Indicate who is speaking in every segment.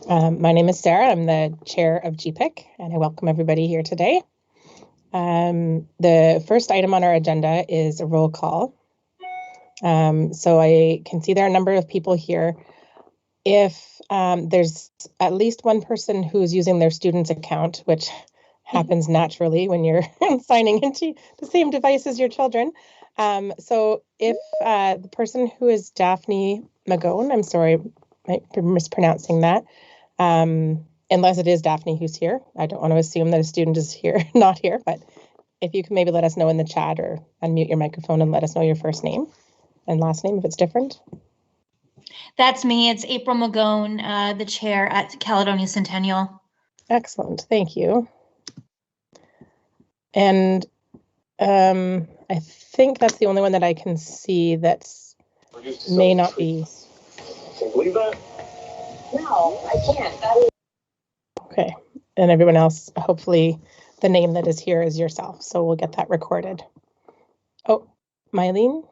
Speaker 1: My name is Sarah. I'm the chair of GEPIC, and I welcome everybody here today. The first item on our agenda is a roll call. So I can see there are a number of people here. If there's at least one person who's using their student's account, which happens naturally when you're signing into the same device as your children. So if the person who is Daphne Magone, I'm sorry, I might be mispronouncing that, unless it is Daphne who's here. I don't want to assume that a student is here, not here, but if you can maybe let us know in the chat or unmute your microphone and let us know your first name and last name if it's different.
Speaker 2: That's me. It's April Magone, the chair at Caledonia Centennial.
Speaker 1: Excellent. Thank you. And I think that's the only one that I can see that's may not be.
Speaker 3: Can you believe that? No, I can't. That is
Speaker 1: Okay. And everyone else, hopefully the name that is here is yourself. So we'll get that recorded. Oh, Mylene?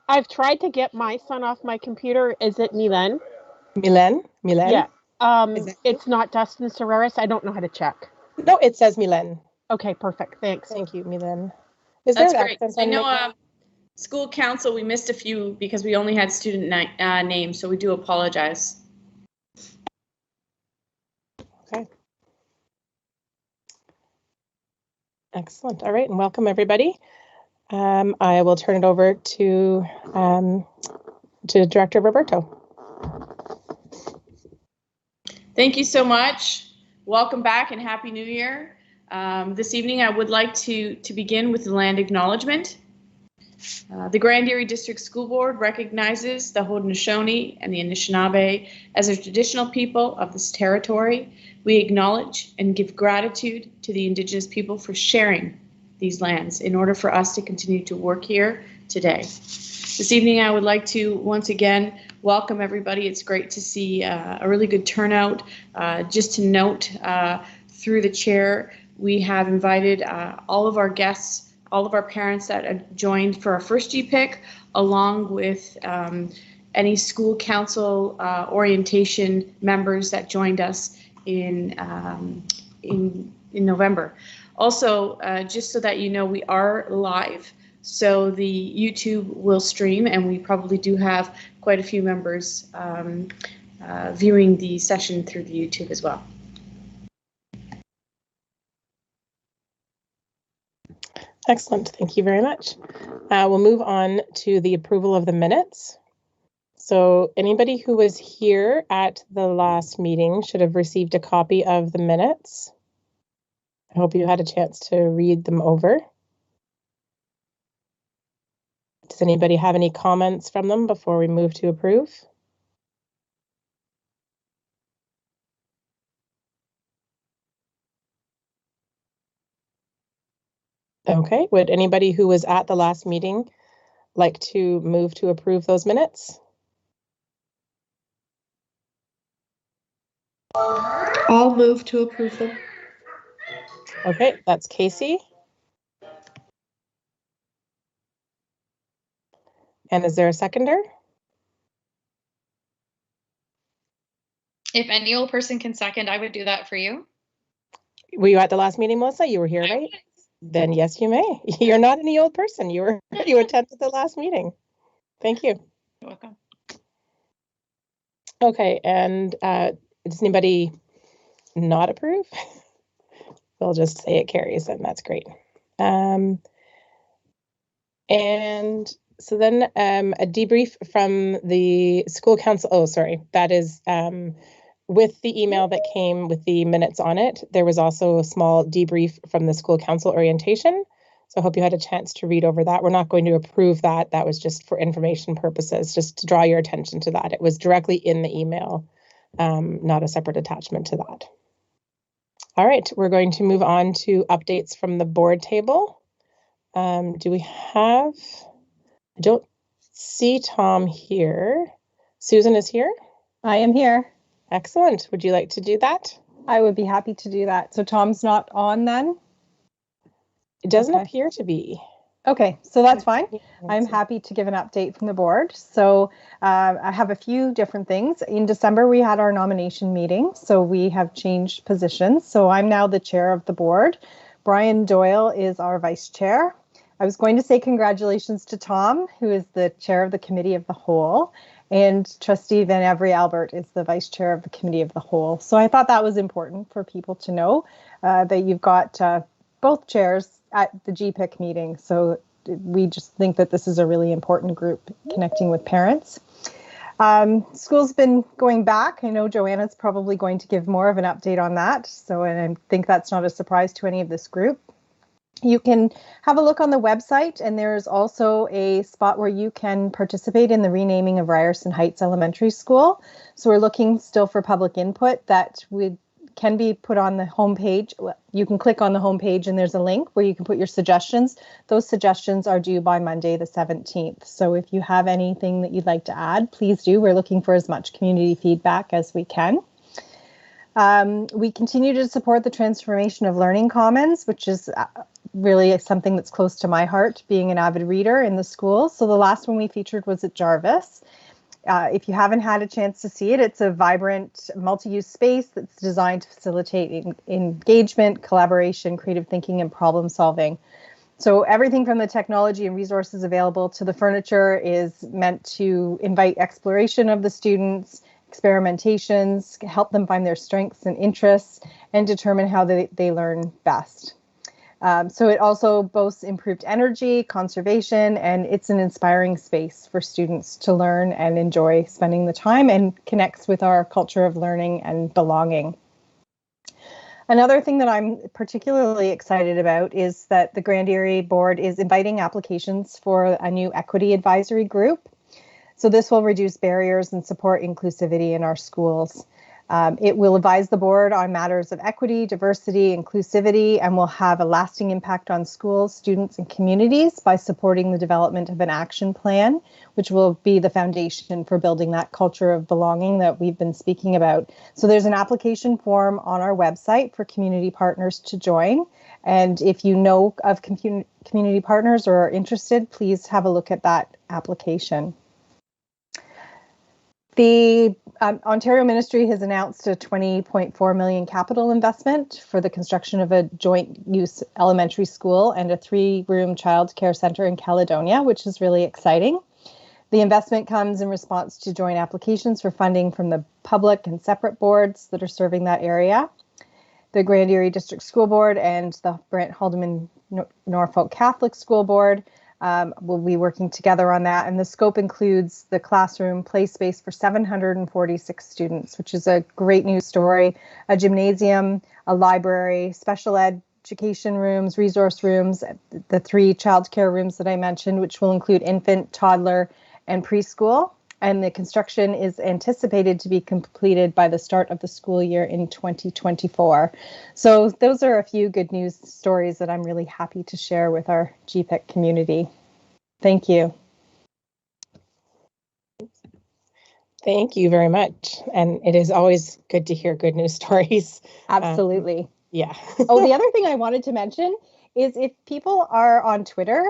Speaker 4: I've tried to get my son off my computer. Is it Milen?
Speaker 1: Milen?
Speaker 4: Yeah. It's not Dustin Serreris. I don't know how to check.
Speaker 1: No, it says Milen.
Speaker 4: Okay, perfect. Thanks.
Speaker 1: Thank you, Milen.
Speaker 5: That's great. I know school council, we missed a few because we only had student names, so we do apologize.
Speaker 1: Okay. Excellent. All right, and welcome everybody. I will turn it over to Director Roberto.
Speaker 5: Thank you so much. Welcome back and Happy New Year. This evening, I would like to begin with the land acknowledgement. The Grand Erie District School Board recognizes the Haudenosaunee and the Anishinaabe as the traditional people of this territory. We acknowledge and give gratitude to the Indigenous people for sharing these lands in order for us to continue to work here today. This evening, I would like to once again welcome everybody. It's great to see a really good turnout. Just to note, through the chair, we have invited all of our guests, all of our parents that have joined for our first GPIC, along with any school council orientation members that joined us in November. Also, just so that you know, we are live. So the YouTube will stream, and we probably do have quite a few members viewing the session through the YouTube as well.
Speaker 1: Excellent. Thank you very much. We'll move on to the approval of the minutes. So anybody who was here at the last meeting should have received a copy of the minutes. I hope you had a chance to read them over. Does anybody have any comments from them before we move to approve? Okay, would anybody who was at the last meeting like to move to approve those minutes?
Speaker 6: I'll move to approve them.
Speaker 1: Okay, that's Casey. And is there a seconder?
Speaker 7: If any old person can second, I would do that for you.
Speaker 1: Were you at the last meeting, Melissa? You were here, right? Then yes, you may. You're not any old person. You attended the last meeting. Thank you.
Speaker 7: You're welcome.
Speaker 1: Okay, and does anybody not approve? We'll just say it carries, and that's great. And so then a debrief from the school council. Oh, sorry, that is with the email that came with the minutes on it. There was also a small debrief from the school council orientation. So I hope you had a chance to read over that. We're not going to approve that. That was just for information purposes, just to draw your attention to that. It was directly in the email, not a separate attachment to that. All right, we're going to move on to updates from the board table. Do we have, I don't see Tom here. Susan is here?
Speaker 8: I am here.
Speaker 1: Excellent. Would you like to do that?
Speaker 8: I would be happy to do that. So Tom's not on then?
Speaker 1: It doesn't appear to be.
Speaker 8: Okay, so that's fine. I'm happy to give an update from the board. So I have a few different things. In December, we had our nomination meeting, so we have changed positions. So I'm now the chair of the board. Brian Doyle is our vice chair. I was going to say congratulations to Tom, who is the chair of the committee of the whole, and trustee Van Every Albert is the vice chair of the committee of the whole. So I thought that was important for people to know that you've got both chairs at the GEPIC meeting. So we just think that this is a really important group connecting with parents. School's been going back. I know Joanna's probably going to give more of an update on that. So, and I think that's not a surprise to any of this group. You can have a look on the website, and there's also a spot where you can participate in the renaming of Ryerson Heights Elementary School. So we're looking still for public input that can be put on the homepage. You can click on the homepage and there's a link where you can put your suggestions. Those suggestions are due by Monday the 17th. So if you have anything that you'd like to add, please do. We're looking for as much community feedback as we can. We continue to support the transformation of Learning Commons, which is really something that's close to my heart, being an avid reader in the schools. So the last one we featured was at Jarvis. If you haven't had a chance to see it, it's a vibrant multi-use space that's designed to facilitate engagement, collaboration, creative thinking, and problem solving. So everything from the technology and resources available to the furniture is meant to invite exploration of the students, experimentations, help them find their strengths and interests, and determine how they learn best. So it also boasts improved energy, conservation, and it's an inspiring space for students to learn and enjoy spending the time, and connects with our culture of learning and belonging. Another thing that I'm particularly excited about is that the Grand Erie Board is inviting applications for a new equity advisory group. So this will reduce barriers and support inclusivity in our schools. It will advise the board on matters of equity, diversity, inclusivity, and will have a lasting impact on schools, students, and communities by supporting the development of an action plan, which will be the foundation for building that culture of belonging that we've been speaking about. So there's an application form on our website for community partners to join. And if you know of community partners or are interested, please have a look at that application. The Ontario Ministry has announced a $20.4 million capital investment for the construction of a joint use elementary school and a 3-room child care centre in Caledonia, which is really exciting. The investment comes in response to joint applications for funding from the public and separate boards that are serving that area. The Grand Erie District School Board and the Brent Haldeman Norfolk Catholic School Board we'll be working together on that, and the scope includes the classroom play space for 746 students, which is a great news story, a gymnasium, a library, special education rooms, resource rooms, the 3 childcare rooms that I mentioned, which will include infant, toddler, and preschool. And the construction is anticipated to be completed by the start of the school year in 2024. So those are a few good news stories that I'm really happy to share with our GEPIC community. Thank you.
Speaker 1: Thank you very much. And it is always good to hear good news stories.
Speaker 8: Absolutely.
Speaker 1: Yeah.
Speaker 8: Oh, the other thing I wanted to mention is if people are on Twitter,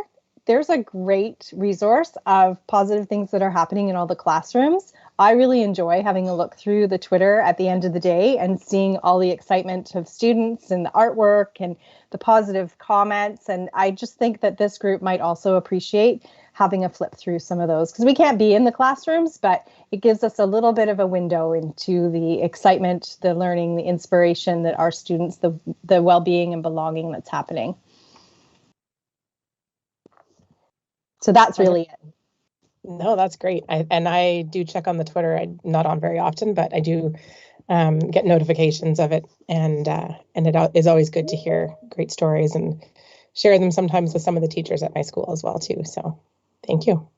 Speaker 8: there's a great resource of positive things that are happening in all the classrooms. I really enjoy having a look through the Twitter at the end of the day and seeing all the excitement of students and the artwork and the positive comments. And I just think that this group might also appreciate having a flip through some of those, because we can't be in the classrooms, but it gives us a little bit of a window into the excitement, the learning, the inspiration that our students, the well-being and belonging that's happening. So that's really it.
Speaker 1: No, that's great. I do check on the Twitter. I'm not on very often, but I do get notifications of it. And it is always good to hear great stories and share them sometimes with some of the teachers at my school as well, too. So thank you.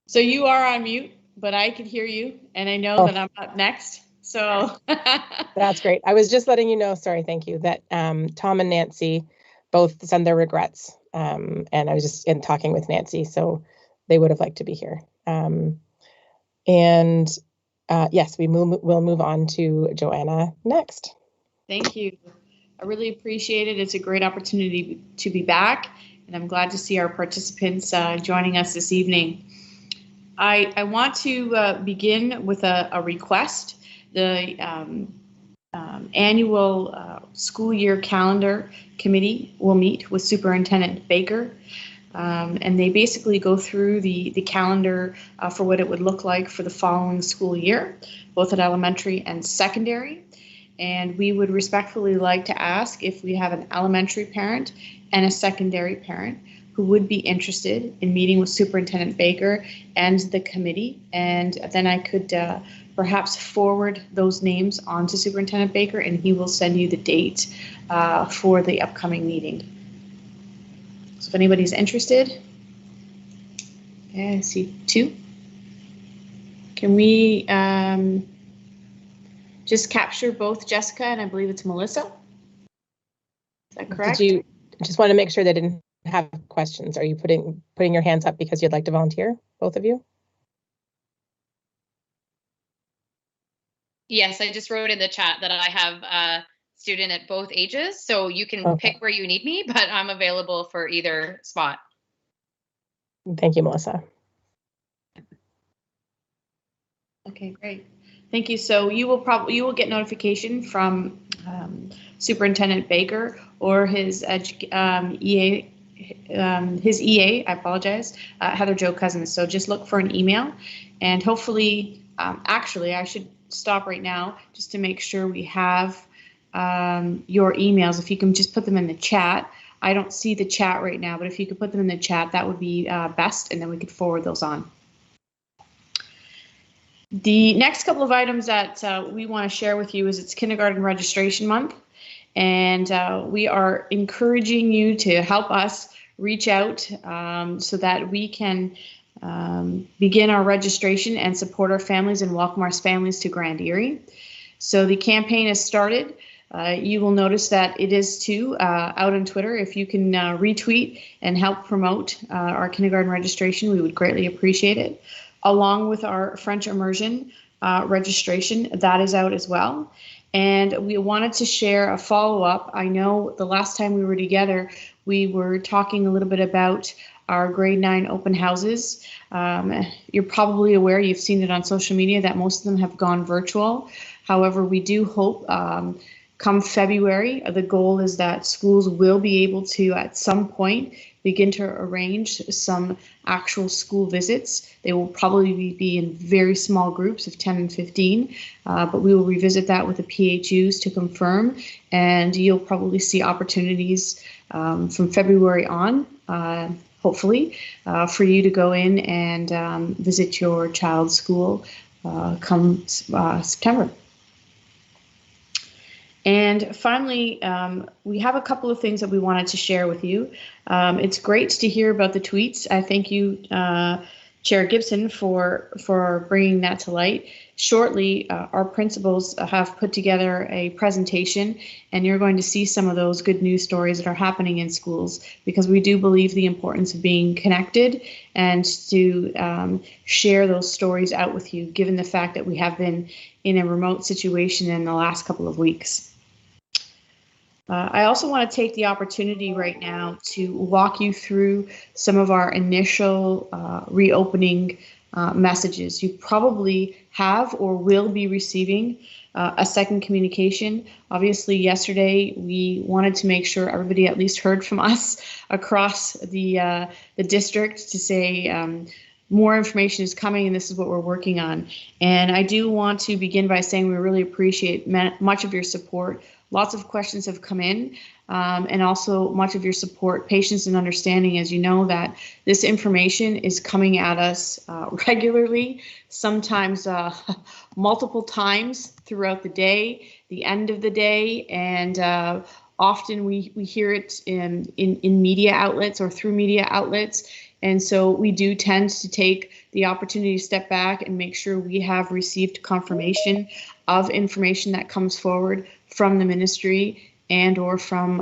Speaker 5: So you are on mute, but I can hear you, and I know that I'm up next. So
Speaker 1: that's great. I was just letting you know, sorry, thank you, that Tom and Nancy both send their regrets And I was just in talking with Nancy, so they would have liked to be here. Yes, we'll move on to Joanna next.
Speaker 5: Thank you. I really appreciate it. It's a great opportunity to be back, and I'm glad to see our participants joining us this evening. I want to begin with a request. The annual school year calendar committee will meet with Superintendent Baker, and they basically go through the calendar for what it would look like for the following school year, both at elementary and secondary. And we would respectfully like to ask if we have an elementary parent and a secondary parent who would be interested in meeting with Superintendent Baker and the committee. And then I could perhaps forward those names on to Superintendent Baker, and he will send you the date for the upcoming meeting. So if anybody's interested, okay, I see 2. Can we just capture both Jessica and I believe it's Melissa? Is that correct?
Speaker 1: Did you just want to make sure they didn't have questions? Are you putting your hands up because you'd like to volunteer, both of you?
Speaker 7: Yes, I just wrote in the chat that I have a student at both ages, so you can pick where you need me, but I'm available for either spot.
Speaker 1: Thank you, Melissa. Okay,
Speaker 5: great. Thank you. So you will get notification from Superintendent Baker or his EA. His EA, I apologize, Heather Jo Cousins. So just look for an email, and hopefully, actually, I should stop right now just to make sure we have your emails. If you can just put them in the chat. I don't see the chat right now, but if you could put them in the chat, that would be best, and then we could forward those on. The next couple of items that we want to share with you is it's Kindergarten Registration Month, and we are encouraging you to help us reach out so that we can begin our registration and support our families and welcome our families to Grand Erie. So the campaign has started. You will notice that it is too out on Twitter. If you can retweet and help promote our kindergarten registration, we would greatly appreciate it. Along with our French immersion registration, that is out as well. And we wanted to share a follow-up. I know the last time we were together, we were talking a little bit about our grade 9 open houses. You're probably aware, you've seen it on social media, that most of them have gone virtual. However, we do hope come February, the goal is that schools will be able to, at some point, begin to arrange some actual school visits. They will probably be in very small groups of 10 and 15, but we will revisit that with the PHUs to confirm, and you'll probably see opportunities from February on, hopefully, for you to go in and visit your child's school come September. And finally, we have a couple of things that we wanted to share with you. It's great to hear about the tweets. I thank you, Chair Gibson, for bringing that to light. Shortly, our principals have put together a presentation, and you're going to see some of those good news stories that are happening in schools, because we do believe the importance of being connected and to share those stories out with you, given the fact that we have been in a remote situation in the last couple of weeks. I also want to take the opportunity right now to walk you through some of our initial reopening messages. You probably have or will be receiving a second communication. Obviously, yesterday we wanted to make sure everybody at least heard from us across the district to say more information is coming and this is what we're working on. And I do want to begin by saying we really appreciate much of your support. Lots of questions have come in, and also much of your support, patience, and understanding, as you know that this information is coming at us regularly, sometimes multiple times throughout the day, the end of the day, and often we hear it in media outlets or through media outlets. And so we do tend to take the opportunity to step back and make sure we have received confirmation of information that comes forward from the ministry and or from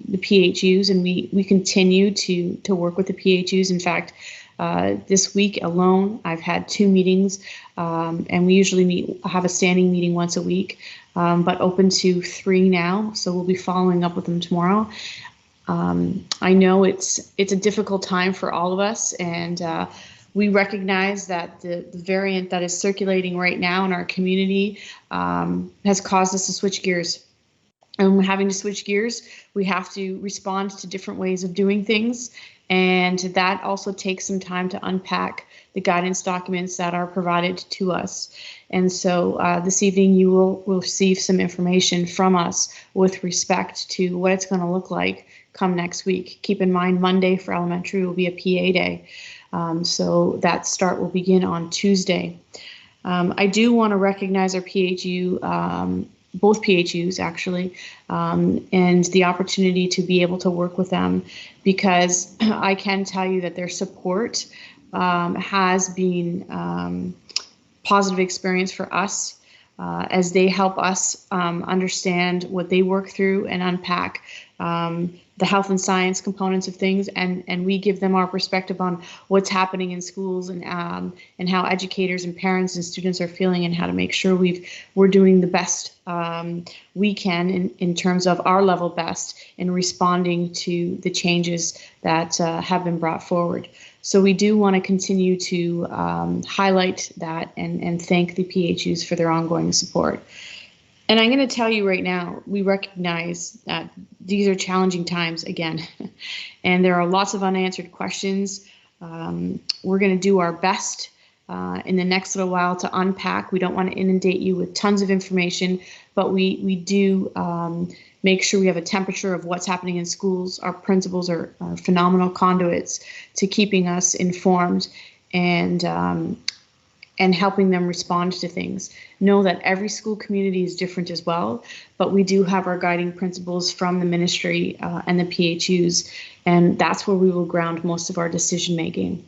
Speaker 5: the PHUs, and we continue to work with the PHUs. In fact, this week alone, I've had 2 meetings, and we usually have a standing meeting once a week, but open to 3 now. So we'll be following up with them tomorrow. I know it's a difficult time for all of us, and we recognize that the variant that is circulating right now in our community has caused us to switch gears. And having to switch gears, we have to respond to different ways of doing things. And that also takes some time to unpack the guidance documents that are provided to us. And so this evening you will receive some information from us with respect to what it's going to look like come next week. Keep in mind, Monday for elementary will be a PA day. So that start will begin on Tuesday. I do want to recognize our PHU, both PHUs actually, and the opportunity to be able to work with them, because I can tell you that their support has been positive experience for us as they help us understand what they work through and unpack the health and science components of things, and we give them our perspective on what's happening in schools and how educators and parents and students are feeling, and how to make sure we're doing the best we can in terms of our level best in responding to the changes that have been brought forward. So we do want to continue to highlight that and thank the PHUs for their ongoing support. And I'm going to tell you right now, we recognize that these are challenging times again, and there are lots of unanswered questions. We're going to do our best in the next little while to unpack. We don't want to inundate you with tons of information, but we do make sure we have a temperature of what's happening in schools. Our principals are phenomenal conduits to keeping us informed and helping them respond to things. Know that every school community is different as well, but we do have our guiding principles from the ministry and the PHUs, and that's where we will ground most of our decision making.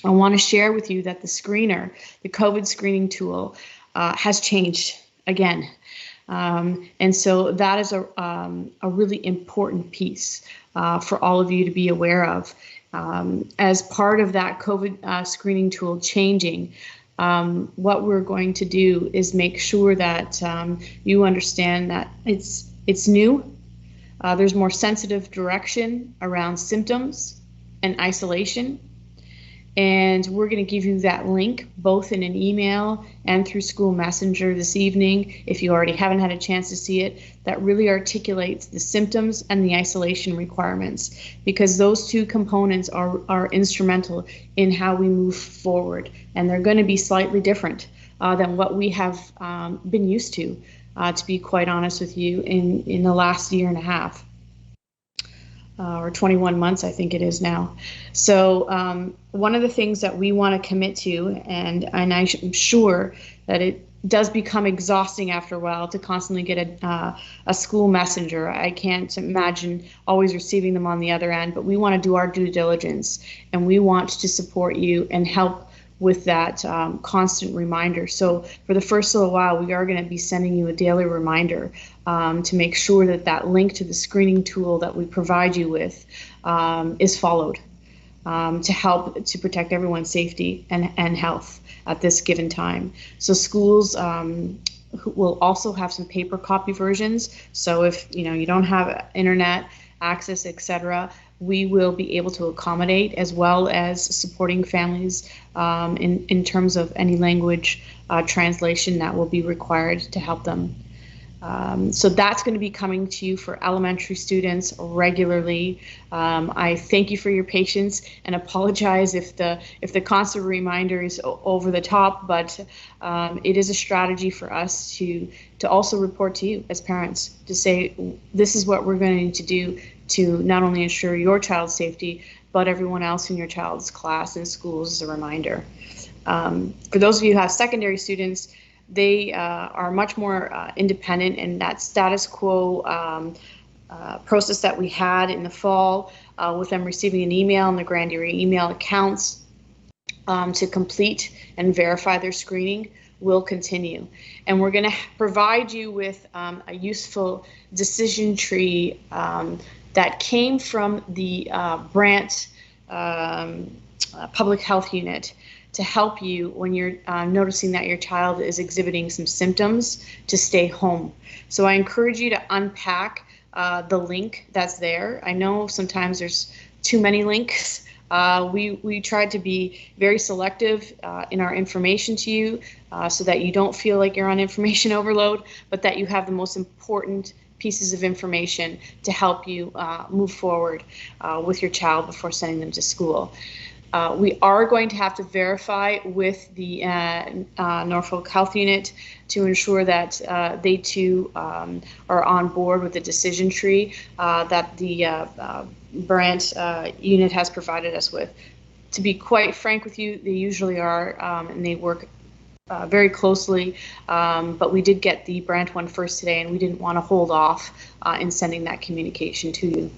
Speaker 5: I want to share with you that the screener, the COVID screening tool, has changed again. And so that is a really important piece for all of you to be aware of. As part of that COVID screening tool changing, what we're going to do is make sure that you understand that it's new. There's more sensitive direction around symptoms and isolation. And we're going to give you that link both in an email and through School Messenger this evening, if you already haven't had a chance to see it, that really articulates the symptoms and the isolation requirements, because those two components are instrumental in how we move forward. And they're going to be slightly different than what we have been used to be quite honest with you, in the last year and a half. Or 21 months, I think it is now. So one of the things that we want to commit to, and I'm sure that it does become exhausting after a while to constantly get a school messenger. I can't imagine always receiving them on the other end, but we want to do our due diligence, and we want to support you and help with that constant reminder. So for the first little while, we are going to be sending you a daily reminder to make sure that that link to the screening tool that we provide you with is followed to help to protect everyone's safety and health at this given time. So schools will also have some paper copy versions. So if you don't have internet access, etc., we will be able to accommodate, as well as supporting families in terms of any language translation that will be required to help them. So that's going to be coming to you for elementary students regularly. I thank you for your patience and apologize if the constant reminder is over the top, but it is a strategy for us to also report to you as parents, to say this is what we're going to do to not only ensure your child's safety, but everyone else in your child's class and schools as a reminder. For those of you who have secondary students, they are much more independent, and that status quo process that we had in the fall with them receiving an email and the Grand Erie email accounts to complete and verify their screening will continue. And we're going to provide you with a useful decision tree that came from the Brant Public Health Unit to help you when you're noticing that your child is exhibiting some symptoms to stay home. So I encourage you to unpack the link that's there. I know sometimes there's too many links. We tried to be very selective in our information to you so that you don't feel like you're on information overload, but that you have the most important pieces of information to help you move forward with your child before sending them to school. We are going to have to verify with the Norfolk Health Unit to ensure that they too are on board with the decision tree that the Brant unit has provided us with. To be quite frank with you, they usually are, and they work very closely, but we did get the Brant one first today, and we didn't want to hold off in sending that communication to you.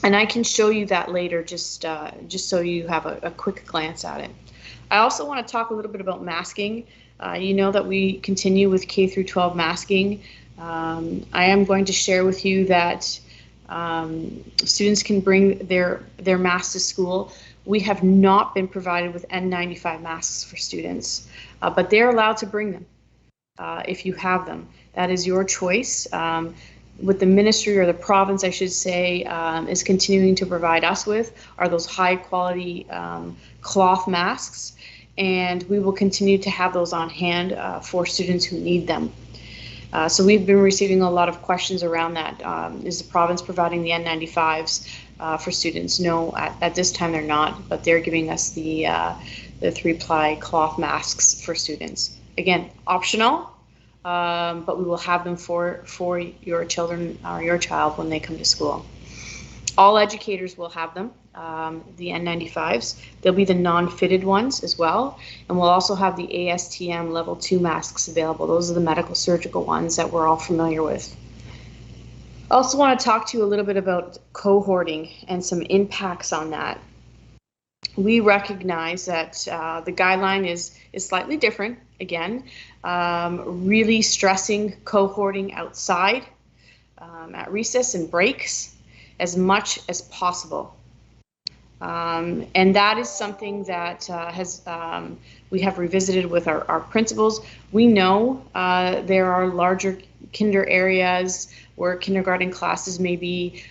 Speaker 5: And I can show you that later, just so you have a quick glance at it. I also want to talk a little bit about masking. You know that we continue with K through 12 masking. I am going to share with you that students can bring their masks to school. We have not been provided with N95 masks for students, but they're allowed to bring them if you have them. That is your choice. What the ministry, or the province I should say, is continuing to provide us with are those high quality cloth masks, and we will continue to have those on hand for students who need them. So we've been receiving a lot of questions around that. Is the province providing the N95s for students? No, at this time they're not, but they're giving us the 3-ply cloth masks for students. Again, optional. But we will have them for your children or your child when they come to school. All educators will have them, the N95s. They'll be the non-fitted ones as well, and we'll also have the ASTM level 2 masks available. Those are the medical surgical ones that we're all familiar with. I also want to talk to you a little bit about cohorting and some impacts on that. We recognize that the guideline is slightly different, again, really stressing cohorting outside at recess and breaks as much as possible. And that is something that we have revisited with our principals. We know there are larger kinder areas where kindergarten classes may be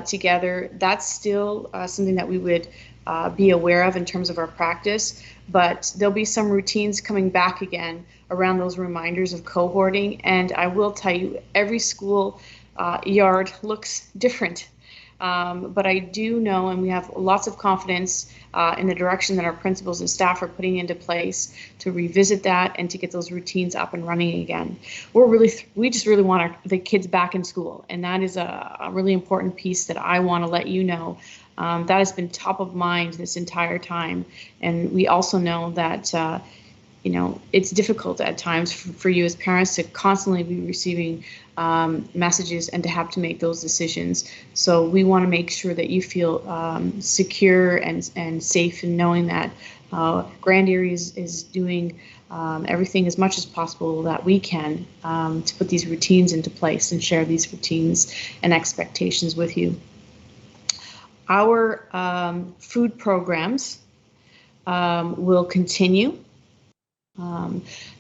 Speaker 5: together. That's still something that we would be aware of in terms of our practice, but there'll be some routines coming back again around those reminders of cohorting. And I will tell you, every school yard looks different. But I do know, and we have lots of confidence in the direction that our principals and staff are putting into place to revisit that and to get those routines up and running again. We just really want the kids back in school, and that is a really important piece that I want to let you know. That has been top of mind this entire time, and we also know that you know, it's difficult at times for you as parents to constantly be receiving messages and to have to make those decisions. So we want to make sure that you feel secure and safe in knowing that Grand Erie is doing everything as much as possible that we can to put these routines into place and share these routines and expectations with you. Our food programs will continue.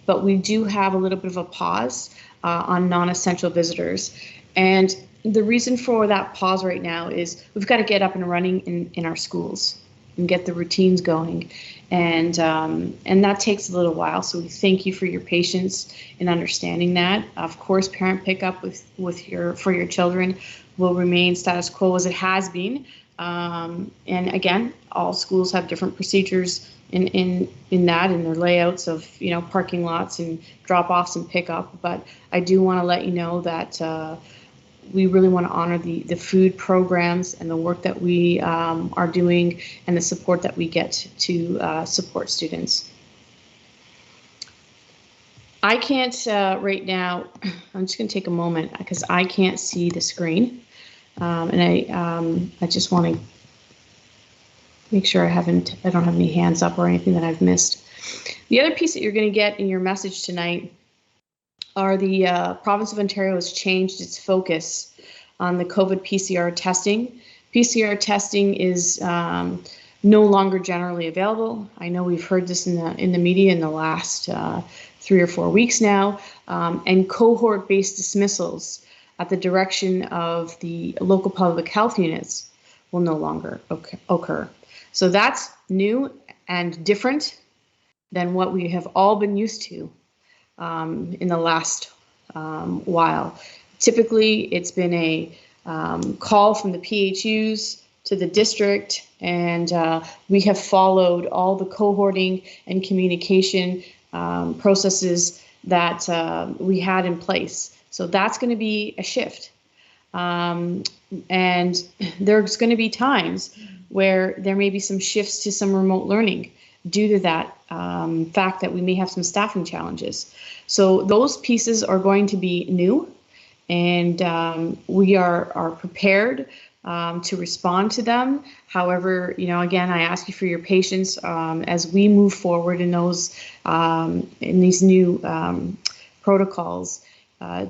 Speaker 5: But we do have a little bit of a pause on non-essential visitors. And the reason for that pause right now is we've got to get up and running in our schools and get the routines going. And that takes a little while. So we thank you for your patience in understanding that. Of course, parent pickup for your children will remain status quo as it has been. And again, all schools have different procedures in that, in their layouts of, you know, parking lots and drop-offs and pickup. But I do want to let you know that we really want to honor the food programs and the work that we are doing and the support that we get to support students. I can't right now, I'm just going to take a moment because I can't see the screen. And I just want to make sure I don't have any hands up or anything that I've missed. The other piece that you're going to get in your message tonight are the province of Ontario has changed its focus on the COVID PCR testing. PCR testing is no longer generally available. I know we've heard this in the media in the last 3 or 4 weeks now, and cohort-based dismissals at the direction of the local public health units will no longer occur. So that's new and different than what we have all been used to in the last while. Typically, it's been a call from the PHUs to the district, and we have followed all the cohorting and communication processes that we had in place. So that's going to be a shift. And there's going to be times where there may be some shifts to some remote learning due to that fact that we may have some staffing challenges. So those pieces are going to be new, and we are prepared to respond to them. However, again, I ask you for your patience as we move forward in these new protocols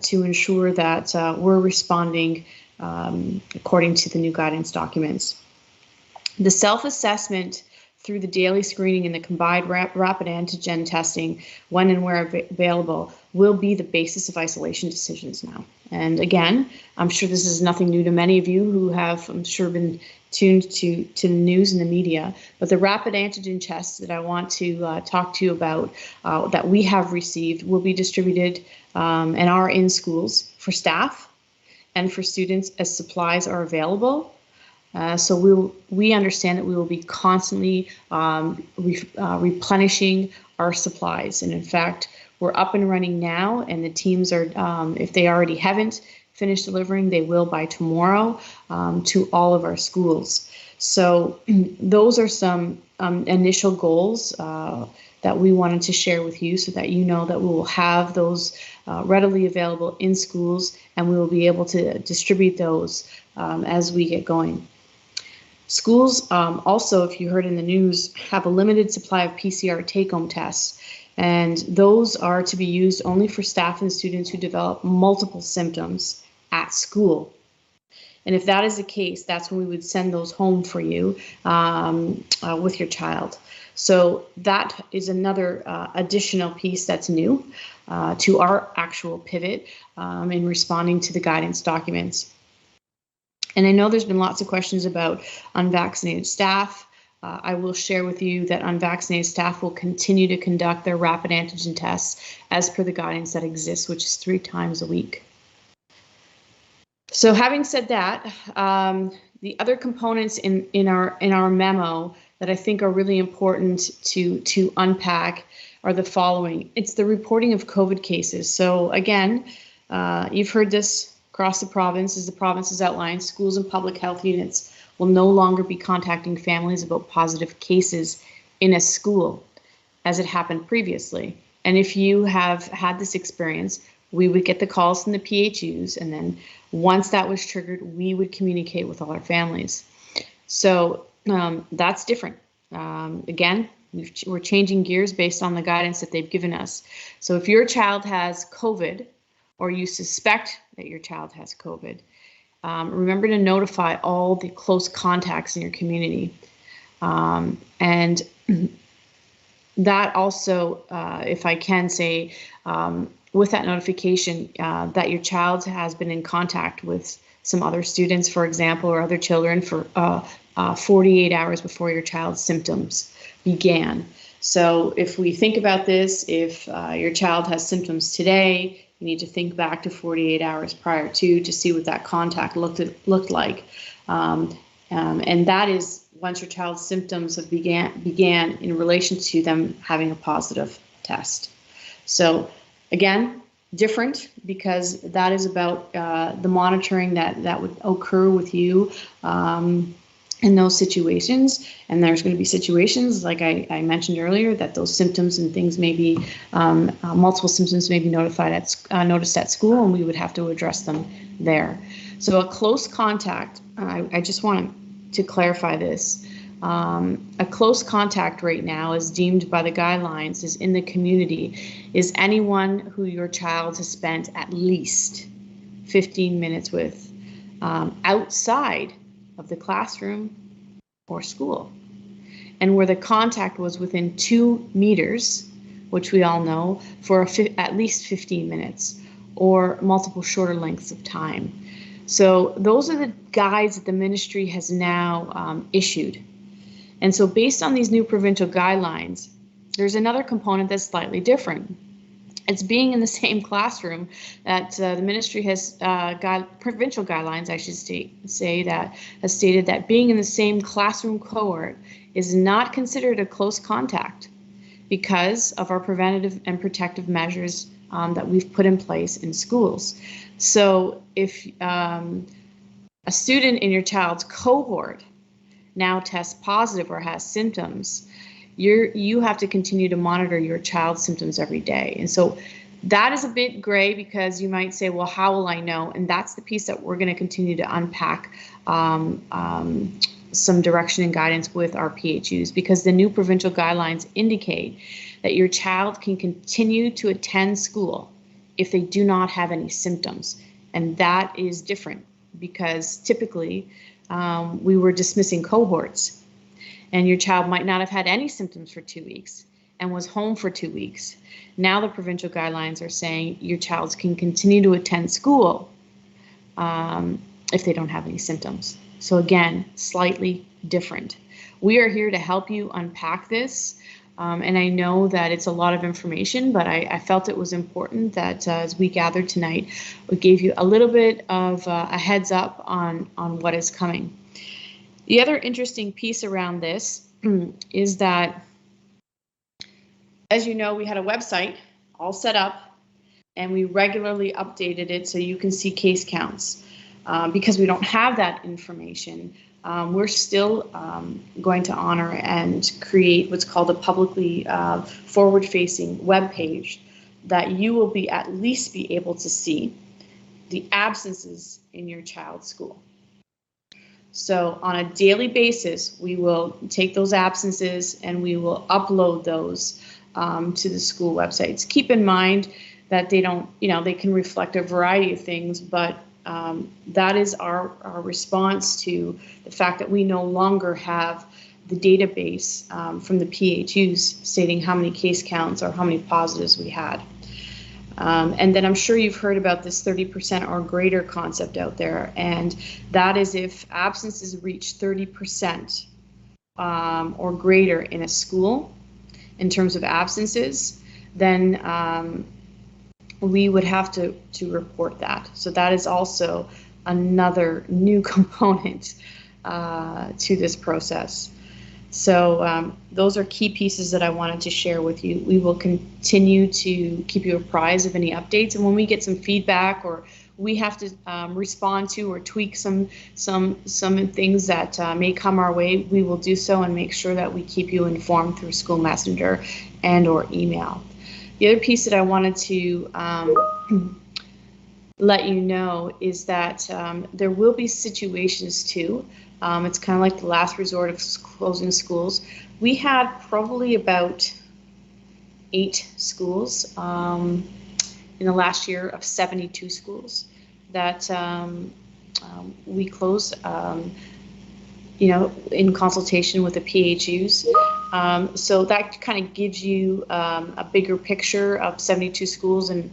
Speaker 5: to ensure that we're responding according to the new guidance documents. The self-assessment through the daily screening and the combined rapid antigen testing, when and where available, will be the basis of isolation decisions now. And again, I'm sure this is nothing new to many of you who have, I'm sure, been tuned to the news and the media, but the rapid antigen tests that I want to talk to you about that we have received will be distributed and are in schools for staff and for students as supplies are available. So we understand that we will be constantly replenishing our supplies. And in fact, we're up and running now, and the teams are, if they already haven't finished delivering, they will by tomorrow to all of our schools. So those are some initial goals that we wanted to share with you so that you know that we will have those readily available in schools, and we will be able to distribute those as we get going. Schools also, if you heard in the news, have a limited supply of PCR take-home tests, and those are to be used only for staff and students who develop multiple symptoms at school. And if that is the case, that's when we would send those home for you with your child. So that is another additional piece that's new to our actual pivot in responding to the guidance documents. And I know there's been lots of questions about unvaccinated staff. I will share with you that unvaccinated staff will continue to conduct their rapid antigen tests as per the guidance that exists, which is 3 times a week. So having said that, the other components in our memo that I think are really important to unpack are the following. It's the reporting of COVID cases. So again, you've heard this across the province. As the province has outlined, schools and public health units will no longer be contacting families about positive cases in a school as it happened previously. And if you have had this experience, we would get the calls from the PHUs, and then once that was triggered, we would communicate with all our families. So that's different. Again, we're changing gears based on the guidance that they've given us. So if your child has COVID, or you suspect that your child has COVID, remember to notify all the close contacts in your community. And that also, if I can say, with that notification that your child has been in contact with some other students, for example, or other children for 48 hours before your child's symptoms began. So if we think about this, if your child has symptoms today, you need to think back to 48 hours prior to see what that contact looked like. And that is once your child's symptoms have began in relation to them having a positive test. So again, different, because that is about the monitoring that would occur with you in those situations. And there's going to be situations, like I mentioned earlier, that those symptoms and things may be, multiple symptoms may be noticed at school, and we would have to address them there. So a close contact, I just want to clarify this. A close contact right now, as deemed by the guidelines, is in the community, is anyone who your child has spent at least 15 minutes with outside of the classroom or school, and where the contact was within 2 meters, which we all know, for at least 15 minutes or multiple shorter lengths of time. So those are the guides that the ministry has now issued. And so based on these new provincial guidelines, there's another component that's slightly different. It's being in the same classroom that the ministry has, provincial guidelines, I should say that, has stated that being in the same classroom cohort is not considered a close contact because of our preventative and protective measures that we've put in place in schools. So if a student in your child's cohort now tests positive or has symptoms, you have to continue to monitor your child's symptoms every day. And so that is a bit gray, because you might say, well, how will I know? And that's the piece that we're going to continue to unpack some direction and guidance with our PHUs, because the new provincial guidelines indicate that your child can continue to attend school if they do not have any symptoms. And that is different, because typically we were dismissing cohorts, and your child might not have had any symptoms for 2 weeks and was home for 2 weeks. Now the provincial guidelines are saying your child can continue to attend school if they don't have any symptoms. So again, slightly different. We are here to help you unpack this. And I know that it's a lot of information, but I felt it was important that as we gathered tonight, we gave you a little bit of a heads up on what is coming. The other interesting piece around this is that, as you know, we had a website all set up, and we regularly updated it so you can see case counts. Because we don't have that information, we're still going to honor and create what's called a publicly forward-facing web page that you will at least be able to see the absences in your child's school. So on a daily basis, we will take those absences and we will upload those to the school websites. Keep in mind that they don't, they can reflect a variety of things, but that is our response to the fact that we no longer have the database from the PHUs stating how many case counts or how many positives we had. And then I'm sure you've heard about this 30% or greater concept out there, and that is if absences reach 30% or greater in a school in terms of absences, then we would have to report that. So that is also another new component to this process. So those are key pieces that I wanted to share with you. We will continue to keep you apprised of any updates, and when we get some feedback or we have to respond to or tweak some things that may come our way, we will do so and make sure that we keep you informed through School Messenger and or email. The other piece that I wanted to let you know is that there will be situations too. It's kind of like the last resort of closing schools. We had probably about 8 schools in the last year of 72 schools that we closed, in consultation with the PHUs. So that kind of gives you a bigger picture of 72 schools and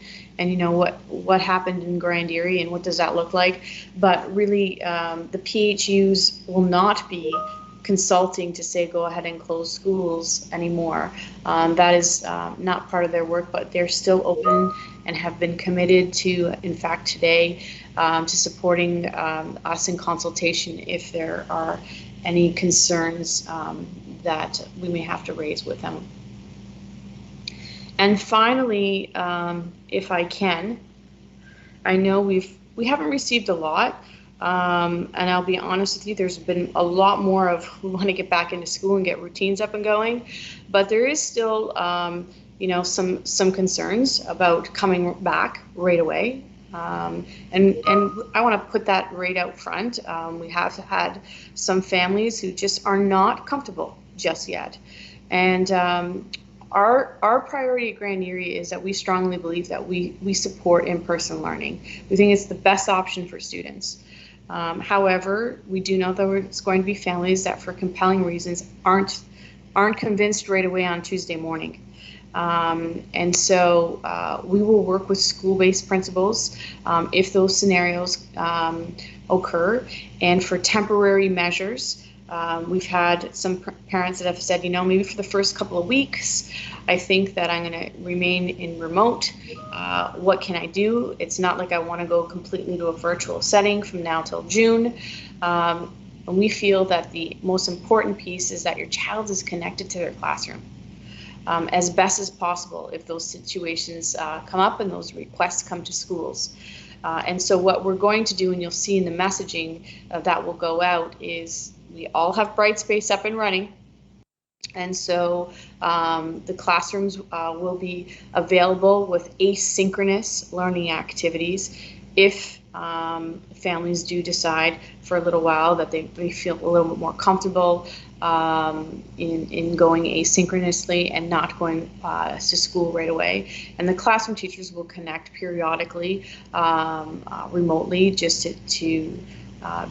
Speaker 5: what happened in Grand Erie and what does that look like. But really, the PHUs will not be consulting to say go ahead and close schools anymore. That is not part of their work, but they're still open and have been committed to, in fact, today, to supporting us in consultation if there are any concerns that we may have to raise with them. And finally, if I can, I know we haven't received a lot, and I'll be honest with you, there's been a lot more of who want to get back into school and get routines up and going, but there is still some concerns about coming back right away. And I want to put that right out front. We have had some families who just are not comfortable just yet. And our priority at Grand Erie is that we strongly believe that we support in-person learning. We think it's the best option for students. However, we do know that it's going to be families that for compelling reasons aren't convinced right away on Tuesday morning. And so we will work with school-based principals if those scenarios occur. And for temporary measures, we've had some parents that have said, you know, maybe for the first couple of weeks, I think that I'm going to remain in remote. What can I do? It's not like I want to go completely to a virtual setting from now till June. And we feel that the most important piece is that your child is connected to their classroom as best as possible if those situations come up and those requests come to schools. And so what we're going to do, and you'll see in the messaging that will go out, is we all have Brightspace up and running. And so the classrooms will be available with asynchronous learning activities if families do decide for a little while that they feel a little bit more comfortable in going asynchronously and not going to school right away. And the classroom teachers will connect periodically remotely just to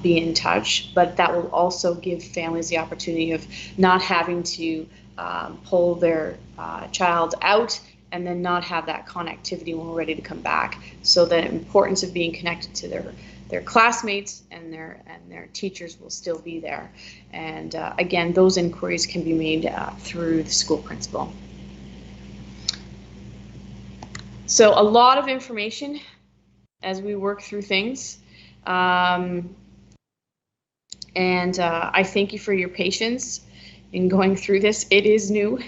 Speaker 5: be in touch, but that will also give families the opportunity of not having to pull their child out and then not have that connectivity when we're ready to come back. So the importance of being connected to their classmates and their teachers will still be there. And again, those inquiries can be made through the school principal. So a lot of information as we work through things. And I thank you for your patience in going through this. It is new.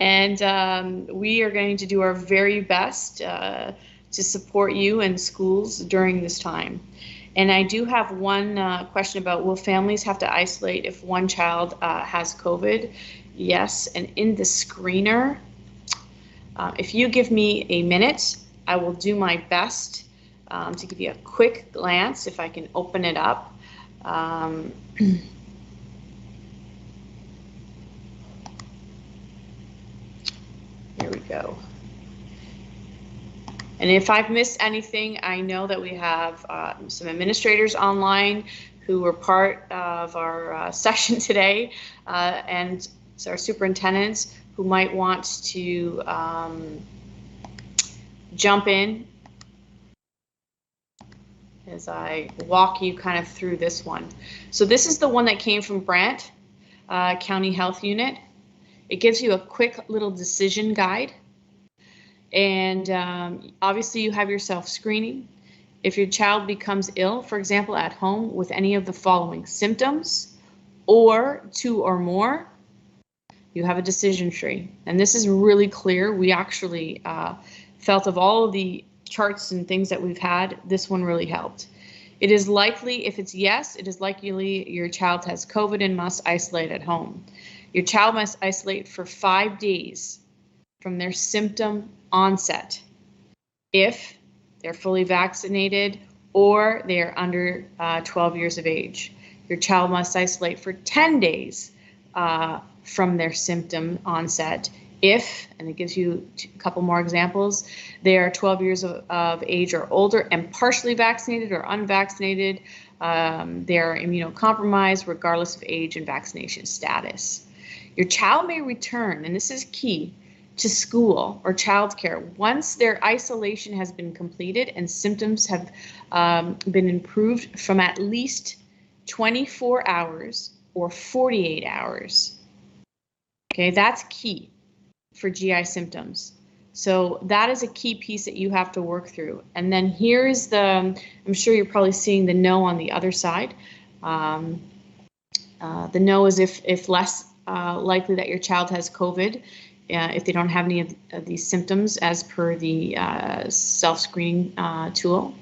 Speaker 5: And we are going to do our very best to support you and schools during this time. And I do have one question about, will families have to isolate if one child has COVID? Yes, and in the screener, if you give me a minute, I will do my best to give you a quick glance if I can open it up. Here we go. And if I've missed anything, I know that we have some administrators online who were part of our session today, and our superintendents who might want to jump in as I walk you kind of through this one. So this is the one that came from Brant County Health Unit. It gives you a quick little decision guide. And obviously you have your self-screening. If your child becomes ill, for example, at home with any of the following symptoms or 2 or more, you have a decision tree. And this is really clear. We actually felt of all of the charts and things that we've had, this one really helped. It is likely, if it's yes, it is likely your child has COVID and must isolate at home. Your child must isolate for 5 days from their symptom onset if they're fully vaccinated or they are under 12 years of age. Your child must isolate for 10 days from their symptom onset if, and it gives you a couple more examples, they are 12 years of age or older and partially vaccinated or unvaccinated. They are immunocompromised regardless of age and vaccination status. Your child may return, and this is key, to school or childcare once their isolation has been completed and symptoms have been improved from at least 24 hours or 48 hours. Okay, that's key for GI symptoms. So that is a key piece that you have to work through. And then here's the, I'm sure you're probably seeing the no on the other side. The no is if less likely that your child has COVID, if they don't have any of these symptoms as per the self-screening tool.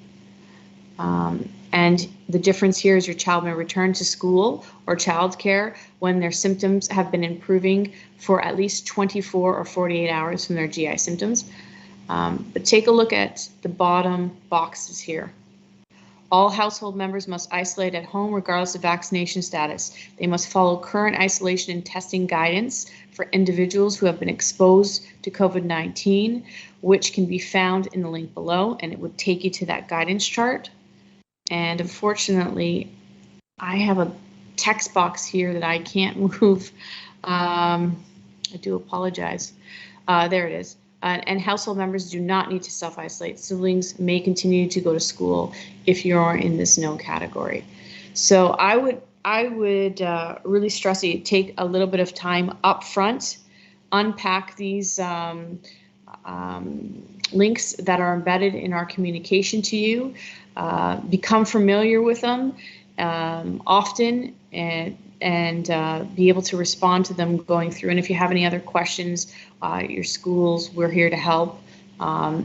Speaker 5: And the difference here is your child may return to school or childcare when their symptoms have been improving for at least 24 or 48 hours from their GI symptoms. But take a look at the bottom boxes here. All household members must isolate at home regardless of vaccination status. They must follow current isolation and testing guidance for individuals who have been exposed to COVID-19, which can be found in the link below, and it would take you to that guidance chart. And unfortunately, I have a text box here that I can't move. I do apologize. There it is. And household members do not need to self-isolate. Siblings may continue to go to school if you're in this no category. So I would really stress that you take a little bit of time up front, unpack these links that are embedded in our communication to you, become familiar with them often, and be able to respond to them going through. And if you have any other questions, your schools, we're here to help. So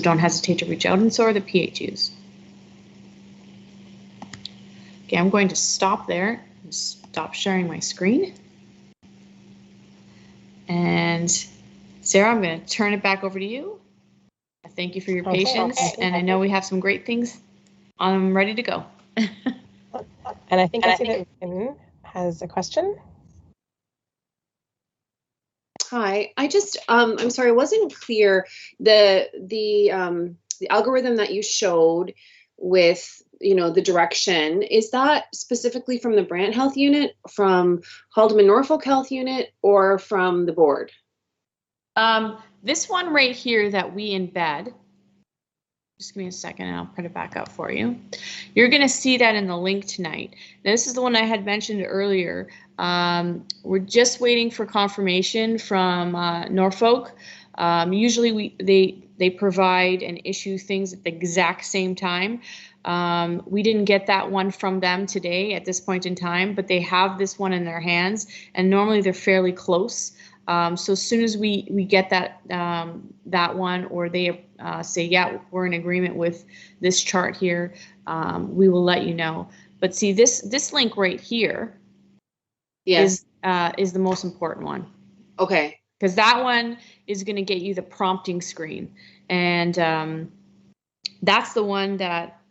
Speaker 5: don't hesitate to reach out, and so are the PHUs. Okay, I'm going to stop there and stop sharing my screen. And Sarah, I'm going to turn it back over to you. Thank you for your patience, and I know we have some great things. I'm ready to go.
Speaker 1: And I think I see that Ryan has a question.
Speaker 9: Hi, I just I'm sorry, I wasn't clear. The algorithm that you showed with, you know, the direction, is that specifically from the Brant Health Unit, from Haldeman Norfolk Health Unit, or from the board?
Speaker 5: This one right here that we embed, just give me a second and I'll put it back up for you. You're going to see that in the link tonight. Now, this is the one I had mentioned earlier. We're just waiting for confirmation from Norfolk. Usually they provide and issue things at the exact same time. We didn't get that one from them today at this point in time, but they have this one in their hands, and normally they're fairly close. So as soon as we get that that one, or they say, yeah, we're in agreement with this chart here, we will let you know. But see, this link right here, yes, is the most important one.
Speaker 9: Okay.
Speaker 5: Because that one is going to get you the prompting screen, and that's the one that,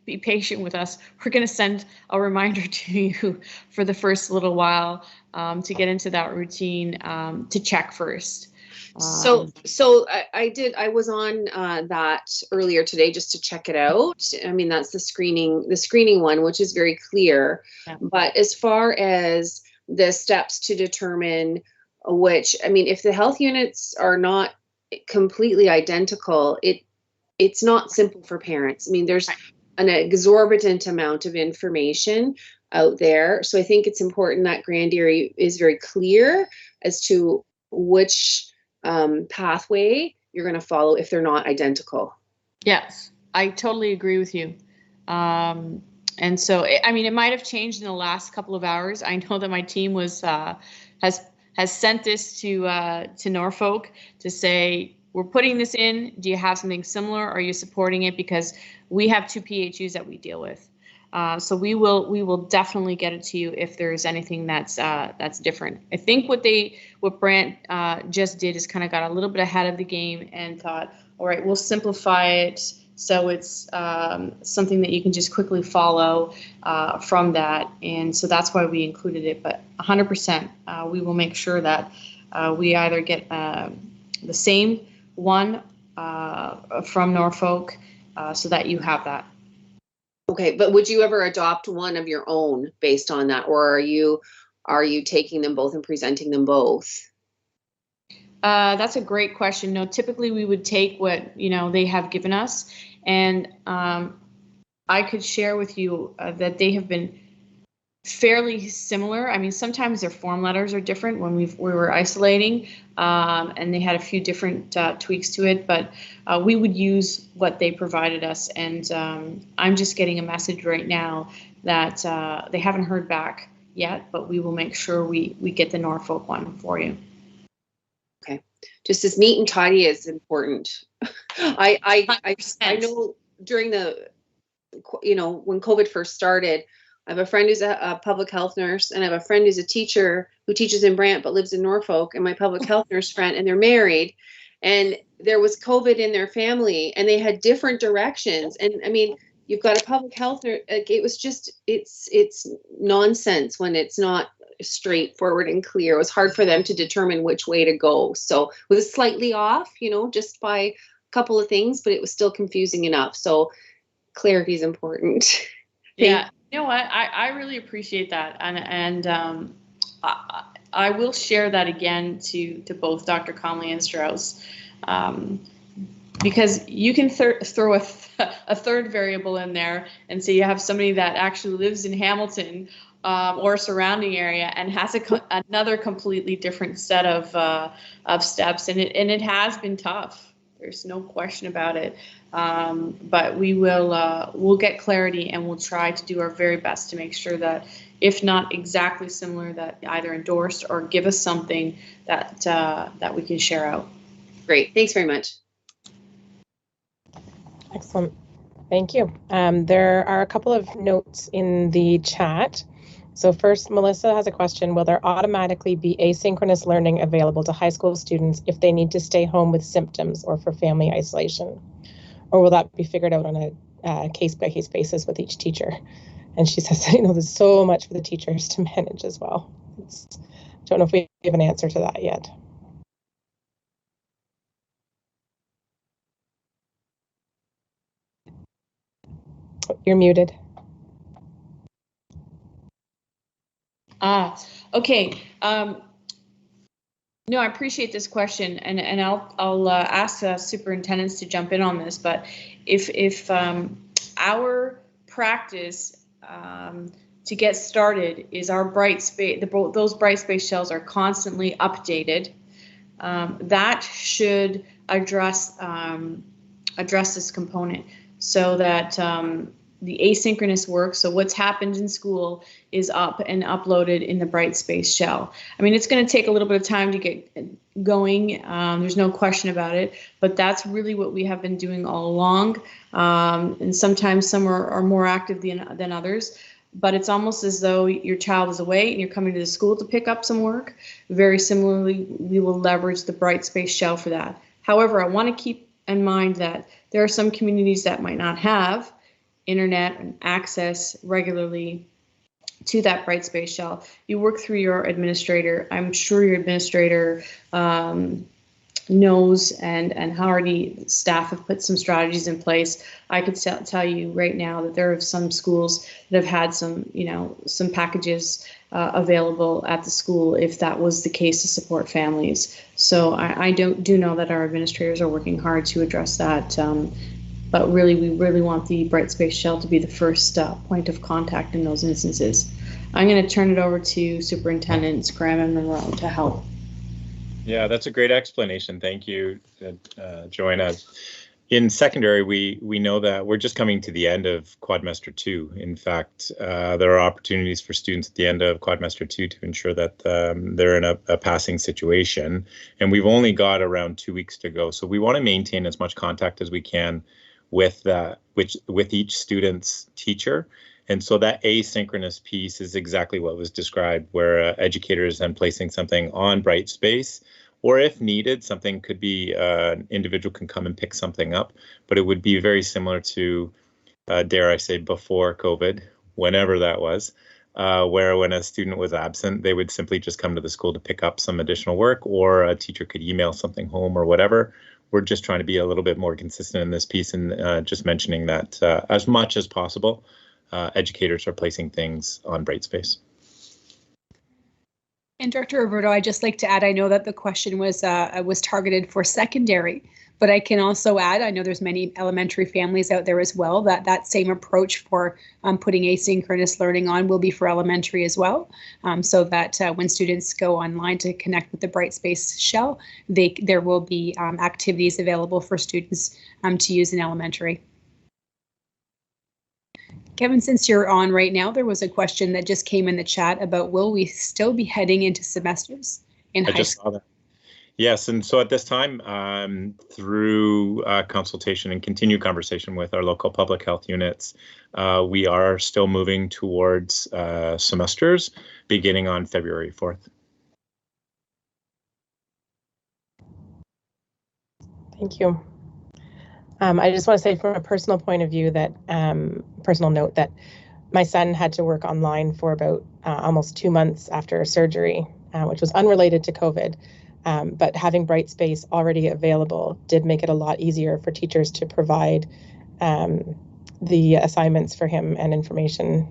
Speaker 5: be patient with us. We're going to send a reminder to you for the first little while to get into that routine, to check first.
Speaker 9: So I was on that earlier today just to check it out. I mean, that's the screening one, which is very clear. Yeah. But as far as the steps to determine which, I mean, if the health units are not completely identical, it's not simple for parents. I mean, there's an exorbitant amount of information out there. So I think it's important that Grand Erie is very clear as to which pathway you're going to follow if they're not identical.
Speaker 5: Yes, I totally agree with you. And so, I mean, it might have changed in the last couple of hours. I know that my team was has sent this to Norfolk to say, we're putting this in. Do you have something similar? Are you supporting it? Because we have 2 PHUs that we deal with. So we will definitely get it to you if there's anything that's different. I think what Brant just did is kind of got a little bit ahead of the game and thought, all right, we'll simplify it so it's something that you can just quickly follow from that. And so that's why we included it. But 100%, we will make sure that we either get the same one from Norfolk so that you have that.
Speaker 9: Okay, but would you ever adopt one of your own based on that, or are you taking them both and presenting them both?
Speaker 5: That's a great question. No, typically we would take what they have given us, and I could share with you that they have been fairly similar. I mean, sometimes their form letters are different when we were isolating, and they had a few different tweaks to it, but we would use what they provided us. And I'm just getting a message right now that they haven't heard back yet, but we will make sure we get the Norfolk one for you.
Speaker 9: Okay, just as neat and tidy is important. I know during the, when COVID first started, I have a friend who's a public health nurse, and I have a friend who's a teacher who teaches in Brant but lives in Norfolk, and my public health nurse friend, and they're married. and there was COVID in their family, and they had different directions. And I mean, you've got a public health, like, it was just, it's nonsense when it's not straightforward and clear. It was hard for them to determine which way to go. So it was slightly off, you know, just by a couple of things, but it was still confusing enough. So clarity is important.
Speaker 5: Yeah, you know what? I really appreciate that, and I will share that again to both Dr. Conley and Strauss, because you can throw a third variable in there and say you have somebody that actually lives in Hamilton or surrounding area and has another completely different set of steps, and it has been tough. There's no question about it. But we'll get clarity, and we'll try to do our very best to make sure that, if not exactly similar, that either endorsed or give us something that we can share out.
Speaker 9: Great, thanks very much.
Speaker 1: Excellent, thank you. There are a couple of notes in the chat. So first, Melissa has a question. Will there automatically be asynchronous learning available to high school students if they need to stay home with symptoms or for family isolation? Or will that be figured out on a case-by-case basis with each teacher? And she says, you know, there's so much for the teachers to manage as well. Don't know if we have an answer to that yet. You're muted.
Speaker 5: Okay. No, I appreciate this question, and I'll ask superintendents to jump in on this. But if our practice to get started is our bright space, those bright space shells are constantly updated. That should address this component, so that the asynchronous work, so what's happened in school, is up and uploaded in the Brightspace shell. I mean, it's going to take a little bit of time to get going. There's no question about it, but that's really what we have been doing all along. And sometimes some are more active than others, but it's almost as though your child is away and you're coming to the school to pick up some work. Very similarly, we will leverage the Brightspace shell for that. However, I want to keep in mind that there are some communities that might not have internet and access regularly to that Brightspace shell. You work through your administrator. I'm sure your administrator knows and already staff have put some strategies in place. I could tell you right now that there are some schools that have had some packages available at the school if that was the case to support families. So I do know that our administrators are working hard to address that. But really, we really want the Brightspace shell to be the first point of contact in those instances. I'm going to turn it over to Superintendents Graham and Monroe to help.
Speaker 10: Yeah, that's a great explanation. Thank you, Joanna. In secondary, we know that we're just coming to the end of quadmester 2. In fact, there are opportunities for students at the end of quadmester 2 to ensure that they're in a passing situation. And we've only got around 2 weeks to go. So we want to maintain as much contact as we can with each student's teacher. And so that asynchronous piece is exactly what was described, where educators then placing something on Brightspace, or if needed, something could be an individual can come and pick something up, but it would be very similar to, dare I say, before COVID, whenever that was, where when a student was absent, they would simply just come to the school to pick up some additional work, or a teacher could email something home or whatever. We're just trying to be a little bit more consistent in this piece, and just mentioning that as much as possible, educators are placing things on Brightspace.
Speaker 11: And Director Roberto, I'd just like to add, I know that the question was targeted for secondary, but I can also add, I know there's many elementary families out there as well, that same approach for putting asynchronous learning on will be for elementary as well, so that when students go online to connect with the Brightspace shell, there will be activities available for students to use in elementary. Kevin, since you're on right now, there was a question that just came in the chat about, will we still be heading into semesters in high school? I just saw that.
Speaker 10: Yes, and so at this time, through consultation and continued conversation with our local public health units, we are still moving towards semesters beginning on February 4th.
Speaker 1: Thank you. I just want to say from a personal point of view that, personal note, that my son had to work online for about almost 2 months after surgery, which was unrelated to COVID. But having Brightspace already available did make it a lot easier for teachers to provide the assignments for him and information,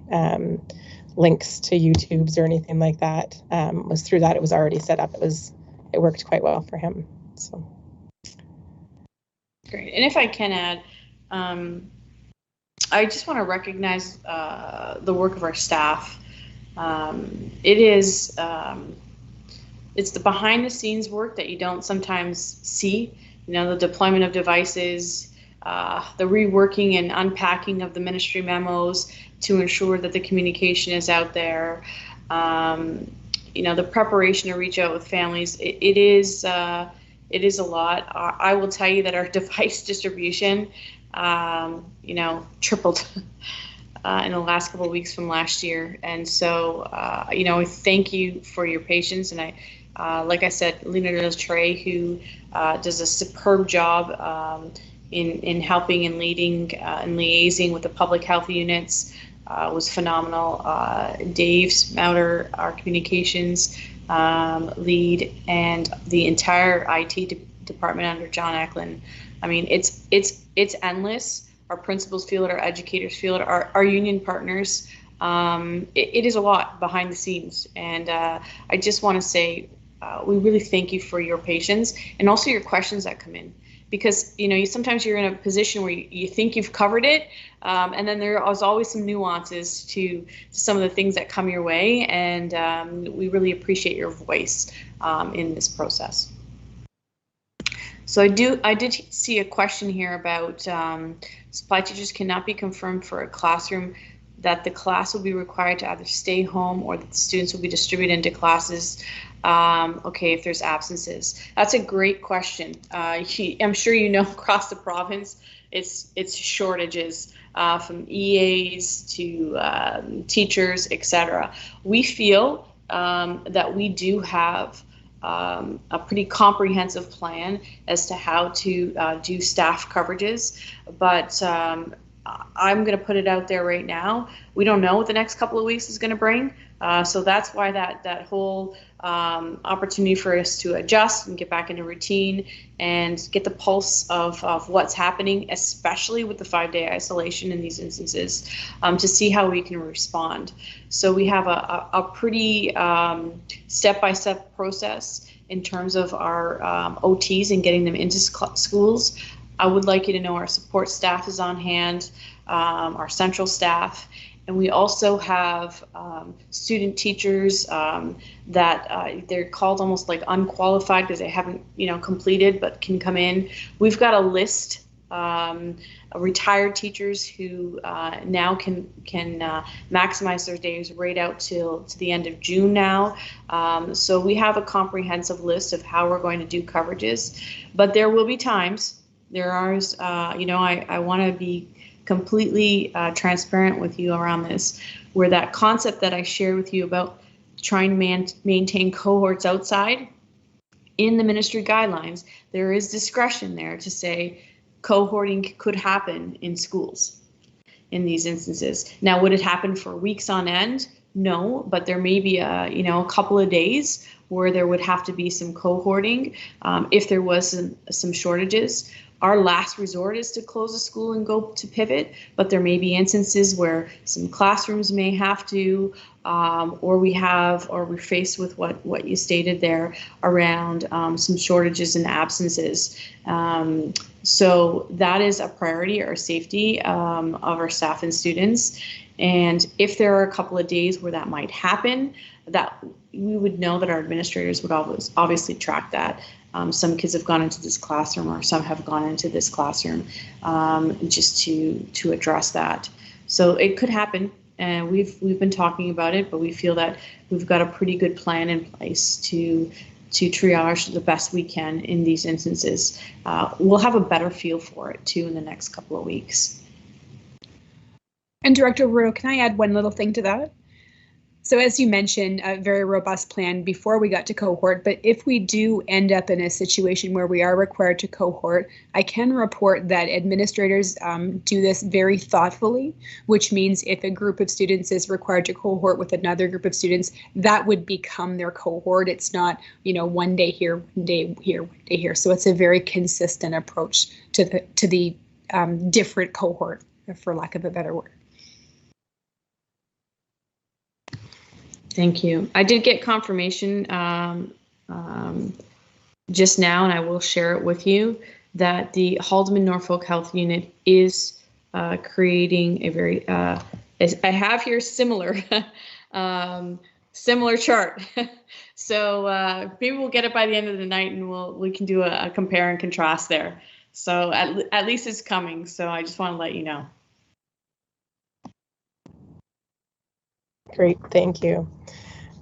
Speaker 1: links to YouTubes or anything like that. Was through that, it was already set up. It worked quite well for him. So.
Speaker 5: Great. And if I can add, I just want to recognize the work of our staff. It's the behind the scenes work that you don't sometimes see, you know, the deployment of devices, the reworking and unpacking of the ministry memos to ensure that the communication is out there. You know, the preparation to reach out with families, it is a lot. I will tell you that our device distribution, you know, tripled in the last couple of weeks from last year. And so, you know, thank you for your patience. And like I said, Lena Trey, who does a superb job in helping and leading and liaising with the public health units, was phenomenal. Dave Smouter, our communications lead, and the entire IT department under John Eklund. I mean, it's endless. Our principals feel it, our educators feel it, our union partners. It is a lot behind the scenes, and I just want to say we really thank you for your patience and also your questions that come in, because you know sometimes you're in a position where you think you've covered it, and then there is always some nuances to some of the things that come your way, and we really appreciate your voice in this process. So I did see a question here about supply teachers cannot be confirmed for a classroom, that the class will be required to either stay home or that the students will be distributed into classes. Okay, if there's absences. That's a great question. I'm sure you know across the province, it's shortages from EAs to teachers, etc. We feel that we do have a pretty comprehensive plan as to how to do staff coverages, but I'm going to put it out there right now. We don't know what the next couple of weeks is going to bring, so that's why that whole opportunity for us to adjust and get back into routine and get the pulse of what's happening, especially with the 5-day isolation in these instances, to see how we can respond. So we have a pretty step-by-step process in terms of our OTs and getting them into schools. I would like you to know our support staff is on hand, our central staff, and we also have student teachers that they're called almost like unqualified because they haven't, you know, completed but can come in. We've got a list of retired teachers who now can maximize their days right out to the end of June now. So we have a comprehensive list of how we're going to do coverages, but there will be times. There are, you know, I want to be completely transparent with you around this, where that concept that I shared with you about trying to maintain cohorts outside in the ministry guidelines, there is discretion there to say cohorting could happen in schools in these instances. Now, would it happen for weeks on end? No, but there may be a couple of days where there would have to be some cohorting if there was some shortages. Our last resort is to close a school and go to pivot, but there may be instances where some classrooms may have to, or we're faced with what you stated there around some shortages and absences. So that is a priority, our safety of our staff and students. And if there are a couple of days where that might happen, that we would know that our administrators would always obviously track that. Some kids have gone into this classroom, or some have gone into this classroom, just to address that. So it could happen, and we've been talking about it, but we feel that we've got a pretty good plan in place to triage the best we can in these instances. We'll have a better feel for it too in the next couple of weeks.
Speaker 11: And Director Rudo, can I add one little thing to that? So as you mentioned, a very robust plan before we got to cohort, but if we do end up in a situation where we are required to cohort, I can report that administrators do this very thoughtfully, which means if a group of students is required to cohort with another group of students, that would become their cohort. It's not, one day here, one day here, one day here. So it's a very consistent approach to the different cohort, for lack of a better word.
Speaker 5: Thank you. I did get confirmation just now, and I will share it with you, that the Haldeman Norfolk Health Unit is creating a very, I have here similar, similar chart. So maybe we'll get it by the end of the night, and we can do a compare and contrast there. So at least it's coming. So I just want to let you know.
Speaker 1: Great, thank you.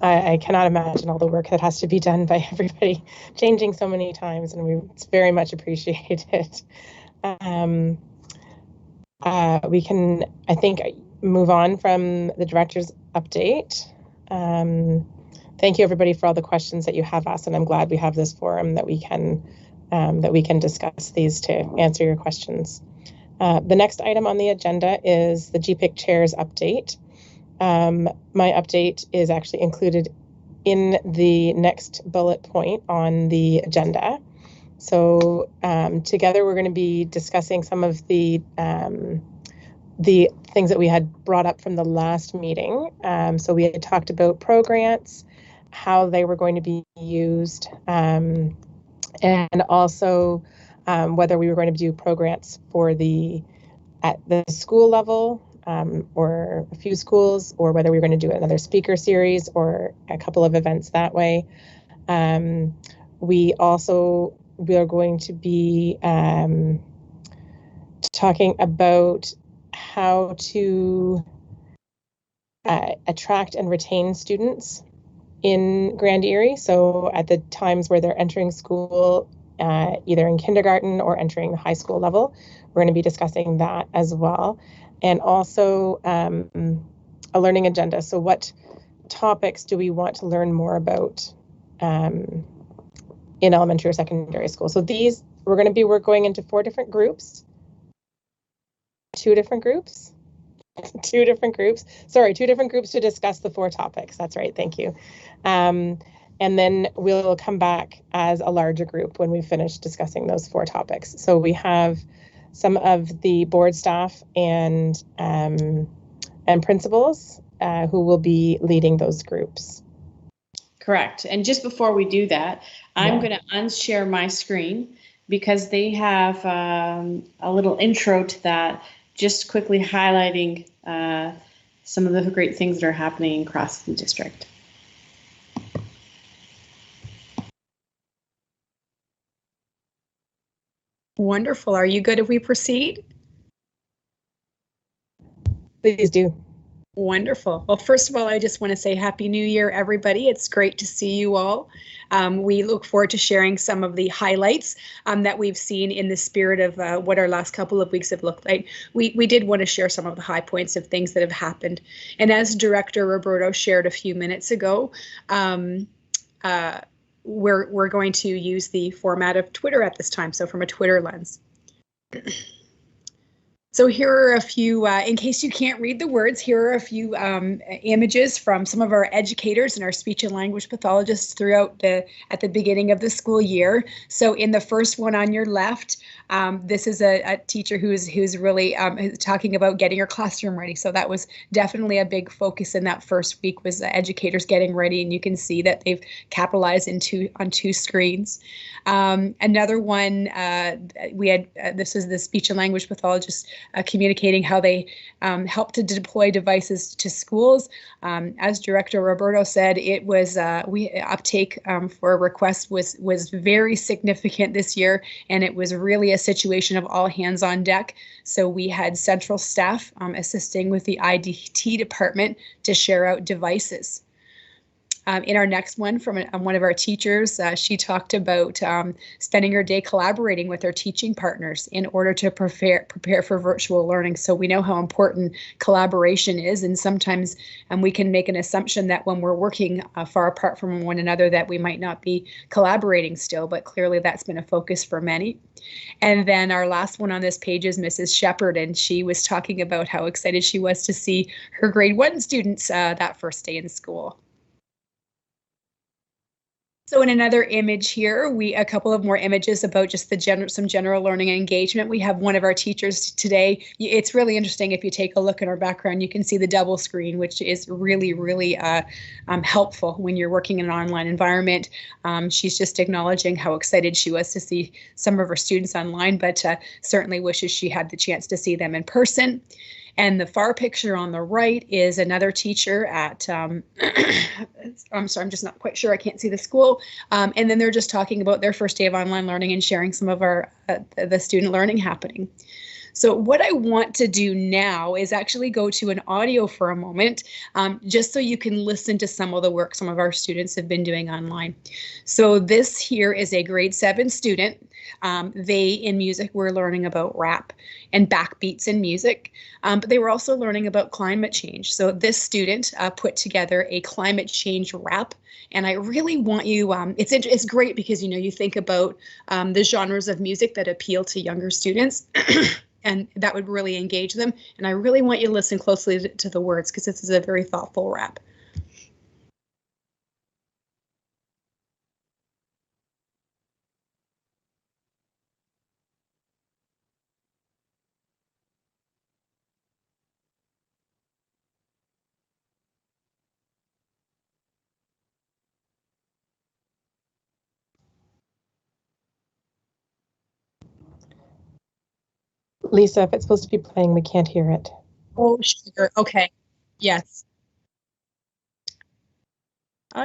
Speaker 1: I cannot imagine all the work that has to be done by everybody, changing so many times, and it's very much appreciated. We can, I think, move on from the director's update. Thank you, everybody, for all the questions that you have asked, and I'm glad we have this forum that we can discuss these to answer your questions. The next item on the agenda is the GEPIC Chair's update. My update is actually included in the next bullet point on the agenda. So together we're going to be discussing some of the things that we had brought up from the last meeting. So we had talked about pro-grants, how they were going to be used, and also whether we were going to do pro-grants for at the school level, or a few schools, or whether we were going to do another speaker series or a couple of events that way. We are going to be talking about how to attract and retain students in Grand Erie. So at the times where they're entering school, either in kindergarten or entering the high school level, we're going to be discussing that as well. And also a learning agenda. So what topics do we want to learn more about in elementary or secondary school? So we're going into 4 different groups. 2 different groups. 2 different groups. Sorry, 2 different groups to discuss the 4 topics. That's right. Thank you. And then we'll come back as a larger group when we finish discussing those 4 topics. So we have some of the board staff and principals who will be leading those groups.
Speaker 5: Correct. And just before we do that, I'm going to unshare my screen because they have a little intro to that, just quickly highlighting some of the great things that are happening across the district.
Speaker 11: Wonderful. Are you good if we proceed?
Speaker 1: Please do.
Speaker 11: Wonderful. Well, first of all, I just want to say Happy New Year, everybody. It's great to see you all. We look forward to sharing some of the highlights that we've seen in the spirit of what our last couple of weeks have looked like. We did want to share some of the high points of things that have happened. And as Director Roberto shared a few minutes ago, we're going to use the format of Twitter at this time, so from a Twitter lens. So here are a few, in case you can't read the words, here are a few images from some of our educators and our speech and language pathologists throughout at the beginning of the school year. So in the first one on your left, this is a teacher who's really talking about getting her classroom ready. So that was definitely a big focus in that first week, was educators getting ready, and you can see that they've capitalized on 2 screens. Another one, we had, this is the speech and language pathologist communicating how they help to deploy devices to schools. As Director Roberto said, it was uptake for requests was very significant this year, and it was really a situation of all hands on deck. So we had central staff assisting with the IDT department to share out devices. In our next one from one of our teachers, she talked about spending her day collaborating with her teaching partners in order to prepare for virtual learning. So we know how important collaboration is, and sometimes we can make an assumption that when we're working far apart from one another that we might not be collaborating still, but clearly that's been a focus for many. And then our last one on this page is Mrs. Shepherd, and she was talking about how excited she was to see her grade 1 students that first day in school. So in another image here, a couple of more images about just some general learning and engagement. We have one of our teachers today. It's really interesting. If you take a look at our background, you can see the double screen, which is really, really helpful when you're working in an online environment. She's just acknowledging how excited she was to see some of her students online, but certainly wishes she had the chance to see them in person. And the far picture on the right is another teacher at, I'm sorry, I'm just not quite sure, I can't see the school. And then they're just talking about their first day of online learning and sharing some of the student learning happening. So what I want to do now is actually go to an audio for a moment, just so you can listen to some of the work some of our students have been doing online. So this here is a grade 7 student. They, in music, were learning about rap and backbeats in music, but they were also learning about climate change. So this student put together a climate change rap. And I really want you, it's great because, you think about the genres of music that appeal to younger students. And that would really engage them. And I really want you to listen closely to the words because this is a very thoughtful rap.
Speaker 1: Lisa, if it's supposed to be playing, we can't hear it.
Speaker 11: Oh, sure. Okay. Yes.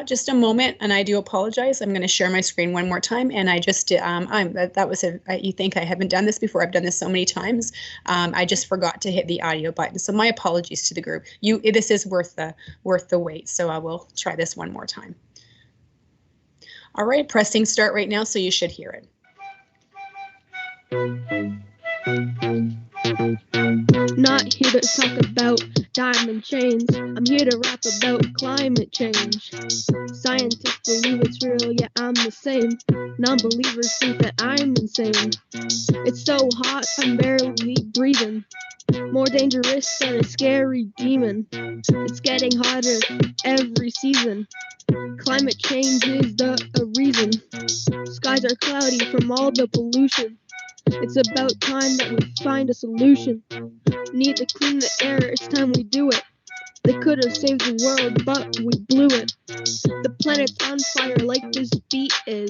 Speaker 11: Just a moment, and I do apologize. I'm going to share my screen one more time, and I just you think I haven't done this before? I've done this so many times. I just forgot to hit the audio button, so my apologies to the group. This is worth the wait, so I will try this one more time. All right, pressing start right now, so you should hear it.
Speaker 12: Not here to talk about diamond chains. I'm here to rap about climate change. Scientists believe it's real, yet I'm the same. Non-believers think that I'm insane. It's so hot, I'm barely breathing. More dangerous than a scary demon. It's getting hotter every season. Climate change is the reason. Skies are cloudy from all the pollution. It's about time that we find a solution. Need to clean the air, it's time we do it. They could have saved the world, but we blew it. The planet's on fire like this beat is.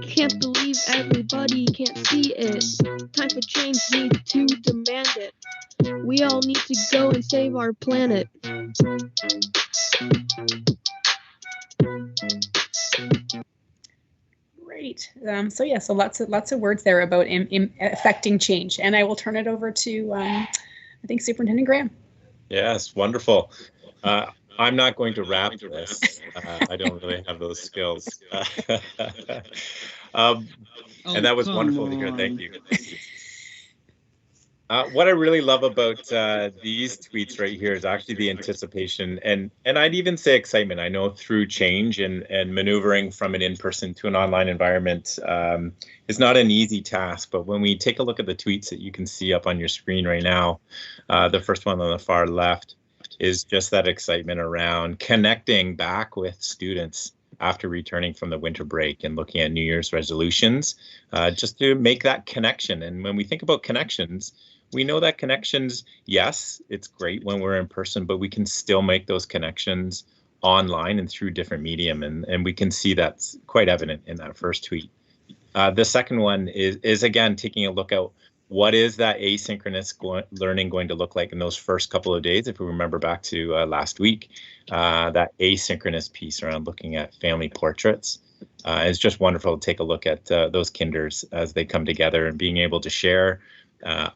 Speaker 12: Can't believe everybody can't see it. Time for change, need to demand it. We all need to go and save our planet.
Speaker 11: Great. So lots of words there about affecting change, and I will turn it over to I think Superintendent Graham.
Speaker 10: Yes, wonderful. I'm not going to rap this. I don't really have those skills. And that was wonderful to hear. Thank you. What I really love about these tweets right here is actually the anticipation and I'd even say excitement. I know through change and maneuvering from an in-person to an online environment is not an easy task. But when we take a look at the tweets that you can see up on your screen right now, the first one on the far left is just that excitement around connecting back with students after returning from the winter break and looking at New Year's resolutions, just to make that connection. And when we think about connections, we know that connections, yes, it's great when we're in person, but we can still make those connections online and through different medium. And we can see that's quite evident in that first tweet. The second one is again, taking a look at what is that asynchronous learning going to look like in those first couple of days? If we remember back to last week, that asynchronous piece around looking at family portraits. It's just wonderful to take a look at those kinders as they come together and being able to share.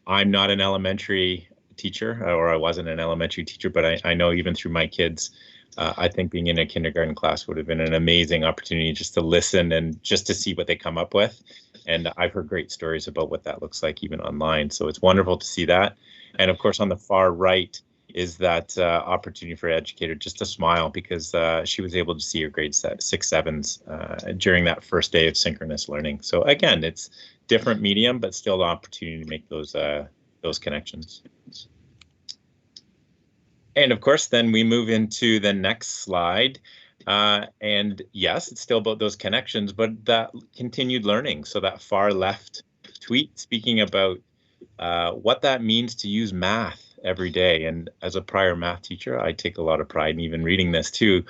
Speaker 10: I'm not an elementary teacher, or I wasn't an elementary teacher, but I know even through my kids, I think being in a kindergarten class would have been an amazing opportunity just to listen and just to see what they come up with. And I've heard great stories about what that looks like even online. So it's wonderful to see that. And of course, on the far right is that opportunity for educator just to smile because she was able to see her grade 6, 7s during that first day of synchronous learning. So again, it's different medium, but still the opportunity to make those connections. And of course, then we move into the next slide. And yes, it's still about those connections, but that continued learning. So that far left tweet speaking about what that means to use math every day. And as a prior math teacher, I take a lot of pride in even reading this too,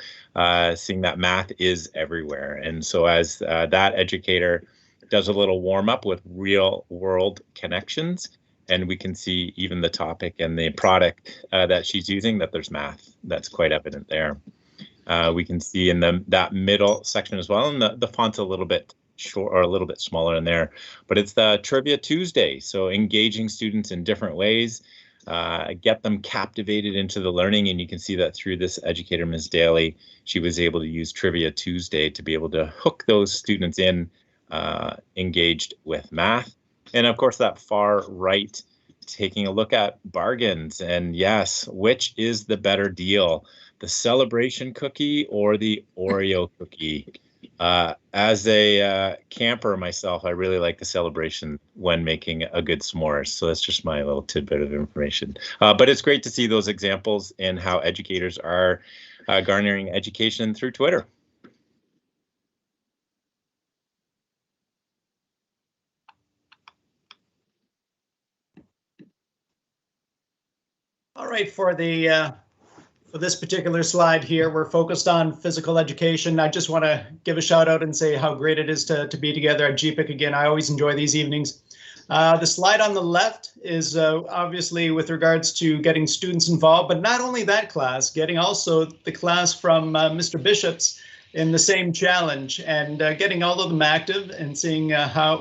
Speaker 10: seeing that math is everywhere. And so as that educator does a little warm up with real world connections, and we can see even the topic and the product that she's using, that there's math that's quite evident there. We can see in that middle section as well, and the font's a little bit short or a little bit smaller in there, but it's the Trivia Tuesday. So engaging students in different ways, get them captivated into the learning. And you can see that through this educator, Ms. Daly, she was able to use Trivia Tuesday to be able to hook those students in, engaged with math. And of course, that far right, taking a look at bargains. And yes, which is the better deal, the Celebration cookie or the Oreo cookie? As a camper myself, I really like the Celebration when making a good s'mores. So that's just my little tidbit of information. But it's great to see those examples and how educators are garnering education through Twitter.
Speaker 13: All right, for this particular slide here, we're focused on physical education. I just want to give a shout out and say how great it is to be together at GEPIC again. I always enjoy these evenings. The slide on the left is obviously with regards to getting students involved, but not only that class, getting also the class from Mr. Bishop's in the same challenge and getting all of them active and seeing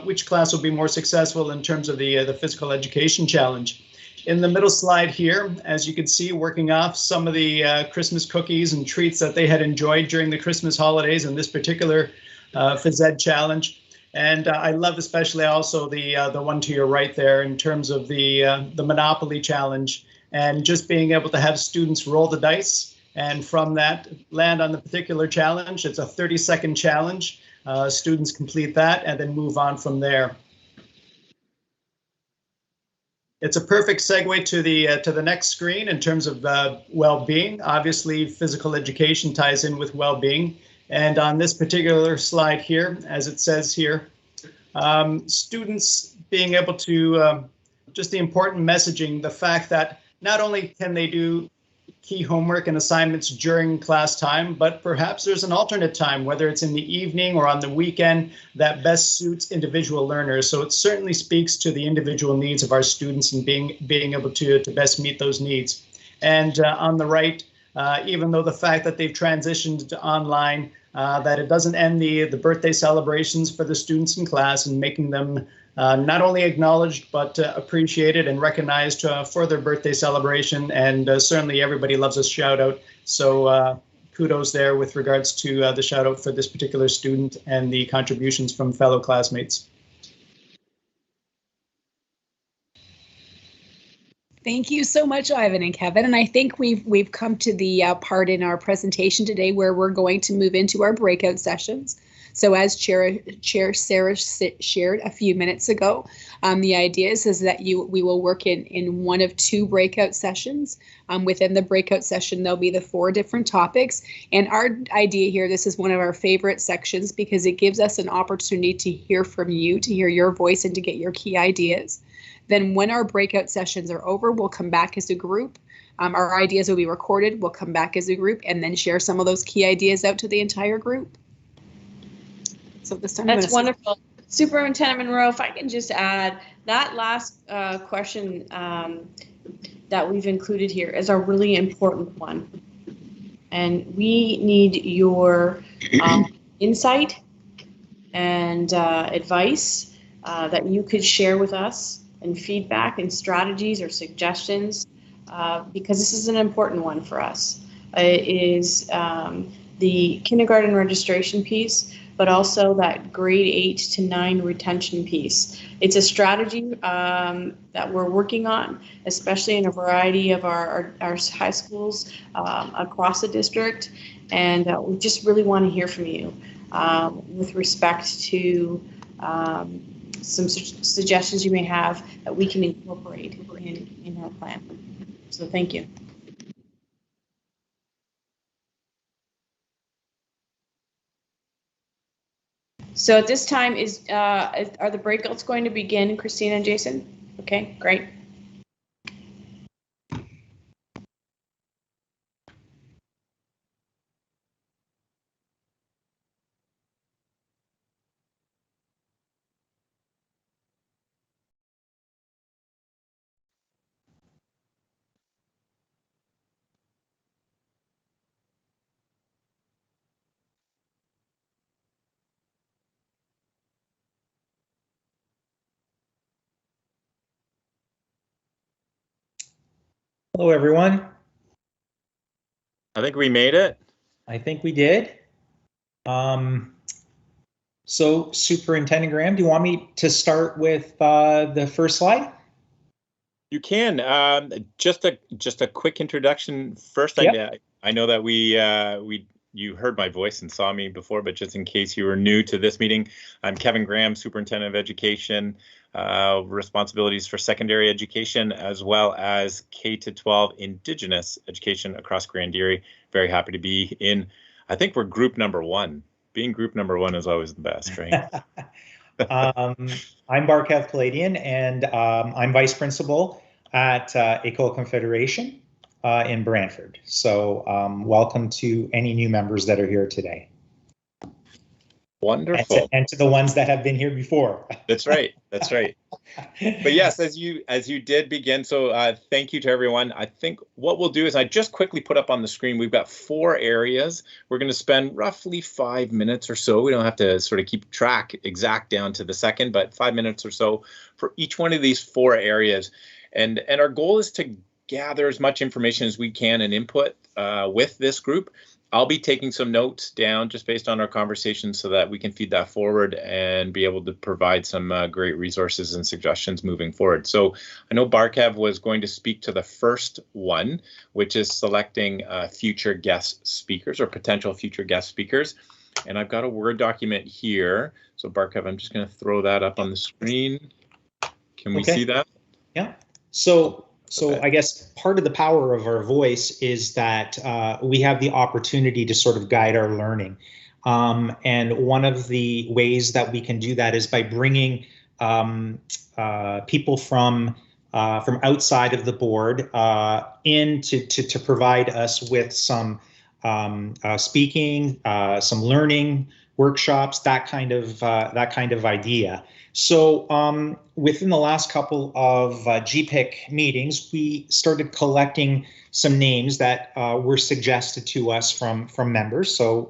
Speaker 13: which class will be more successful in terms of the physical education challenge. In the middle slide here, as you can see, working off some of the Christmas cookies and treats that they had enjoyed during the Christmas holidays in this particular phys ed challenge. And I love especially also the one to your right there in terms of the Monopoly challenge and just being able to have students roll the dice and from that land on the particular challenge. It's a 30-second challenge. Students complete that and then move on from there. It's a perfect segue to the next screen in terms of well-being. Obviously, physical education ties in with well-being. And on this particular slide here, as it says here, students being able to, just the important messaging, the fact that not only can they do key homework and assignments during class time, but perhaps there's an alternate time, whether it's in the evening or on the weekend, that best suits individual learners. So it certainly speaks to the individual needs of our students and being able to best meet those needs. And on the right, even though the fact that they've transitioned to online, that it doesn't end the birthday celebrations for the students in class and making them not only acknowledged, but appreciated and recognized for their birthday celebration. And certainly everybody loves a shout out. So kudos there with regards to the shout out for this particular student and the contributions from fellow classmates.
Speaker 11: Thank you so much, Ivan and Kevin. And I think we've come to the part in our presentation today where we're going to move into our breakout sessions. So as Chair Sarah shared a few minutes ago, the idea is that we will work in one of two breakout sessions. Within the breakout session, there'll be the 4 different topics. And our idea here, this is one of our favorite sections because it gives us an opportunity to hear from you, to hear your voice and to get your key ideas. Then when our breakout sessions are over, we'll come back as a group. Our ideas will be recorded, we'll come back as a group and then share some of those key ideas out to the entire group. So this time
Speaker 5: that's wonderful. Superintendent Monroe, if I can just add, that last question that we've included here is a really important one. And we need your insight and advice that you could share with us and feedback and strategies or suggestions because this is an important one for us. is the kindergarten registration piece, but also that grade 8 to 9 retention piece. It's a strategy that we're working on, especially in a variety of our high schools across the district. And we just really want to hear from you with respect to some suggestions you may have that we can incorporate in our plan. So thank you. So at this time, are the breakouts going to begin, Christina and Jason? Okay, great.
Speaker 14: Hello, everyone.
Speaker 10: I think we made it.
Speaker 14: I think we did. So Superintendent Graham, do you want me to start with the first slide?
Speaker 10: You can. Just a quick introduction first.
Speaker 14: Yep.
Speaker 10: I know that you heard my voice and saw me before, but just in case you were new to this meeting, I'm Kevin Graham, Superintendent of Education, responsibilities for secondary education as well as K-12 Indigenous education across Grand Erie. Very happy to be in. I think we're group number 1. Being group number 1 is always the best, right?
Speaker 14: I'm Barkev Palladian, and I'm Vice Principal at École Confederation in Brantford. So welcome to any new members that are here today.
Speaker 10: Wonderful.
Speaker 14: And to the ones that have been here before.
Speaker 10: That's right. That's right. But yes, as you did begin, so thank you to everyone. I think what we'll do is I just quickly put up on the screen, we've got 4 areas. We're going to spend roughly 5 minutes or so. We don't have to sort of keep track exact down to the second, but 5 minutes or so for each one of these 4 areas. And our goal is to gather as much information as we can and input with this group. I'll be taking some notes down just based on our conversation so that we can feed that forward and be able to provide some great resources and suggestions moving forward. So I know Barkev was going to speak to the first one, which is selecting future guest speakers or potential future guest speakers. And I've got a Word document here. So Barkev, I'm just going to throw that up on the screen. Can we see that?
Speaker 14: Yeah. So I guess part of the power of our voice is that we have the opportunity to sort of guide our learning. And one of the ways that we can do that is by bringing people from outside of the board in to provide us with some speaking, some learning workshops, that kind of idea. So within the last couple of GEPIC meetings, we started collecting some names that were suggested to us from members. So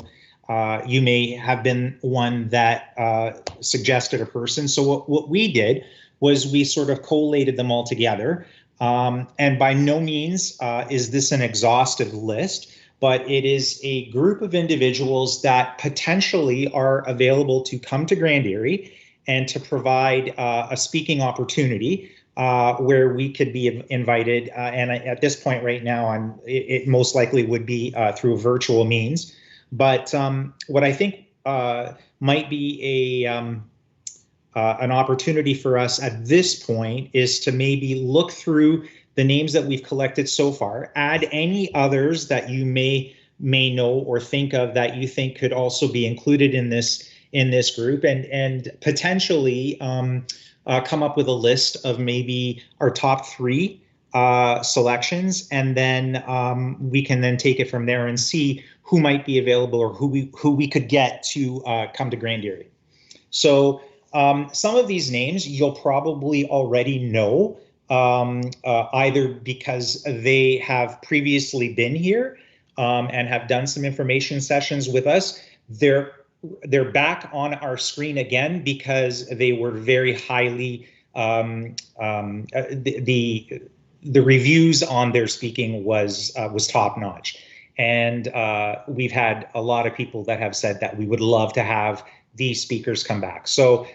Speaker 14: you may have been one that suggested a person. So what we did was we sort of collated them all together. And by no means is this an exhaustive list, but it is a group of individuals that potentially are available to come to Grand Erie and to provide a speaking opportunity where we could be invited. And at this point right now, it most likely would be through virtual means. But what I think might be an opportunity for us at this point is to maybe look through the names that we've collected so far, add any others that you may know or think of that you think could also be included in this group, and potentially come up with a list of maybe our top 3 selections, and then we can then take it from there and see who might be available or who we could get to come to Grand Erie. So some of these names you'll probably already know, either because they have previously been here and have done some information sessions with us. They're back on our screen again because they were very highly, the reviews on their speaking was top notch. And we've had a lot of people that have said that we would love to have these speakers come back. So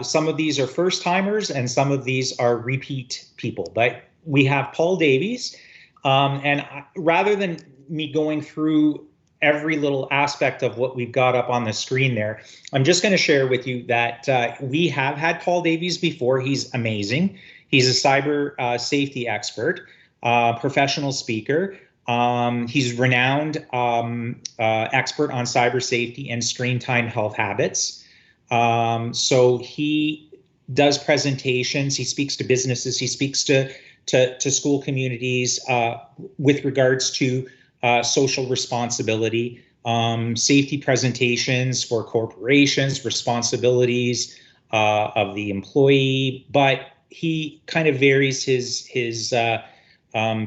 Speaker 14: some of these are first timers and some of these are repeat people. But we have Paul Davies. And rather than me going through every little aspect of what we've got up on the screen there, I'm just going to share with you that we have had Paul Davies before. He's amazing. He's a cyber safety expert, professional speaker. He's renowned expert on cyber safety and screen time health habits. So he does presentations. He speaks to businesses. He speaks to school communities with regards to social responsibility, safety presentations for corporations, responsibilities of the employee, but he kind of varies his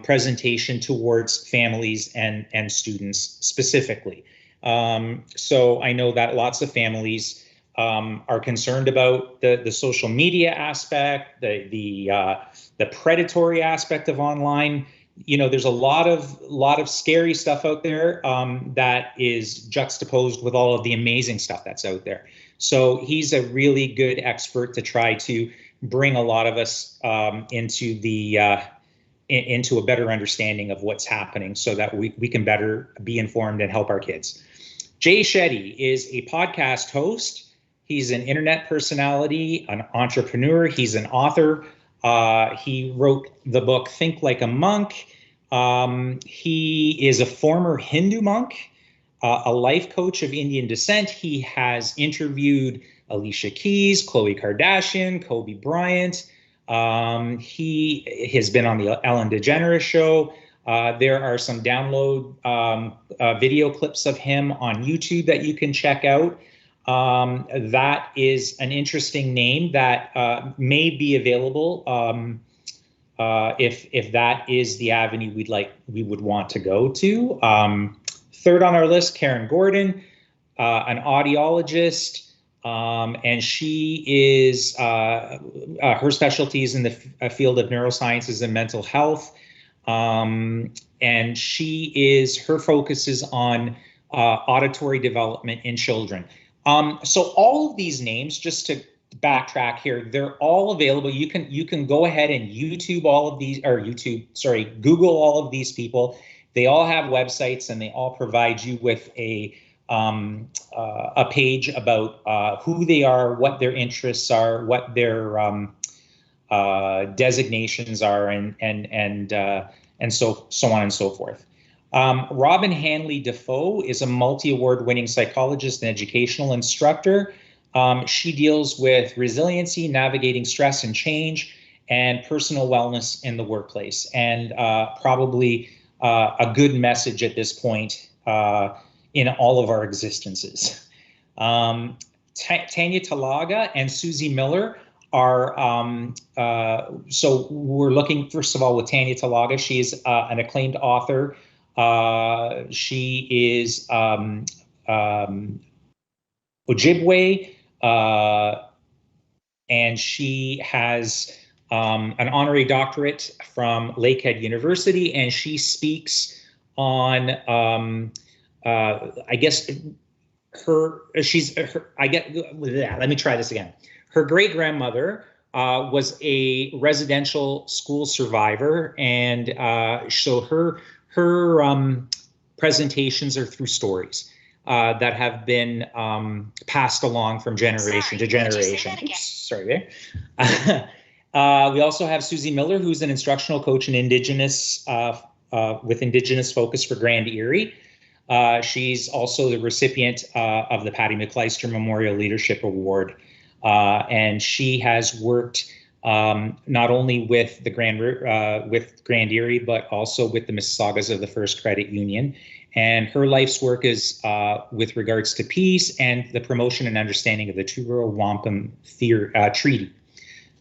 Speaker 14: presentation towards families and students specifically. So I know that lots of families are concerned about the social media aspect, the predatory aspect of online. You know, there's a lot of scary stuff out there that is juxtaposed with all of the amazing stuff that's out there. So he's a really good expert to try to bring a lot of us into a better understanding of what's happening so that we can better be informed and help our kids. Jay Shetty is a podcast host. He's an internet personality, an entrepreneur. He's an author. He wrote the book Think Like a Monk. He is a former Hindu monk, a life coach of Indian descent. He has interviewed Alicia Keys, Khloe Kardashian, Kobe Bryant. He has been on the Ellen DeGeneres show. There are some download video clips of him on YouTube that you can check out. That is an interesting name that may be available if that is the avenue we would want to go to. Third on our list, Karen Gordon, an audiologist. And she is, her specialty is in the field of neurosciences and mental health. And her focus is on auditory development in children. So all of these names, just to backtrack here, they're all available. You can go ahead and YouTube all of these, or Google all of these people. They all have websites and they all provide you with a page about who they are, what their interests are, what their designations are, and so on and so forth. Robin Hanley Defoe is a multi-award-winning psychologist and educational instructor. She deals with resiliency, navigating stress and change, and personal wellness in the workplace, and probably a good message at this point in all of our existences. Tanya Talaga and Susie Miller are, so we're looking, first of all, with Tanya Talaga. She's an acclaimed author. She is Ojibwe, and she has an honorary doctorate from Lakehead University, and she speaks on I guess let me try this again. Her great grandmother was a residential school survivor, and so her presentations are through stories that have been passed along from generation to generation. Oops, sorry there. We also have Susie Miller, who's an instructional coach in Indigenous with Indigenous focus for Grand Erie. She's also the recipient of the Patty McCleister Memorial Leadership Award. And she has worked not only with the Grand Erie, but also with the Mississaugas of the First Credit Union. And her life's work is with regards to peace and the promotion and understanding of the Truro Wampum Treaty.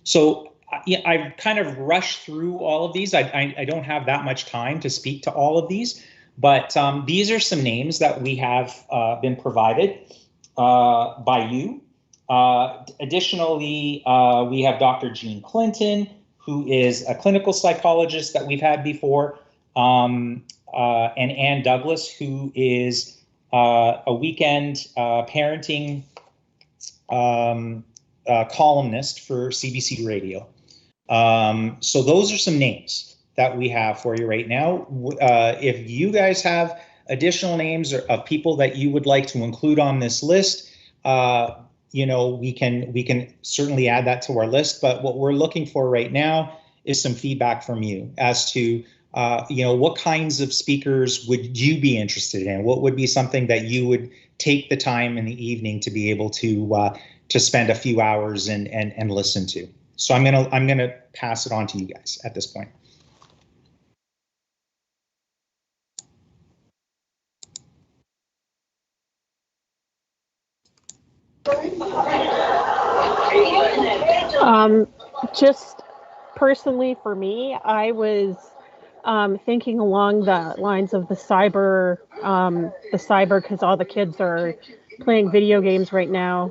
Speaker 14: So yeah, I've kind of rushed through all of these. I don't have that much time to speak to all of these, but these are some names that we have been provided by you. Additionally, we have Dr. Jean Clinton, who is a clinical psychologist that we've had before. and Ann Douglas, who is a weekend parenting columnist for CBC Radio. So those are some names that we have for you right now. If you guys have additional names of people that you would like to include on this list, you know, we can certainly add that to our list. But what we're looking for right now is some feedback from you as to, you know, what kinds of speakers would you be interested in? What would be something that you would take the time in the evening to be able to spend a few hours and listen to? So I'm gonna pass it on to you guys at this point.
Speaker 4: Just personally for me, I was thinking along the lines of the cyber, because all the kids are playing video games right now.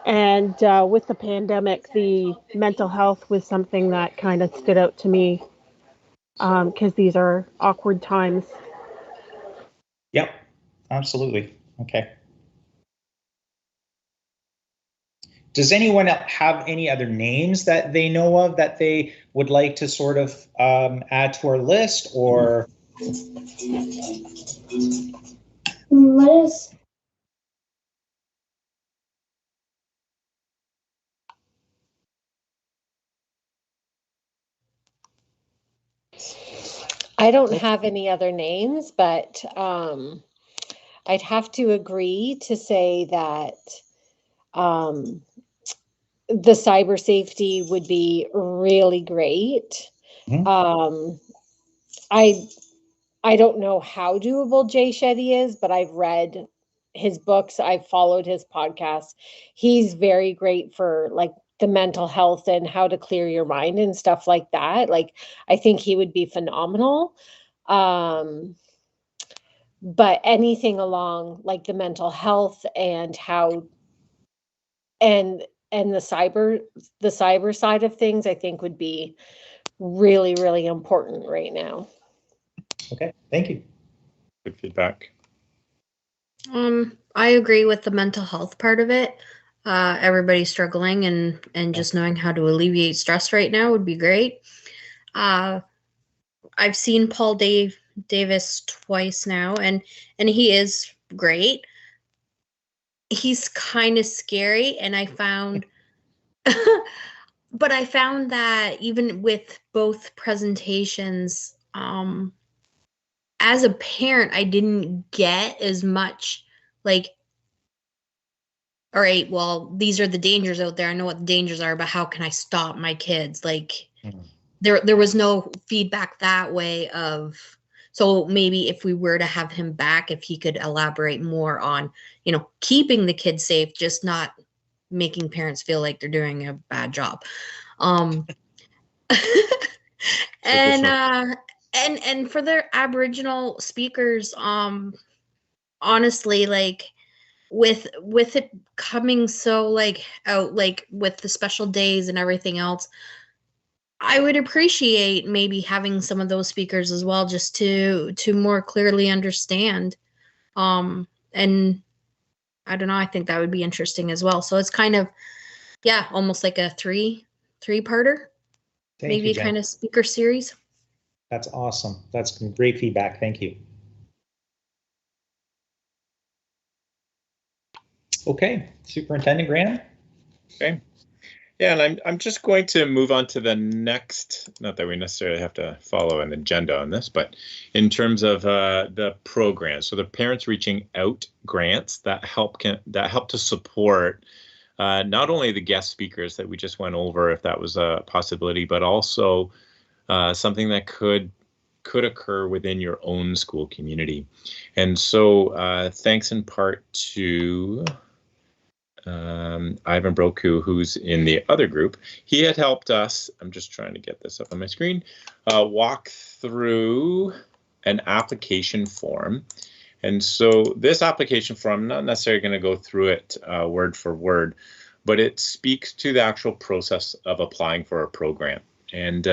Speaker 4: And with the pandemic, the mental health was something that kind of stood out to me because these are awkward times.
Speaker 14: Yep, absolutely. Okay. Does anyone have any other names that they know of that they would like to sort of add to our list, or?
Speaker 12: What is?
Speaker 15: I don't have any other names, but I'd have to agree to say that the cyber safety would be really great. Mm-hmm. I don't know how doable Jay Shetty is, but I've read his books. I've followed his podcast. He's very great for like the mental health and how to clear your mind and stuff like that. Like, I think he would be phenomenal. But anything along like the mental health and how and the cyber side of things, I think would be really, really important right now.
Speaker 14: Okay, thank you.
Speaker 10: Good feedback.
Speaker 16: I agree with the mental health part of it. Everybody's struggling, and just knowing how to alleviate stress right now would be great. I've seen Paul Davis twice now, and he is great. He's kind of scary, and I found but I found that even with both presentations, as a parent, I didn't get as much like, all right, well, these are the dangers out there. I know what the dangers are, but how can I stop my kids? Like, there was no feedback that way of, so maybe if we were to have him back, if he could elaborate more on, you know, keeping the kids safe, just not making parents feel like they're doing a bad job. And for their Aboriginal speakers, honestly, like with it coming so like out, like with the special days and everything else, I would appreciate maybe having some of those speakers as well, just to more clearly understand. And I don't know, I think that would be interesting as well. So it's kind of, yeah, almost like a three-parter, maybe a kind of speaker series.
Speaker 14: That's awesome. That's great feedback. Thank you. Okay, Superintendent Graham.
Speaker 10: Okay. Yeah, and I'm just going to move on to the next, not that we necessarily have to follow an agenda on this, but in terms of the program. So the Parents Reaching Out grants that help to support not only the guest speakers that we just went over, if that was a possibility, but also something that could occur within your own school community. And so thanks in part to Ivan Broku, who's in the other group. He had helped us, I'm just trying to get this up on my screen, walk through an application form. And so this application form, I'm not necessarily going to go through it word for word, but it speaks to the actual process of applying for a program. And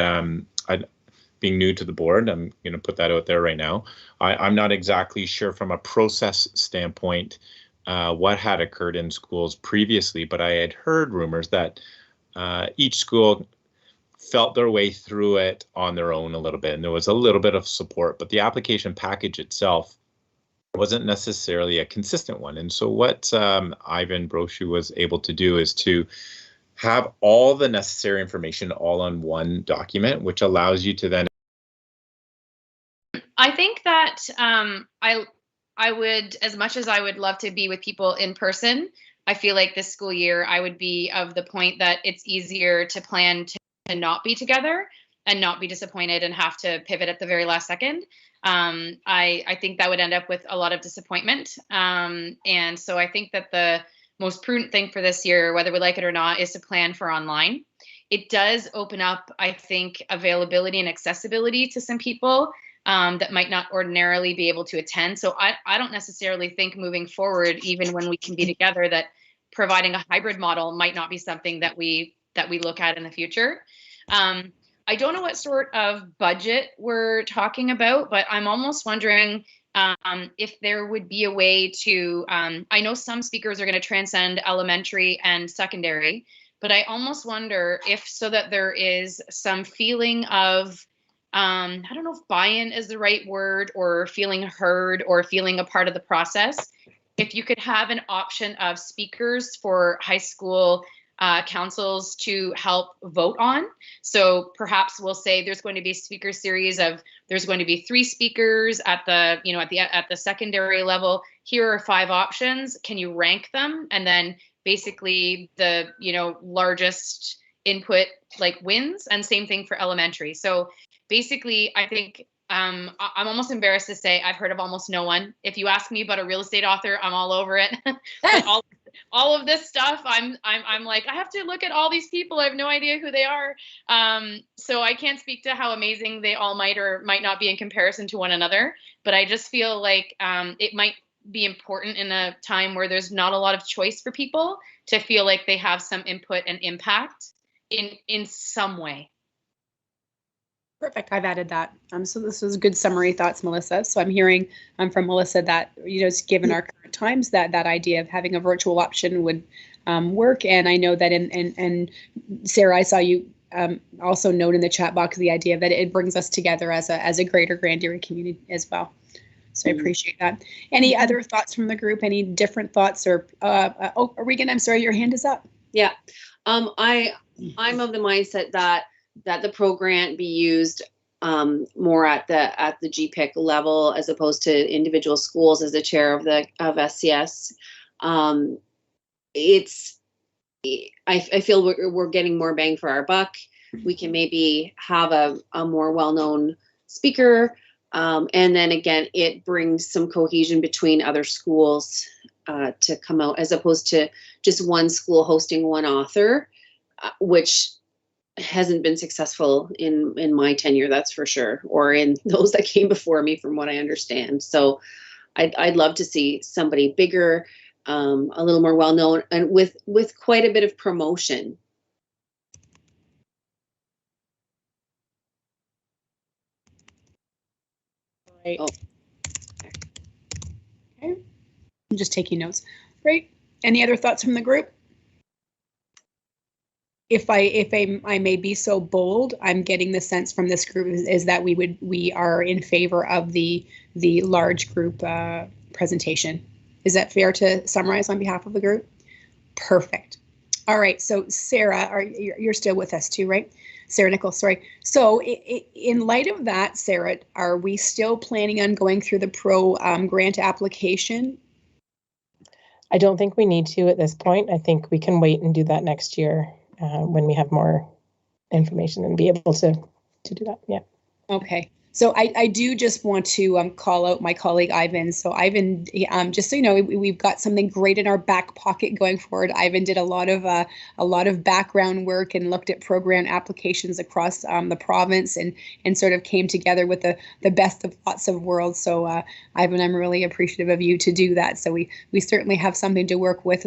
Speaker 10: being new to the board, I'm going to put that out there right now. I'm not exactly sure from a process standpoint what had occurred in schools previously, but I had heard rumors that each school felt their way through it on their own a little bit, and there was a little bit of support, but the application package itself wasn't necessarily a consistent one. And so what Ivan Brochu was able to do is to have all the necessary information all on one document, which allows you to then.
Speaker 7: I think that I would, as much as I would love to be with people in person, I feel like this school year I would be of the point that it's easier to plan to not be together and not be disappointed and have to pivot at the very last second. I think that would end up with a lot of disappointment. And so I think that the most prudent thing for this year, whether we like it or not, is to plan for online. It does open up, I think, availability and accessibility to some people that might not ordinarily be able to attend. So I don't necessarily think moving forward, even when we can be together, that providing a hybrid model might not be something that we look at in the future. I don't know what sort of budget we're talking about, but I'm almost wondering if there would be a way to, I know some speakers are going to transcend elementary and secondary, but I almost wonder if, so that there is some feeling of, I don't know if buy-in is the right word, or feeling heard, or feeling a part of the process, if you could have an option of speakers for high school councils to help vote on. So perhaps we'll say there's going to be a speaker series of, there's going to be 3 speakers at the, you know, at the secondary level. Here are 5 options. Can you rank them? And then basically the, you know, largest input like wins, and same thing for elementary. So basically, I think I'm almost embarrassed to say I've heard of almost no one. If you ask me about a real estate author, I'm all over it. all of this stuff, I'm like, I have to look at all these people. I have no idea who they are. So I can't speak to how amazing they all might or might not be in comparison to one another. But I just feel like it might be important in a time where there's not a lot of choice for people to feel like they have some input and impact in some way.
Speaker 11: Perfect. I've added that. So this was good summary thoughts, Melissa. So I'm hearing from Melissa that, you know, given our current times, that idea of having a virtual option would work. And I know that and Sarah, I saw you also note in the chat box the idea that it brings us together as a greater Grand Erie community as well. So I appreciate that. Any other thoughts from the group? Any different thoughts? Or oh, Regan, I'm sorry, your hand is up.
Speaker 9: Yeah, I'm of the mindset that the program be used more at the GEPIC level as opposed to individual schools. As the chair of SCS, I feel we're getting more bang for our buck. We can maybe have a more well-known speaker, and then again, it brings some cohesion between other schools to come out, as opposed to just one school hosting one author, which hasn't been successful in my tenure, that's for sure, or in those that came before me, from what I understand. So I'd love to see somebody bigger, a little more well-known, and with quite a bit of promotion.
Speaker 11: Right. Oh. Okay. I'm just taking notes. Great. Any other thoughts from the group? If I may be so bold, I'm getting the sense from this group is that we are in favor of the large group presentation. Is that fair to summarize on behalf of the group? Perfect. All right. So Sarah, you're still with us too, right? Sarah Nichols, sorry. So in light of that, Sarah, are we still planning on going through the pro grant application?
Speaker 1: I don't think we need to at this point. I think we can wait and do that next year. When we have more information and be able to do that. Yeah.
Speaker 11: Okay. So I do just want to call out my colleague Ivan. So Ivan, just so you know, we've got something great in our back pocket going forward. Ivan did a lot of background work and looked at program applications across the province and sort of came together with the best of lots of worlds. So Ivan, I'm really appreciative of you to do that. So we certainly have something to work with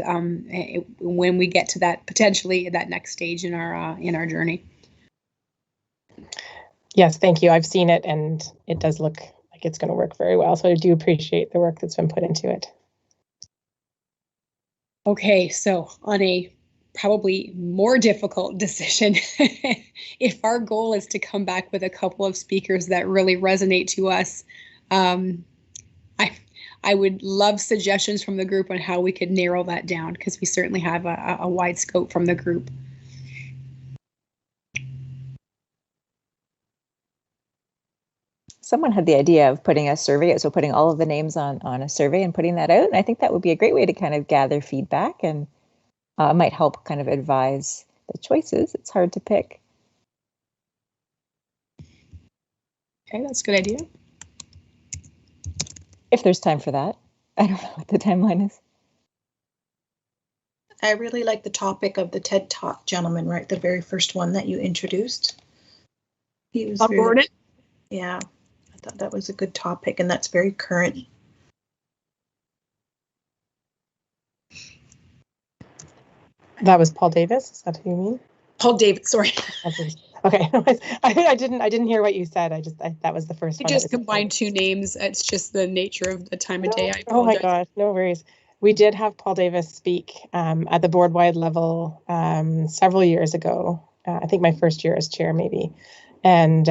Speaker 11: when we get to that, potentially that next stage in our journey.
Speaker 1: Yes, thank you. I've seen it and it does look like it's going to work very well. So I do appreciate the work that's been put into it.
Speaker 11: Okay, so on a probably more difficult decision, if our goal is to come back with a couple of speakers that really resonate to us, I would love suggestions from the group on how we could narrow that down, because we certainly have a wide scope from the group.
Speaker 17: Someone had the idea of putting a survey, so putting all of the names on a survey and putting that out. And I think that would be a great way to kind of gather feedback and might help kind of advise the choices. It's hard to pick.
Speaker 11: Okay, that's a good idea.
Speaker 17: If there's time for that. I don't know what the timeline is.
Speaker 18: I really like the topic of the TED Talk gentleman, right? The very first one that you introduced. He was
Speaker 11: Gordon?
Speaker 18: Yeah, I thought that was a good topic, and that's very current.
Speaker 1: That was Paul Davis. Is that who you mean?
Speaker 11: Paul Davis, sorry.
Speaker 1: Okay, I didn't hear what you said. That was the first one.
Speaker 11: I just combined two names. It's just the nature of the time of day.
Speaker 1: Oh my gosh, no worries. We did have Paul Davis speak at the board-wide level several years ago. I think my first year as chair, maybe, and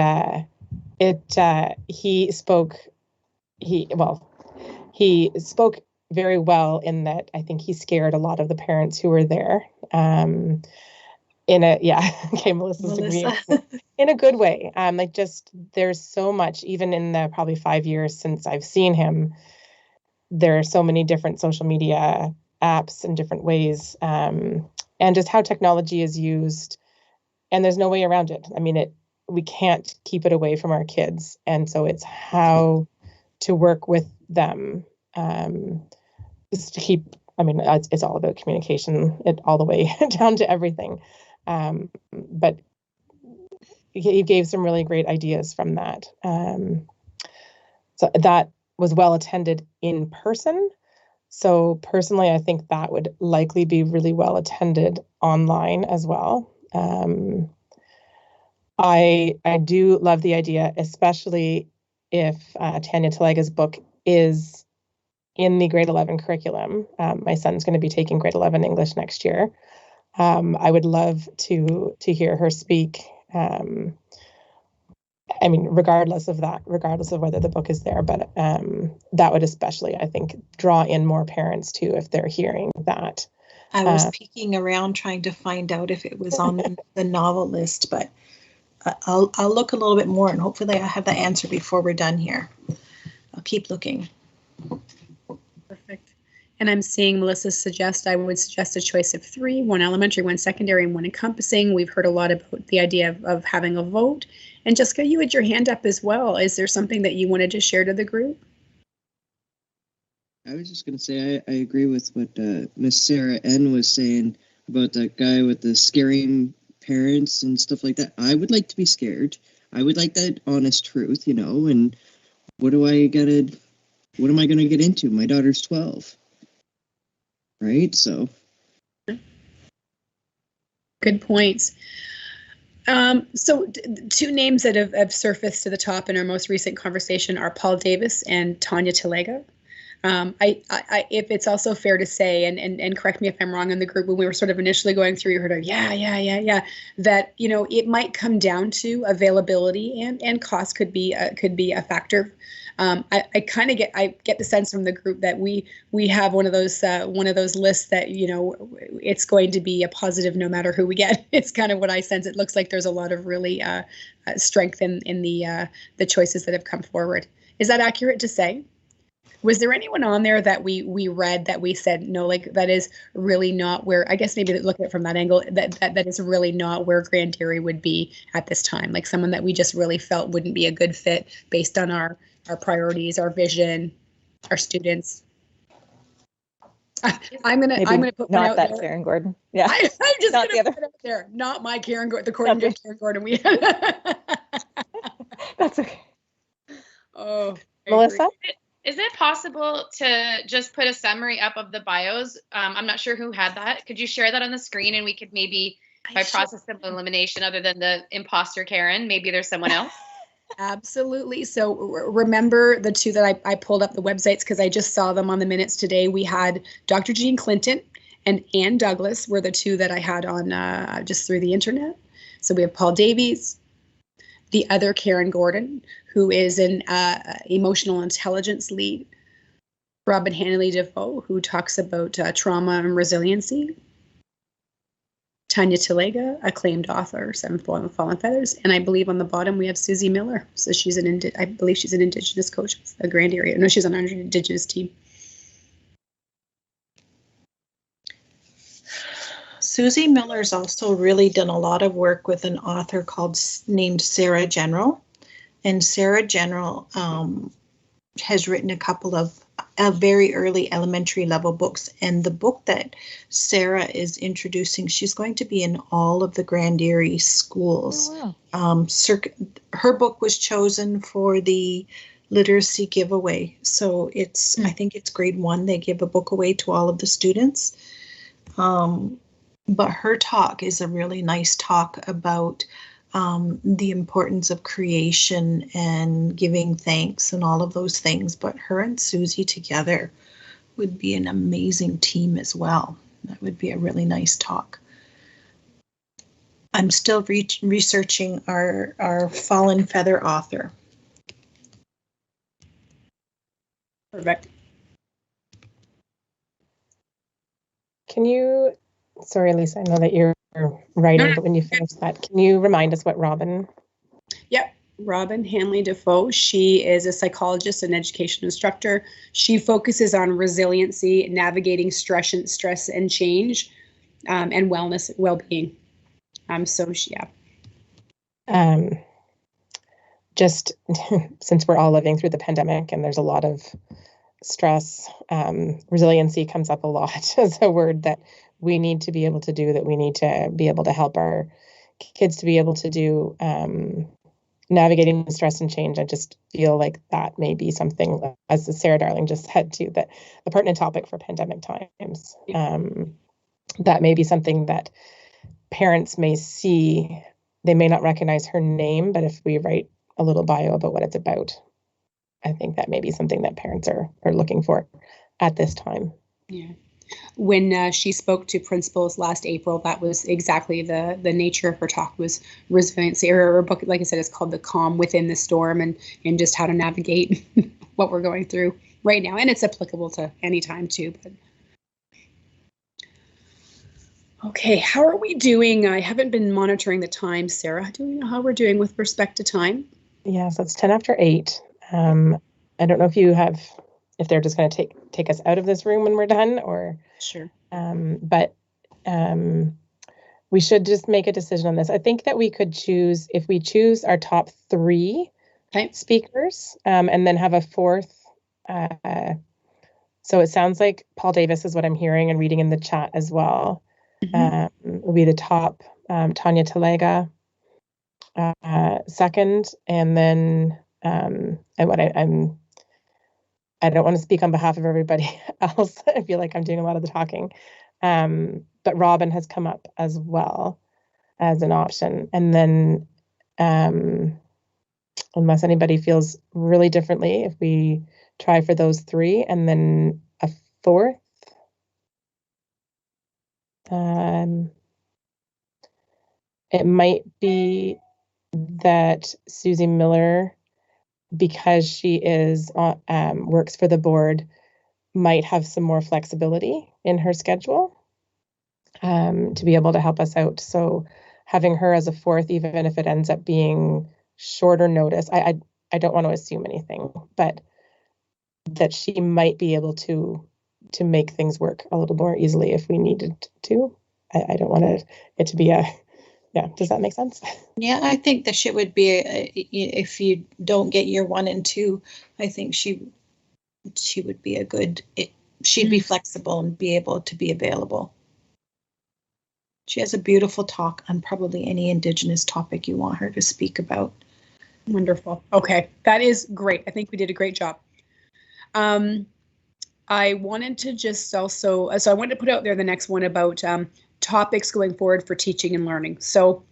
Speaker 1: he spoke. He spoke very well in that I think he scared a lot of the parents who were there. Okay, Melissa's agreeing in a good way. Like just there's so much, even in the probably 5 years since I've seen him, there are so many different social media apps and different ways, and just how technology is used, and there's no way around it. I mean, we can't keep it away from our kids, and so it's how to work with them, just to keep. I mean, it's all about communication, all the way down to everything. But he gave some really great ideas from that. So that was well attended in person. So personally, I think that would likely be really well attended online as well. I do love the idea, especially if Tanya Talega's book is in the grade 11 curriculum. My son's going to be taking grade 11 English next year. I would love to hear her speak. I mean, regardless of whether the book is there, but that would especially, I think, draw in more parents too if they're hearing that.
Speaker 18: I was peeking around trying to find out if it was on the novel list, but I'll look a little bit more, and hopefully I have the answer before we're done here. I'll keep looking.
Speaker 11: Perfect. And I'm seeing Melissa I would suggest a choice of 3, 1 elementary, 1 secondary, and 1 encompassing. We've heard a lot about the idea of having a vote. And Jessica, you had your hand up as well. Is there something that you wanted to share to the group?
Speaker 19: I was just going to say I agree with what Miss Sarah N. was saying about the guy with the scaring parents and stuff like that. I would like to be scared. I would like that honest truth, and what am I going to get into? My daughter's 12. Right? So.
Speaker 11: Good points. So 2 names that have surfaced to the top in our most recent conversation are Paul Davis and Tanya Talega. If it's also fair to say, and correct me if I'm wrong in the group, when we were sort of initially going through, you heard of that, it might come down to availability and cost could be a factor. I get the sense from the group that we have one of those lists that it's going to be a positive no matter who we get. It's kind of what I sense. It looks like there's a lot of really strength in the choices that have come forward. Is that accurate to say? Was there anyone on there that we read that we said no, like that is really not where, I guess maybe look at it from that angle, that is really not where Grand Dairy would be at this time, like someone that we just really felt wouldn't be a good fit based on our priorities, our vision, our students? I'm gonna put one out there. Not that
Speaker 17: Karen Gordon. Yeah,
Speaker 11: I'm just not gonna put it out there. Not my Karen Gordon. The Karen Gordon we had.
Speaker 17: That's okay.
Speaker 11: Oh,
Speaker 1: Melissa.
Speaker 7: Is it possible to just put a summary up of the bios? I'm not sure who had that. Could you share that on the screen, and we could maybe, by process of elimination, other than the imposter Karen, maybe there's someone else?
Speaker 11: Absolutely. So remember the two that I pulled up the websites because I just saw them on the minutes today. We had Dr. Jean Clinton and Ann Douglas were the two that I had on just through the internet. So we have Paul Davies, the other Karen Gordon, who is an emotional intelligence lead, Robin Hanley Defoe, who talks about trauma and resiliency, Tanya Talega, acclaimed author, Seven Fallen Feathers, and I believe on the bottom we have Susie Miller. So she's I believe she's an Indigenous coach, a Grand Area. No, she's on our Indigenous team.
Speaker 18: Susie Miller's also really done a lot of work with an author named Sarah General, and Sarah General has written a couple of very early elementary level books, and the book that Sarah is introducing, she's going to be in all of the Grand Erie schools. Oh, wow. Her book was chosen for the literacy giveaway, so it's I think it's grade 1. They give a book away to all of the students, but her talk is a really nice talk about the importance of creation and giving thanks and all of those things. But her and Susie together would be an amazing team as well. That would be a really nice talk. I'm still researching our Fallen Feather author.
Speaker 11: Perfect.
Speaker 1: Can you, sorry, Lisa, I know that you're writing, but when you finish that, can you remind us what Robin?
Speaker 11: Yep, Robin Hanley Defoe. She is a psychologist and education instructor. She focuses on resiliency, navigating stress and change, and wellness, well-being.
Speaker 1: Just since we're all living through the pandemic and there's a lot of stress, resiliency comes up a lot as a word that we need to be able to do, that we need to be able to help our kids to be able to do, navigating stress and change. I just feel like that may be something, as Sarah Darling just said too, that a pertinent topic for pandemic times. That may be something that parents may see. They may not recognize her name, but if we write a little bio about what it's about, I think that may be something that parents are looking for at this time.
Speaker 11: Yeah. When she spoke to principals last April, that was exactly the nature of her talk, was resiliency. Her book, like I said, is called The Calm Within the Storm, and just how to navigate what we're going through right now. And it's applicable to any time too. But okay, how are we doing? I haven't been monitoring the time, Sarah. Do we know how we're doing with respect to time?
Speaker 1: Yeah, so it's 10 after 8. I don't know if they're just going to take us out of this room when we're done, or
Speaker 11: sure.
Speaker 1: But we should just make a decision on this. I think that we could choose, if we choose our top 3 speakers, and then have a fourth. So it sounds like Paul Davis is what I'm hearing and reading in the chat as well. Will be the top. Tanya Talega second, and then I don't want to speak on behalf of everybody else. I feel like I'm doing a lot of the talking. But Robin has come up as well as an option. And then, unless anybody feels really differently, if we try for those 3 and then a fourth, it might be that Susie Miller, because she is works for the board, might have some more flexibility in her schedule to be able to help us out. So having her as a fourth, even if it ends up being shorter notice, I don't want to assume anything, but that she might be able to make things work a little more easily if we needed to. I don't want it to be yeah, does that make sense?
Speaker 18: Yeah, I think that she would be, if you don't get year 1 and 2, I think she would be a good, she'd be flexible and be able to be available. She has a beautiful talk on probably any Indigenous topic you want her to speak about.
Speaker 11: Wonderful. Okay, that is great. I think we did a great job. I wanted to just also, so I wanted to put out there the next one about topics going forward for teaching and learning. So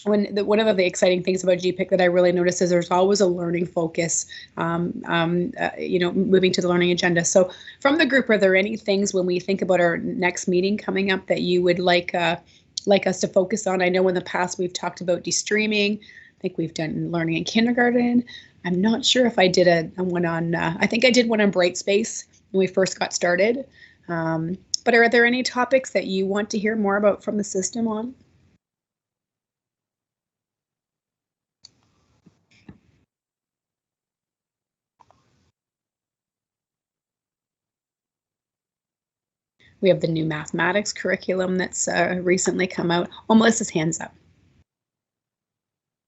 Speaker 11: one of the exciting things about GEPIC that I really noticed is there's always a learning focus, moving to the learning agenda. So from the group, are there any things when we think about our next meeting coming up that you would like us to focus on? I know in the past we've talked about de-streaming. I think we've done learning in kindergarten. I'm not sure if I did one on, I think I did one on Brightspace when we first got started. But are there any topics that you want to hear more about from the system on? We have the new mathematics curriculum that's recently come out. Oh, Melissa's hand's up.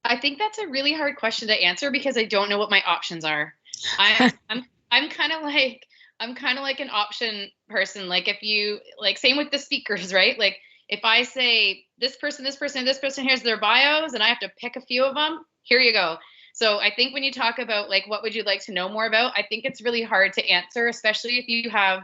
Speaker 7: I think that's a really hard question to answer because I don't know what my options are. I'm kind of like an option person. Like if you same with the speakers, right? Like if I say this person, here's their bios, and I have to pick a few of them, here you go. So I think when you talk about what would you like to know more about, I think it's really hard to answer, especially if you have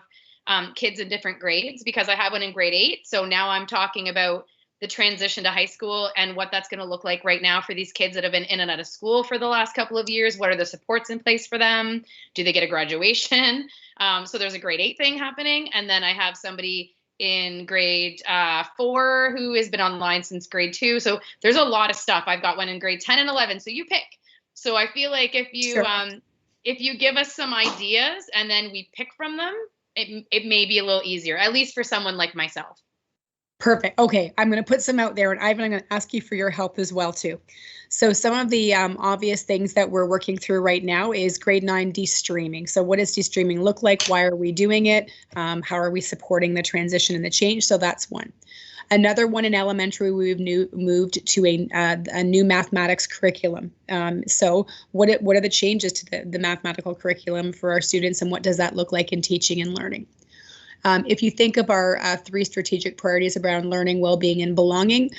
Speaker 7: kids in different grades, because I have one in grade 8. So now I'm talking about the transition to high school and what that's going to look like right now for these kids that have been in and out of school for the last couple of years. What are the supports in place for them? Do they get a graduation? So there's a grade 8 thing happening. And then I have somebody in grade 4 who has been online since grade 2. So there's a lot of stuff. I've got one in grade 10 and 11. So you pick. So I feel like if you give us some ideas and then we pick from them, it may be a little easier, at least for someone like myself.
Speaker 11: Perfect. Okay, I'm going to put some out there, and Ivan, I'm going to ask you for your help as well too. So some of the obvious things that we're working through right now is grade 9 de-streaming. So what does de-streaming look like? Why are we doing it? How are we supporting the transition and the change? So that's one. Another one in elementary, we've moved to a new mathematics curriculum. So what are the changes to the mathematical curriculum for our students, and what does that look like in teaching and learning? If you think of our 3 strategic priorities around learning, well-being, and belonging,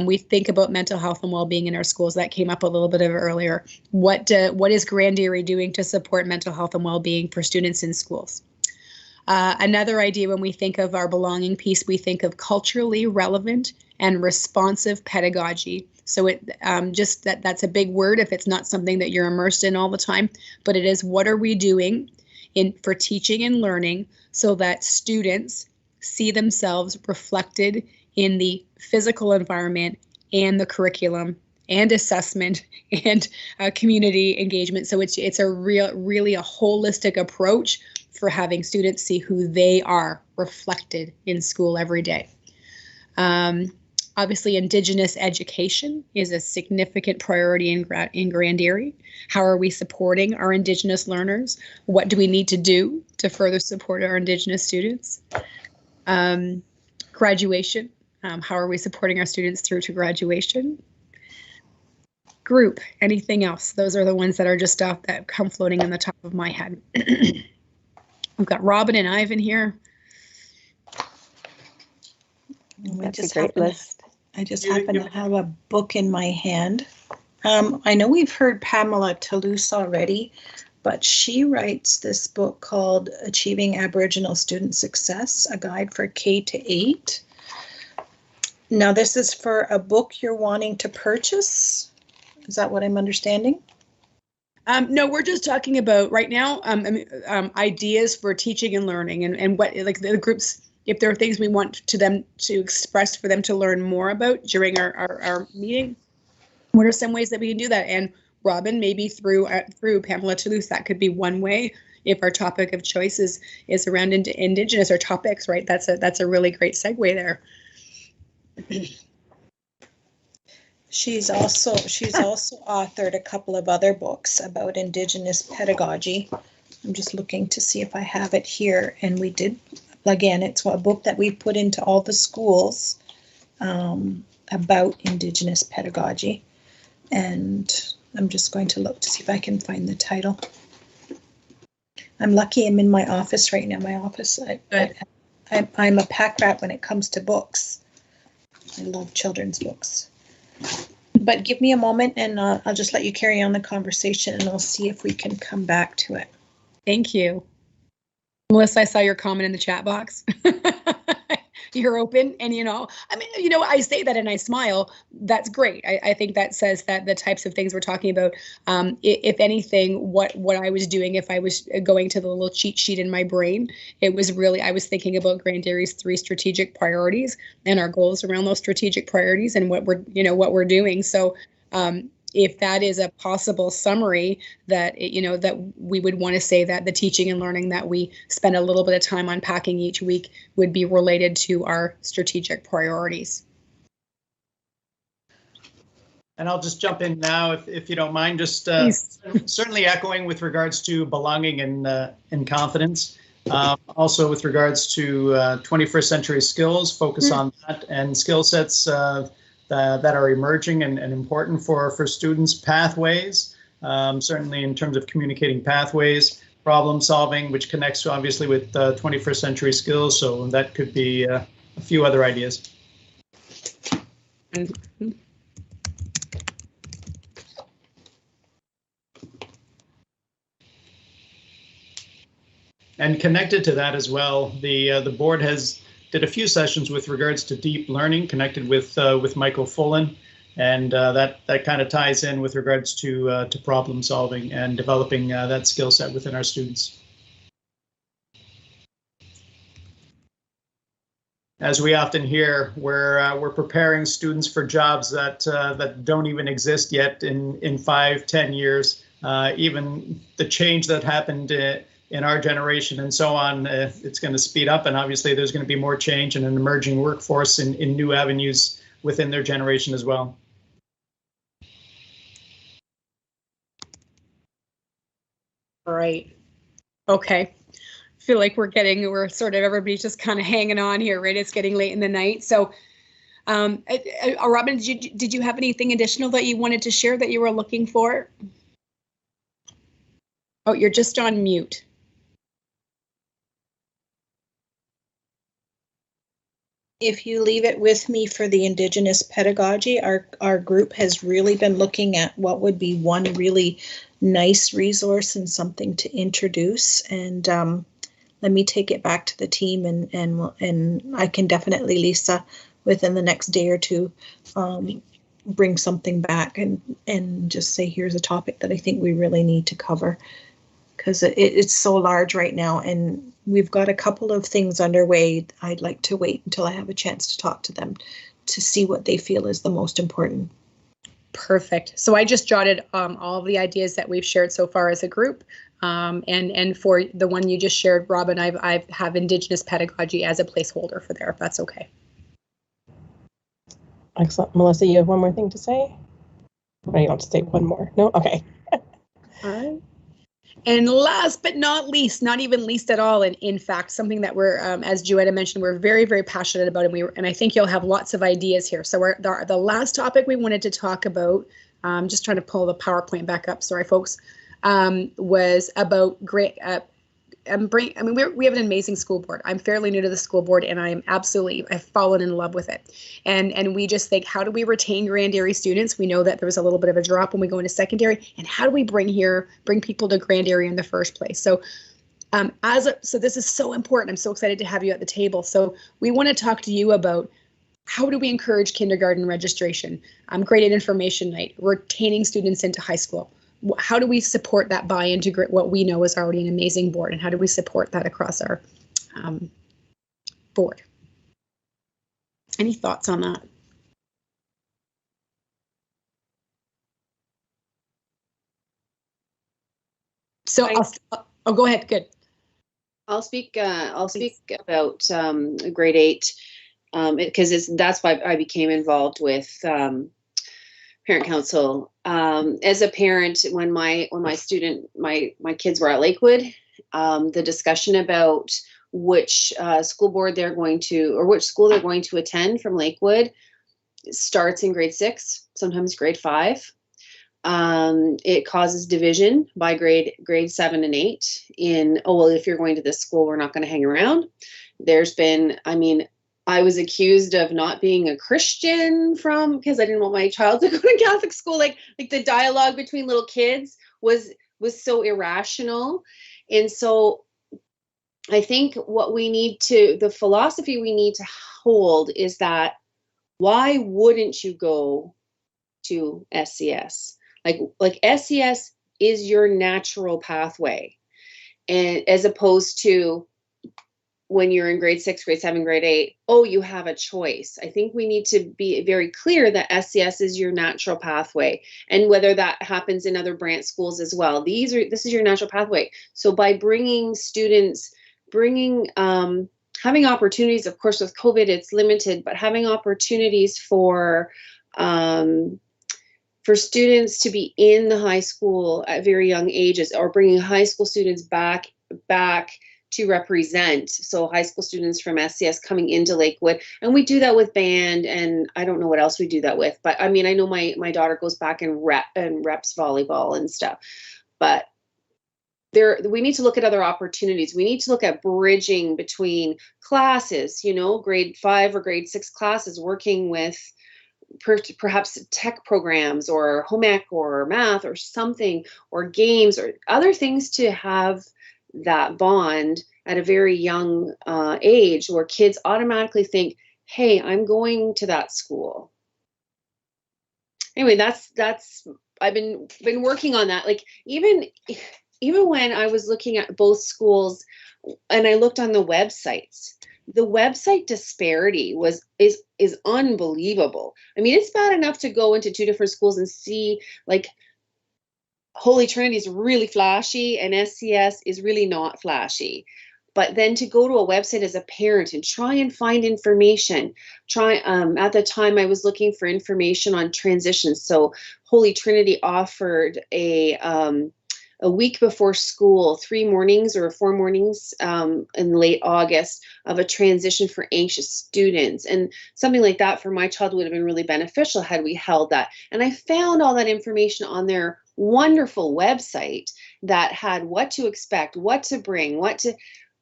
Speaker 11: we think about mental health and well-being in our schools. That came up a little bit earlier. What is Grand Erie doing to support mental health and well-being for students in schools? Another idea when we think of our belonging piece, we think of culturally relevant and responsive pedagogy. So that's a big word if it's not something that you're immersed in all the time, but it is what are we doing for teaching and learning so that students see themselves reflected in the physical environment and the curriculum and assessment and community engagement. So it's really a holistic approach for having students see who they are reflected in school every day. Obviously, Indigenous education is a significant priority in Grand Erie. How are we supporting our Indigenous learners? What do we need to do to further support our Indigenous students? Graduation, how are we supporting our students through to graduation? Group, anything else? Those are the ones that are just off that come floating on the top of my head. We've got Robin and Ivan here.
Speaker 18: That's a great list. I just happen to have a book in my hand. I know we've heard Pamela Toulouse already, but she writes this book called Achieving Aboriginal Student Success, a guide for K-8. Now, this is for a book you're wanting to purchase. Is that what I'm understanding?
Speaker 11: No, we're just talking about right now ideas for teaching and learning and what the groups, if there are things we want them to express for them to learn more about during our meeting, what are some ways that we can do that? And Robin, maybe through Pamela Toulouse, that could be one way. If our topic of choice is around Indigenous or topics, right? That's a really great segue there.
Speaker 18: She's also authored a couple of other books about Indigenous pedagogy. I'm just looking to see if I have it here. And we did, again, it's a book that we put into all the schools about Indigenous pedagogy. And I'm just going to look to see if I can find the title. I'm lucky I'm in my office right now. My office, I'm a pack rat when it comes to books. I love children's books. But give me a moment and I'll just let you carry on the conversation and I'll see if we can come back to it.
Speaker 11: Thank you. Melissa, I saw your comment in the chat box. you're open. And, I mean, I say that and I smile. That's great. I think that says that the types of things we're talking about, if anything, what I was doing, if I was going to the little cheat sheet in my brain, it was really, I was thinking about Grand Dairie's 3 strategic priorities and our goals around those strategic priorities and what we're doing. So, if that is a possible summary that, that we would want to say that the teaching and learning that we spend a little bit of time unpacking each week would be related to our strategic priorities.
Speaker 13: And I'll just jump in now, if you don't mind, just certainly echoing with regards to belonging and confidence. Also with regards to 21st century skills, focus on that, and skill sets that are emerging and important for students. Pathways, certainly in terms of communicating pathways, problem solving, which connects obviously with 21st century skills. So that could be a few other ideas. And connected to that as well, the board did a few sessions with regards to deep learning, connected with Michael Fullen, and that kind of ties in with regards to problem solving and developing that skill set within our students. As we often hear, we're preparing students for jobs that don't even exist yet in 5-10 years. Even the change that happened in our generation and so on, it's going to speed up, and obviously there's going to be more change and an emerging workforce in new avenues within their generation as well.
Speaker 11: All right. Okay. I feel like we're sort of, everybody's just kind of hanging on here, right? It's getting late in the night. So, Robin, did you have anything additional that you wanted to share that you were looking for? Oh, you're just on mute.
Speaker 18: If you leave it with me for the Indigenous pedagogy, our group has really been looking at what would be one really nice resource and something to introduce. And let me take it back to the team, and I can definitely, Lisa, within the next day or two, bring something back and just say, here's a topic that I think we really need to cover, because it's so large right now, and we've got a couple of things underway. I'd like to wait until I have a chance to talk to them to see what they feel is the most important.
Speaker 11: Perfect. So I just jotted all of the ideas that we've shared so far as a group. And for the one you just shared, Robin, I have Indigenous pedagogy as a placeholder for there, if that's okay.
Speaker 1: Excellent. Melissa, you have one more thing to say? Or you don't have to say one more? No? Okay.
Speaker 11: All right. And last but not least, not even least at all, and in fact, something that we're, as Joanna mentioned, we're very, very passionate about, and I think you'll have lots of ideas here. So the last topic we wanted to talk about, just trying to pull the PowerPoint back up, sorry folks, was about we have an amazing school board. I'm fairly new to the school board, and I've fallen in love with it. And we just think, how do we retain Grand Dairy students? We know that there was a little bit of a drop when we go into secondary, and how do we bring people to Grand Dairy in the first place? So so this is so important. I'm so excited to have you at the table. So we want to talk to you about how do we encourage kindergarten registration, grade 8 information night, retaining students into high school. How do we support that buy-in to what we know is already an amazing board, and how do we support that across our board? Any thoughts on that? So I'll go ahead. Good.
Speaker 9: I'll speak about grade 8 because that's why I became involved with parent council. As a parent, when my kids were at Lakewood, the discussion about which school board they're going to, or which school they're going to attend from Lakewood starts in grade 6, sometimes grade 5. It causes division by grade 7 and 8 in, oh, well, if you're going to this school, we're not going to hang around. There's been, I was accused of not being a Christian because I didn't want my child to go to Catholic school. Like the dialogue between little kids was so irrational. And so I think the philosophy we need to hold is that, why wouldn't you go to SCS? Like SCS is your natural pathway, and as opposed to when you're in grade 6, grade 7, grade 8, oh, you have a choice. I think we need to be very clear that SCS is your natural pathway, and whether that happens in other branch schools as well. This is your natural pathway. So by bringing students, having opportunities, of course, with COVID, it's limited, but having opportunities for students to be in the high school at very young ages, or bringing high school students back to represent. So high school students from SCS coming into Lakewood, and we do that with band, and I don't know what else we do that with, but I mean, I know my daughter goes back and reps volleyball and stuff, but we need to look at other opportunities. We need to look at bridging between classes, grade 5 or grade 6 classes, working with perhaps tech programs or home ec or math or something, or games or other things, to have that bond at a very young age, where kids automatically think, hey, I'm going to that school. Anyway, that's I've been working on that. Like even when I was looking at both schools and I looked on the websites, the website disparity is unbelievable. I mean, it's bad enough to go into 2 different schools and see, like, Holy Trinity is really flashy and SCS is really not flashy. But then to go to a website as a parent and try and find information, at the time I was looking for information on transitions. So Holy Trinity offered a week before school, 3 mornings or 4 mornings in late August of a transition for anxious students. And something like that for my child would have been really beneficial had we held that. And I found all that information on their wonderful website that had what to expect, what to bring,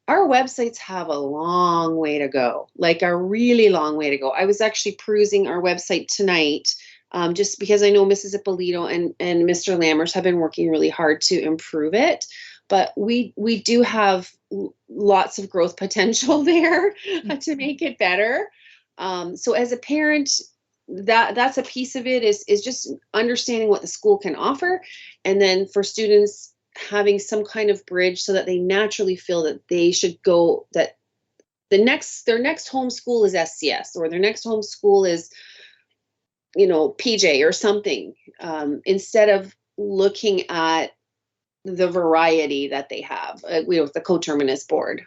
Speaker 9: our websites have a long way to go, like a really long way to go. I was actually perusing our website tonight, just because I know Mrs. Ippolito and Mr. Lammers have been working really hard to improve it. But we do have lots of growth potential there to make it better. So as a parent, that's a piece of it, is just understanding what the school can offer. And then for students, having some kind of bridge so that they naturally feel that they should go, that their next home school is SCS, or their next home school is, PJ or something, instead of looking at the variety that they have with the coterminous board.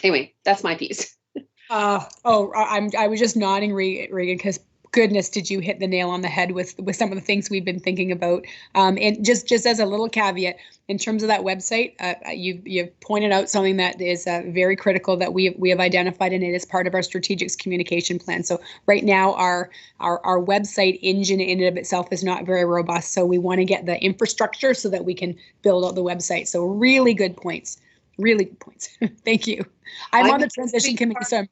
Speaker 9: Anyway, that's my piece.
Speaker 11: I was just nodding, Regan, because goodness, did you hit the nail on the head with some of the things we've been thinking about. And just as a little caveat, in terms of that website, you've pointed out something that is very critical that we have identified, and it is part of our strategic communication plan. So right now, our website engine in and of itself is not very robust. So we want to get the infrastructure so that we can build out the website. So really good points. Really good points. Thank you. I'm on the transition committee, so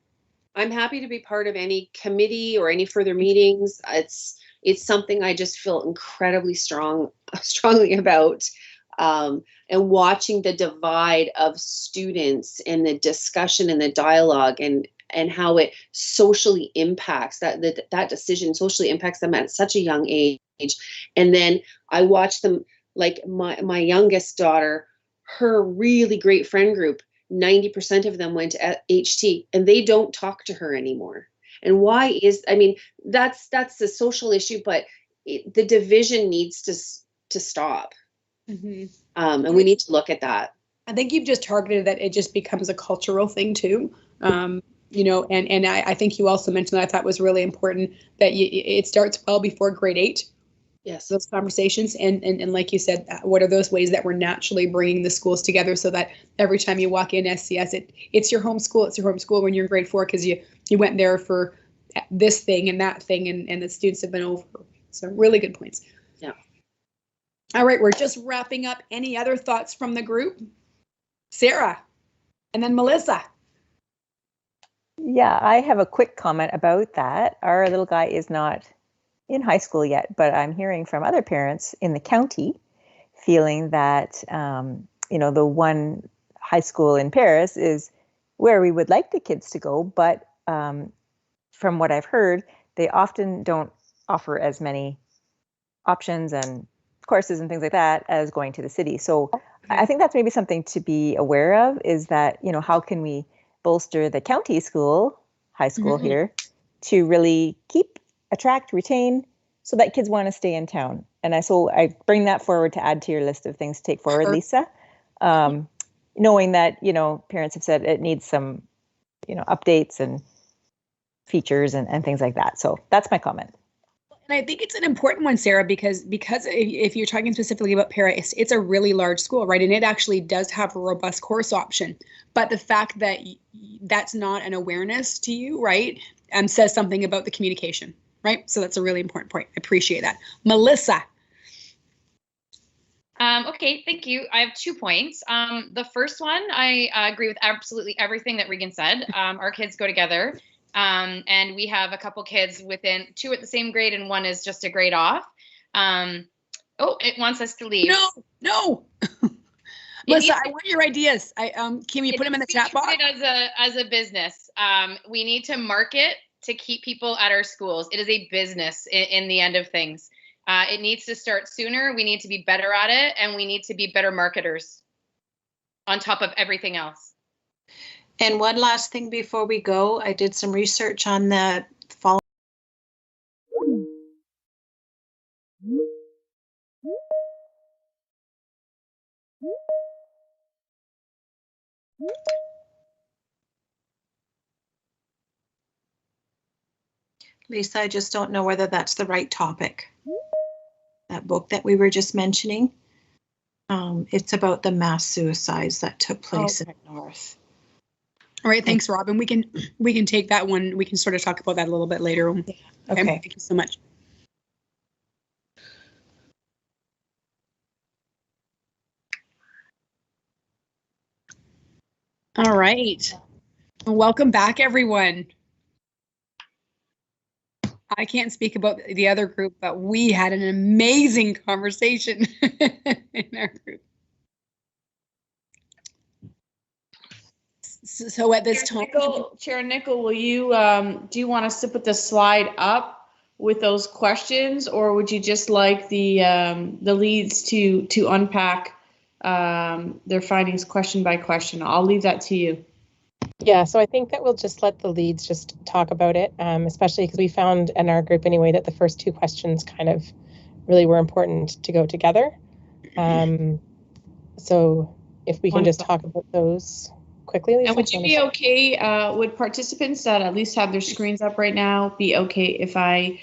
Speaker 9: I'm happy to be part of any committee or any further meetings. It's something I just feel incredibly strongly about. And watching the divide of students and the discussion and the dialogue and how it socially impacts that decision socially impacts them at such a young age. And then I watch them, like my youngest daughter, her really great friend group, 90% of them went to HT, and they don't talk to her anymore. And why that's the social issue, but the division needs to stop. Mm-hmm. And we need to look at that.
Speaker 11: I think you've just targeted that it just becomes a cultural thing too. And I think you also mentioned that I thought was really important, that it starts well before grade 8.
Speaker 9: Yes,
Speaker 11: those conversations, and like you said, what are those ways that we're naturally bringing the schools together so that every time you walk in SCS, it's your home school. It's your home school when you're in grade 4 because you went there for this thing and that thing, and the students have been over. So really good points.
Speaker 9: Yeah.
Speaker 11: All right, we're just wrapping up. Any other thoughts from the group? Sarah, and then Melissa.
Speaker 17: Yeah, I have a quick comment about that. Our little guy is not in high school yet, but I'm hearing from other parents in the county feeling that, the one high school in Paris is where we would like the kids to go, but from what I've heard, they often don't offer as many options and courses and things like that as going to the city. So I think that's maybe something to be aware of, is that, you know, how can we bolster the county school, high school here, to really attract, retain, so that kids want to stay in town. And so I bring that forward to add to your list of things to take forward, Lisa. Knowing that, you know, parents have said it needs some, you know, updates and features and things like that. So that's my comment.
Speaker 11: And I think it's an important one, Sarah, because if you're talking specifically about Paris, it's a really large school, right? And it actually does have a robust course option. But the fact that that's not an awareness to you, right, says something about the communication, right? So that's a really important point. I appreciate that. Melissa.
Speaker 7: Okay, thank you. I have 2 points. The first one, I agree with absolutely everything that Regan said. Our kids go together. And we have a couple kids within 2 at the same grade, and 1 is just a grade off. Oh, it wants us to leave.
Speaker 11: No. Melissa, I want your ideas. Can we put them in the chat box?
Speaker 7: As a business, we need to market to keep people at our schools. It is a business in the end of things. It needs to start sooner. We need to be better at it, and we need to be better marketers on top of everything else.
Speaker 18: And one last thing before we go, I did some research on the following. Lisa, I just don't know whether that's the right topic. That book that we were just mentioning, it's about the mass suicides that took place in the North.
Speaker 11: All right, thanks, Robin. We can take that one. We can sort of talk about that a little bit later. Okay. Thank you so much. All right. Welcome back, everyone. I can't speak about the other group, but we had an amazing conversation in our group. So at this time,
Speaker 5: Chair Nickel, will you do you want us to put the slide up with those questions, or would you just like the leads to unpack their findings question by question? I'll leave that to you.
Speaker 1: Yeah, so I think that we'll just let the leads just talk about it, especially because we found in our group anyway that the first 2 questions kind of really were important to go together. So if we can just talk about those quickly, Lisa.
Speaker 5: And would you be okay, would participants that at least have their screens up right now be okay if I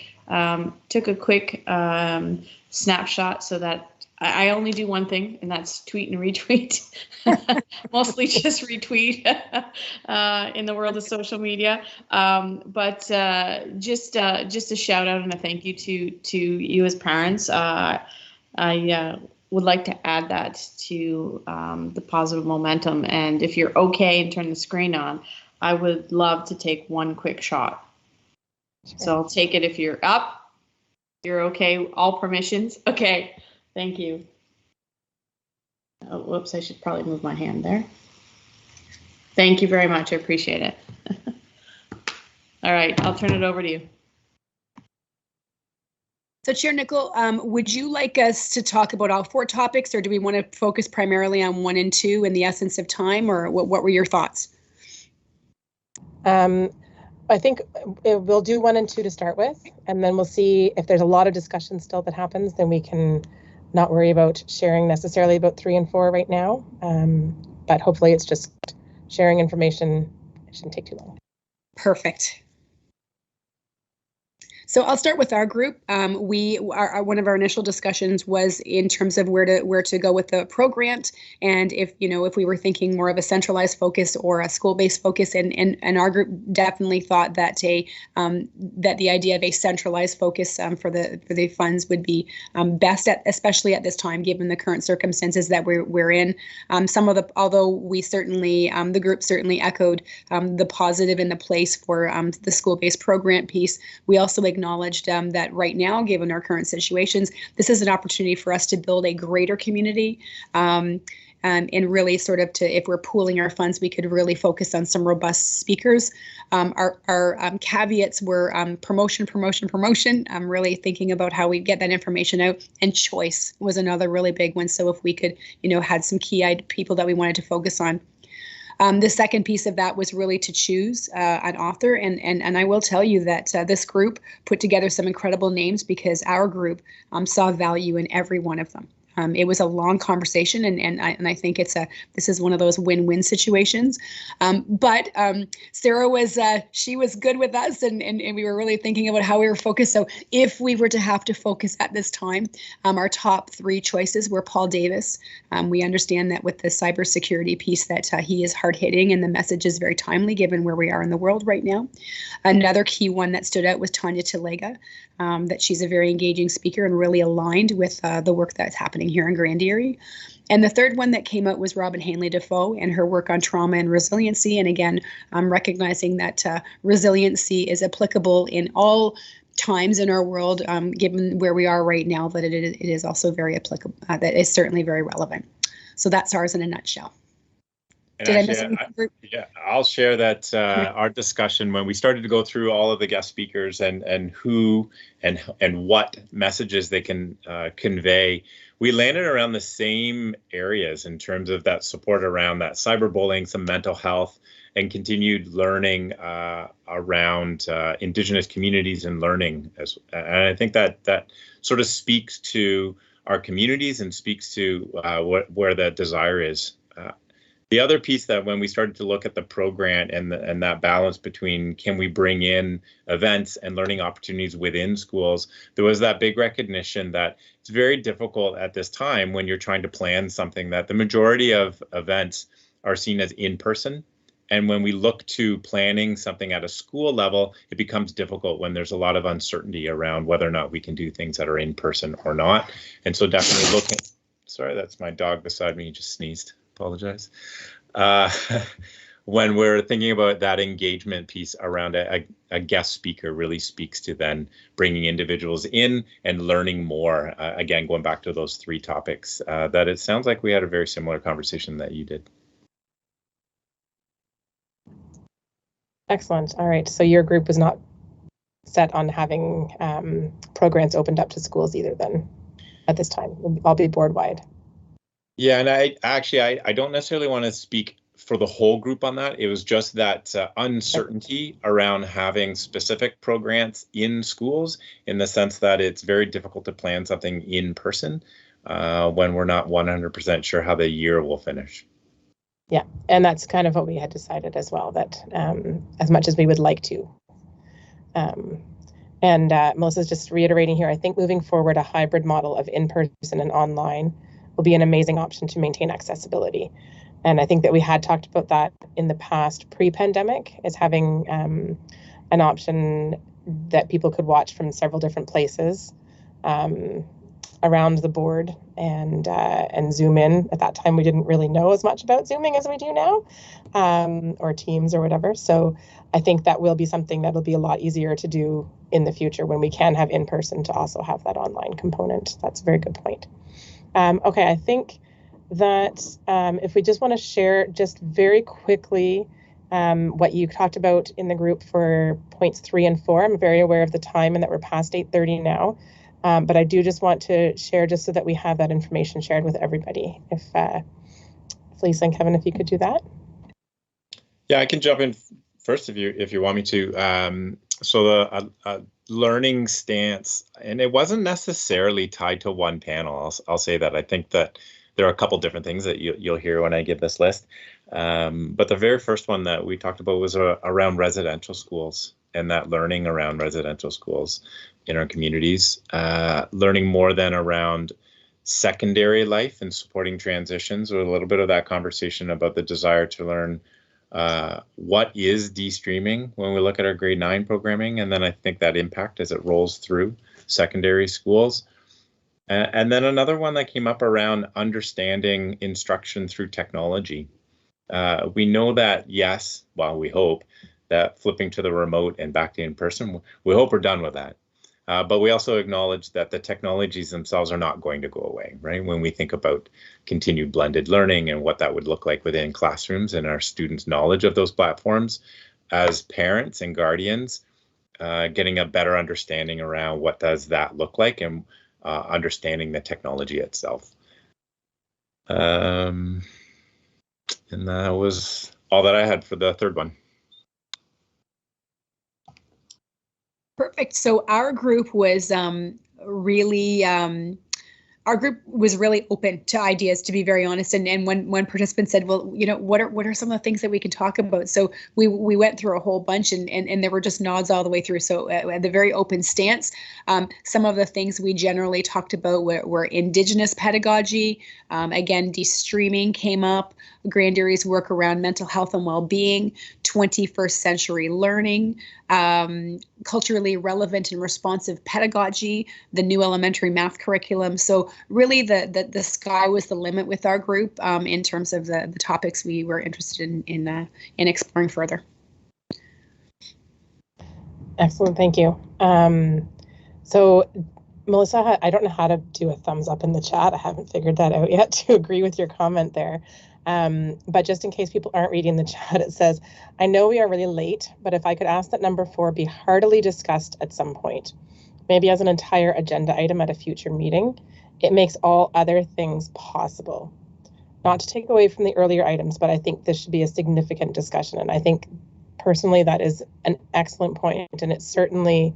Speaker 5: took a quick snapshot so that I only do one thing, and that's tweet and retweet. Mostly just retweet in the world of social media. But just a shout out and a thank you to you as parents. I would like to add that to the positive momentum. And if you're okay and turn the screen on, I would love to take one quick shot. Sure. So I'll take it if you're up. You're okay. All permissions. Okay. Thank you. Oh, whoops, I should probably move my hand there. Thank you very much. I appreciate it. All right, I'll turn it over to you.
Speaker 11: So Chair Nickel, would you like us to talk about all 4 topics, or do we want to focus primarily on 1 and 2 in the essence of time, or what were your thoughts?
Speaker 1: I think we'll do 1 and 2 to start with, and then we'll see if there's a lot of discussion still that happens, then we can not worry about sharing necessarily about 3 and 4 right now. But hopefully it's just sharing information. It shouldn't take too long.
Speaker 11: Perfect. So I'll start with our group. One of our initial discussions was in terms of where to go with the pro grant, and if we were thinking more of a centralized focus or a school-based focus, and our group definitely thought that that the idea of a centralized focus for the funds would be best, especially at this time, given the current circumstances that we're in. Although we certainly the group certainly echoed the positive in the place for the school-based pro grant piece, we also acknowledged that right now, given our current situations, this is an opportunity for us to build a greater community and really sort of if we're pooling our funds, we could really focus on some robust speakers. Our caveats were promotion, really thinking about how we get that information out, and choice was another really big one. So if we could, had some key people that we wanted to focus on. The second piece of that was really to choose an author, and I will tell you that this group put together some incredible names because our group saw value in every one of them. It was a long conversation, and I think this is one of those win-win situations. But Sarah was good with us, and we were really thinking about how we were focused. So if we were to have to focus at this time, our top three choices were Paul Davis. We understand that with the cybersecurity piece that he is hard-hitting, and the message is very timely given where we are in the world right now. Another key one that stood out was Tanya Talega. That she's a very engaging speaker and really aligned with the work that's happening here in Grand Erie. And the third one that came out was Robin Hanley Defoe and her work on trauma and resiliency. And again, I'm recognizing that resiliency is applicable in all times in our world, given where we are right now, that it is also very applicable, that is certainly very relevant. So that's ours in a nutshell.
Speaker 10: And actually, I'll share that our discussion when we started to go through all of the guest speakers and who and what messages they can convey, we landed around the same areas in terms of that support around that cyberbullying, some mental health, and continued learning around Indigenous communities and learning. And I think that sort of speaks to our communities and speaks to where the desire is. The other piece that when we started to look at the program and that balance between can we bring in events and learning opportunities within schools, there was that big recognition that it's very difficult at this time when you're trying to plan something that the majority of events are seen as in person. And when we look to planning something at a school level, it becomes difficult when there's a lot of uncertainty around whether or not we can do things that are in person or not. And so definitely looking, sorry, that's my dog beside me, he just sneezed. Apologize. When we're thinking about that engagement piece around a guest speaker really speaks to then bringing individuals in and learning more. Again, going back to those three topics, that it sounds like we had a very similar conversation that you did.
Speaker 1: Excellent. All right. So your group was not set on having programs opened up to schools either then at this time. I'll be board wide.
Speaker 10: Yeah, and I don't necessarily want to speak for the whole group on that. It was just that uncertainty around having specific programs in schools, in the sense that it's very difficult to plan something in person when we're not 100% sure how the year will finish.
Speaker 1: Yeah, and that's kind of what we had decided as well, that as much as we would like to. And Melissa's just reiterating here, I think moving forward, a hybrid model of in-person and online will be an amazing option to maintain accessibility. And I think that we had talked about that in the past pre-pandemic, is having an option that people could watch from several different places around the board and Zoom in. At that time, we didn't really know as much about Zooming as we do now, or Teams or whatever. So I think that will be something that will be a lot easier to do in the future when we can have in person to also have that online component. That's a very good point. Okay, I think that if we just want to share just very quickly what you talked about in the group for points 3 and 4. I'm very aware of the time and that we're past 8:30 now, but I do just want to share just so that we have that information shared with everybody. If Lisa and Kevin, if you could do that.
Speaker 10: Yeah, I can jump in first if you want me to. So the learning stance, and it wasn't necessarily tied to one panel. I'll say that. I think that there are a couple different things that you'll hear when I give this list. But the very first one that we talked about was around residential schools and that learning around residential schools in our communities, learning more than around secondary life and supporting transitions, or a little bit of that conversation about the desire to learn what is de-streaming when we look at our grade 9 programming, and then I think that impact as it rolls through secondary schools. And then another one that came up around understanding instruction through technology. We know that, yes, well, we hope that flipping to the remote and back to in-person, we hope we're done with that. But we also acknowledge that the technologies themselves are not going to go away, right? When we think about continued blended learning and what that would look like within classrooms and our students' knowledge of those platforms, as parents and guardians, getting a better understanding around what does that look like and understanding the technology itself. And that was all that I had for the third one.
Speaker 11: Perfect. So our group was really open to ideas, to be very honest. And one participant said, well, you know, what are some of the things that we can talk about? So we went through a whole bunch, and there were just nods all the way through. So at the very open stance, some of the things we generally talked about were Indigenous pedagogy. Again, de-streaming came up. Grand Erie's work around mental health and well-being, 21st century learning, culturally relevant and responsive pedagogy, the new elementary math curriculum. So really the sky was the limit with our group in terms of the topics we were interested in exploring further.
Speaker 1: Excellent, thank you. So Melissa, I don't know how to do a thumbs up in the chat. I haven't figured that out yet to agree with your comment there. But just in case people aren't reading the chat, it says, I know we are really late, but if I could ask that number 4 be heartily discussed at some point, maybe as an entire agenda item at a future meeting, it makes all other things possible. Not to take away from the earlier items, but I think this should be a significant discussion. And I think personally that is an excellent point. And it's certainly,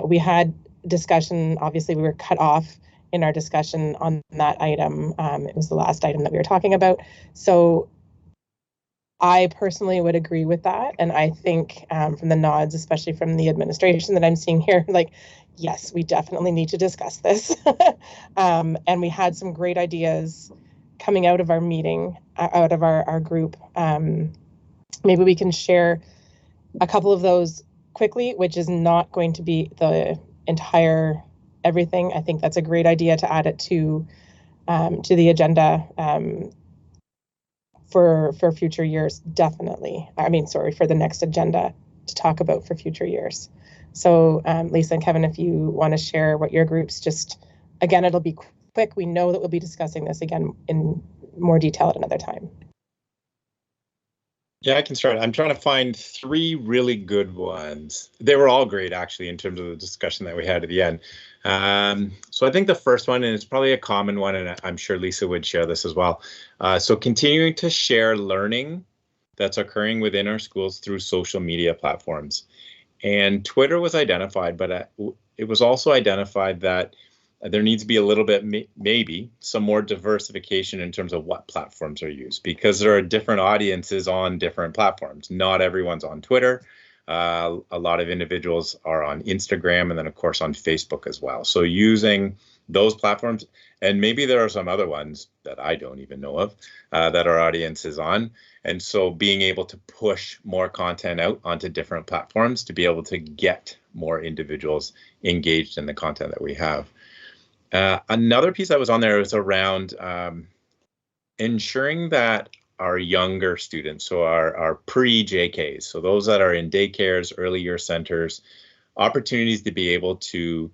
Speaker 1: we had discussion, obviously we were cut off in our discussion on that item. It was the last item that we were talking about. So I personally would agree with that. And I think from the nods, especially from the administration that I'm seeing here, like, yes, we definitely need to discuss this. And we had some great ideas coming out of our meeting, out of our group. Maybe we can share a couple of those quickly, which is not going to be the entire everything. I think that's a great idea to add it to the agenda for future years, definitely. I mean, sorry, for the next agenda to talk about for future years. So Lisa and Kevin, if you want to share what your groups just, again, it'll be quick. We know that we'll be discussing this again in more detail at another time.
Speaker 10: Yeah, I can start. I'm trying to find 3 really good ones. They were all great, actually, in terms of the discussion that we had at the end. So I think the first one, and it's probably a common one, and I'm sure Lisa would share this as well. So continuing to share learning that's occurring within our schools through social media platforms. And Twitter was identified, but it was also identified that there needs to be a little bit, maybe some more diversification in terms of what platforms are used, because there are different audiences on different platforms. Not everyone's on Twitter. A lot of individuals are on Instagram, and then of course on Facebook as well. So using those platforms, and maybe there are some other ones that I don't even know of that our audience is on. And so being able to push more content out onto different platforms to be able to get more individuals engaged in the content that we have. Another piece that was on there was around ensuring that our younger students, so our pre-JKs, so those that are in daycares, early year centers, opportunities to be able to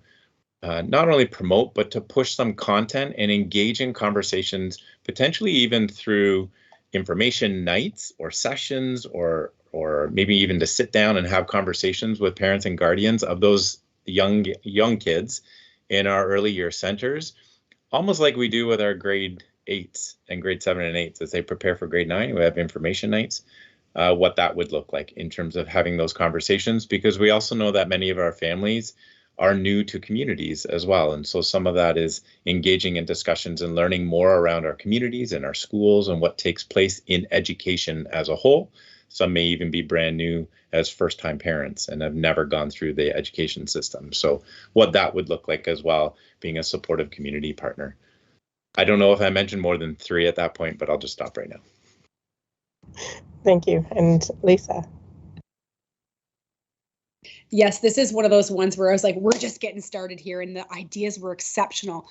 Speaker 10: not only promote, but to push some content and engage in conversations, potentially even through information nights or sessions, or maybe even to sit down and have conversations with parents and guardians of those young kids in our early year centers, almost like we do with our grade 8s and grade 7 and 8s as they prepare for grade 9. We have information nights, what that would look like in terms of having those conversations, because we also know that many of our families are new to communities as well. And so some of that is engaging in discussions and learning more around our communities and our schools and what takes place in education as a whole. Some may even be brand new as first-time parents and have never gone through the education system. So what that would look like as well, being a supportive community partner. I don't know if I mentioned more than 3 at that point, but I'll just stop right now.
Speaker 1: Thank you. And Lisa.
Speaker 11: Yes, this is one of those ones where I was like, we're just getting started here, and the ideas were exceptional.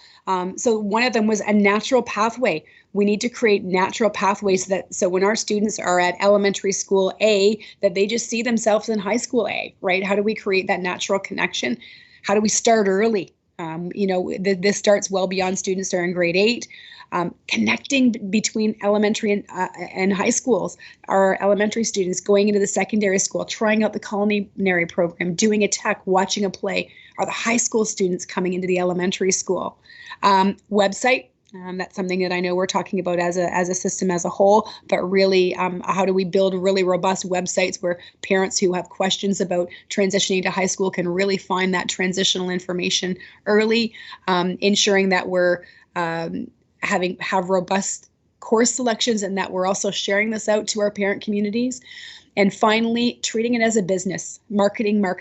Speaker 11: So one of them was a natural pathway. We need to create natural pathways so when our students are at elementary school A, that they just see themselves in high school A, right? How do we create that natural connection? how do we start early? This starts well beyond students that are in grade 8. Connecting between elementary and high schools, our elementary students going into the secondary school, trying out the culinary program, doing a tech, watching a play, are the high school students coming into the elementary school. Website, that's something that I know we're talking about as a system as a whole, but really how do we build really robust websites where parents who have questions about transitioning to high school can really find that transitional information early, ensuring that we're have robust course selections and that we're also sharing this out to our parent communities. And finally, treating it as a business, marketing. I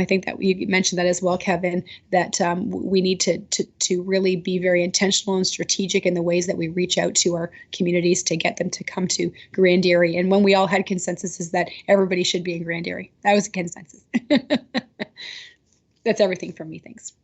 Speaker 11: think that you mentioned that as well, Kevin, that we need to really be very intentional and strategic in the ways that we reach out to our communities to get them to come to Grand Dairy. And when we all had consensus is that everybody should be in Grand Dairy. That was a consensus. That's everything from me. Thanks.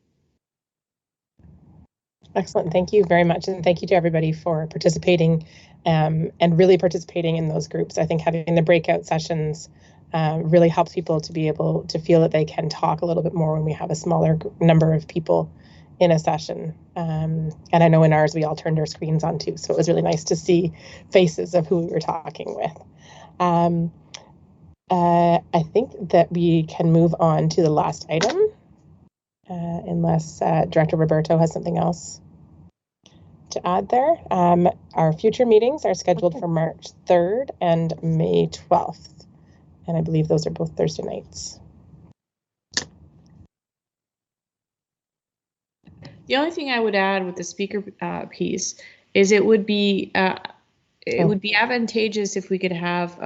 Speaker 1: Excellent. Thank you very much. And thank you to everybody for participating and really participating in those groups. I think having the breakout sessions really helps people to be able to feel that they can talk a little bit more when we have a smaller number of people in a session. And I know in ours, we all turned our screens on too. So it was really nice to see faces of who we were talking with. I think that we can move on to the last item. Unless Director Roberto has something else to add there. Our future meetings are scheduled for March 3rd and May 12th. And I believe those are both Thursday nights.
Speaker 5: The only thing I would add with the speaker piece is it would be advantageous if we could have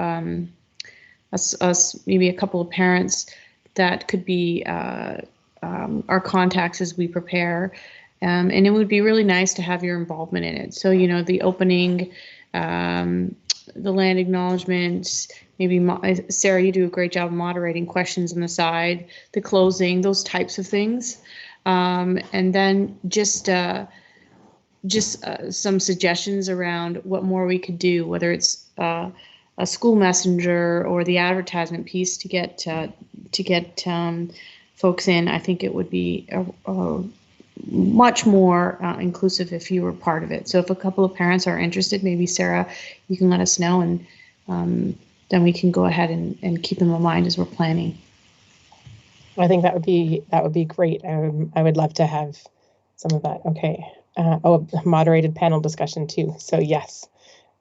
Speaker 5: us maybe a couple of parents that could be our contacts as we prepare, and it would be really nice to have your involvement in it. So the opening, the land acknowledgements, maybe Sarah, you do a great job of moderating questions on the side, the closing, those types of things, and then just some suggestions around what more we could do, whether it's a school messenger or the advertisement piece to get folks in. I think it would be much more inclusive if you were part of it. So if a couple of parents are interested, maybe Sarah, you can let us know, and then we can go ahead and keep them in mind as we're planning.
Speaker 1: I think that would be great. I would love to have some of that. Okay. Moderated panel discussion too. So yes.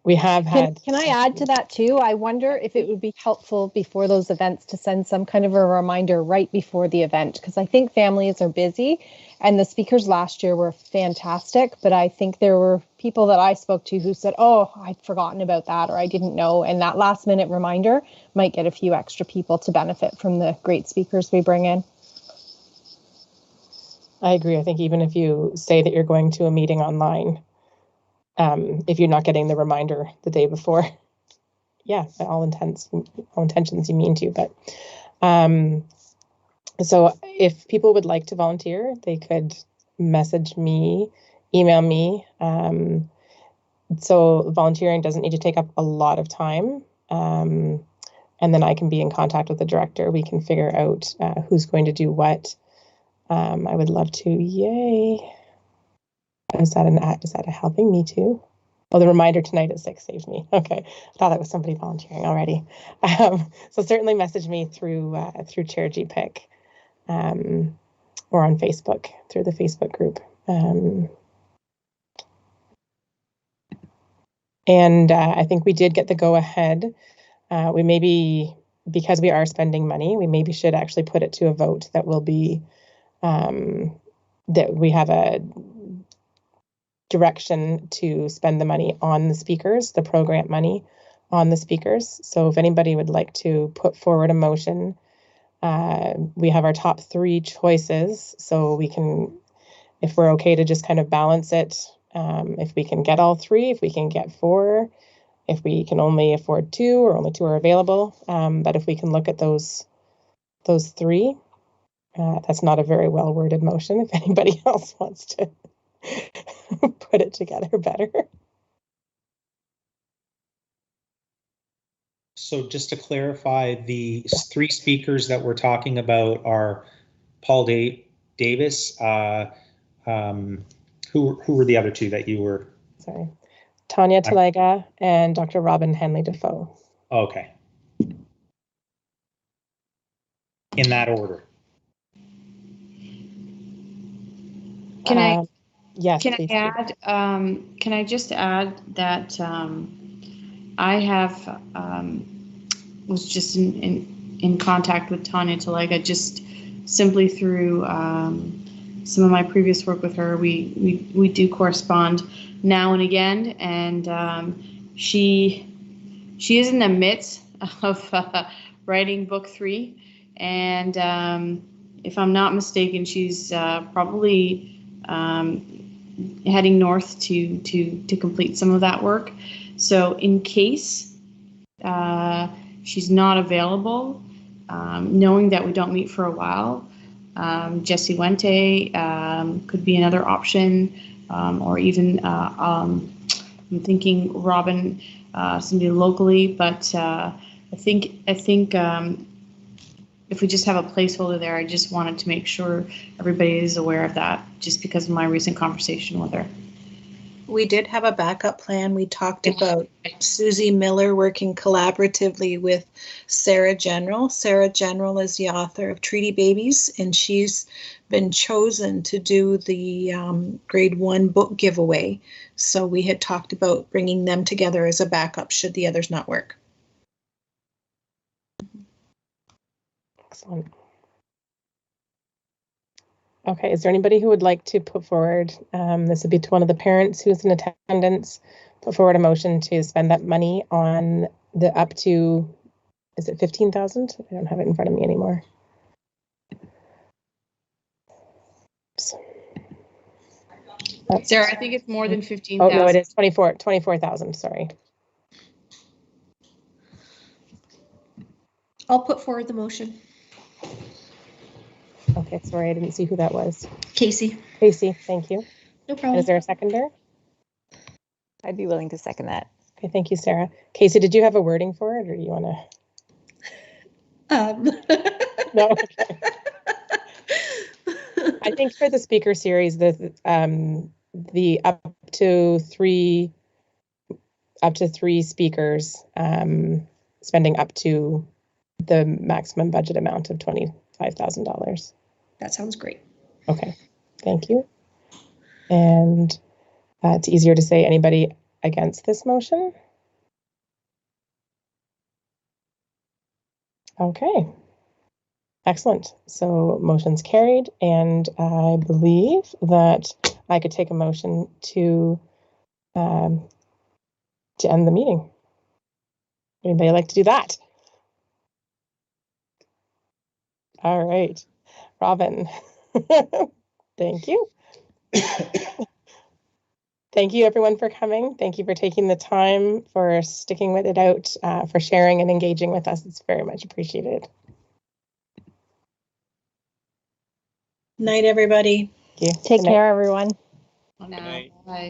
Speaker 1: We have had.
Speaker 8: Can I add to that too? I wonder if it would be helpful before those events to send some kind of a reminder right before the event, because I think families are busy and the speakers last year were fantastic, but I think there were people that I spoke to who said, oh, I'd forgotten about that, or I didn't know. And that last minute reminder might get a few extra people to benefit from the great speakers we bring in.
Speaker 1: I agree. I think even if you say that you're going to a meeting online, if you're not getting the reminder the day before, yeah, by all intentions you mean to, but so if people would like to volunteer, they could message me, email me. So volunteering doesn't need to take up a lot of time. And then I can be in contact with the director. We can figure out who's going to do what. I would love to. Yay. Is that a helping me too? Oh, the reminder tonight at 6 saves me. Okay, I thought that was somebody volunteering already. So certainly message me through Chair GEPIC, or on Facebook through the Facebook group. And I think we did get the go ahead. We maybe, because we are spending money, we maybe should actually put it to a vote that will be that we have a direction to spend the money on the speakers, the program money on the speakers. So if anybody would like to put forward a motion, we have our top 3 choices. So we can, if we're okay to just kind of balance it, if we can get all 3, if we can get 4, if we can only afford 2 or only 2 are available. But if we can look at those 3, that's not a very well worded motion. If anybody else wants to put it together better.
Speaker 14: So just to clarify, the 3 speakers that we're talking about are Paul Davis. Who were the other two that you were?
Speaker 1: Sorry. Tanya Talega and Dr. Robin Henley Defoe.
Speaker 14: Okay. In that order.
Speaker 5: Can I?
Speaker 1: Yes.
Speaker 5: Can
Speaker 1: please.
Speaker 5: I add? Can I just add that I have was just in contact with Tanya Talega just simply through some of my previous work with her. We do correspond now and again, and she is in the midst of writing book 3, and if I'm not mistaken, she's probably heading north to complete some of that work. So in case she's not available, knowing that we don't meet for a while, Jesse Wente could be another option, or even I'm thinking Robin, somebody locally. But I think if we just have a placeholder there, I just wanted to make sure everybody is aware of that, just because of my recent conversation with her.
Speaker 18: We did have a backup plan. We talked about Susie Miller working collaboratively with Sarah General. Sarah General is the author of Treaty Babies, and she's been chosen to do the grade 1 book giveaway. So we had talked about bringing them together as a backup should the others not work.
Speaker 1: Excellent. Okay, is there anybody who would like to put forward, this would be to one of the parents who's in attendance, put forward a motion to spend that money on the up to, is it 15,000? I don't have it in front of me anymore. Oops.
Speaker 5: Sarah, I think it's more than 15,000.
Speaker 1: Oh, no, it is 24,000, sorry.
Speaker 6: I'll put forward the motion.
Speaker 1: Okay, sorry, I didn't see who that was.
Speaker 6: Casey.
Speaker 1: Casey, thank you.
Speaker 6: No problem.
Speaker 1: And is there a seconder?
Speaker 17: I'd be willing to second that.
Speaker 1: Okay, thank you, Sarah. Casey, did you have a wording for it, or do you want to? No. Okay. I think for the speaker series, the up to three speakers, spending up to the maximum budget amount of $25,000.
Speaker 6: That sounds great.
Speaker 1: Okay, thank you. And it's easier to say anybody against this motion. Okay, excellent. So motion's carried, and I believe that I could take a motion to end the meeting. Anybody like to do that? All right, Robin. Thank you. Thank you, everyone, for coming. Thank you for taking the time, for sticking with it out, for sharing and engaging with us. It's very much appreciated.
Speaker 18: Night, everybody.
Speaker 1: Thank you.
Speaker 8: Take care, everyone.
Speaker 5: Bye.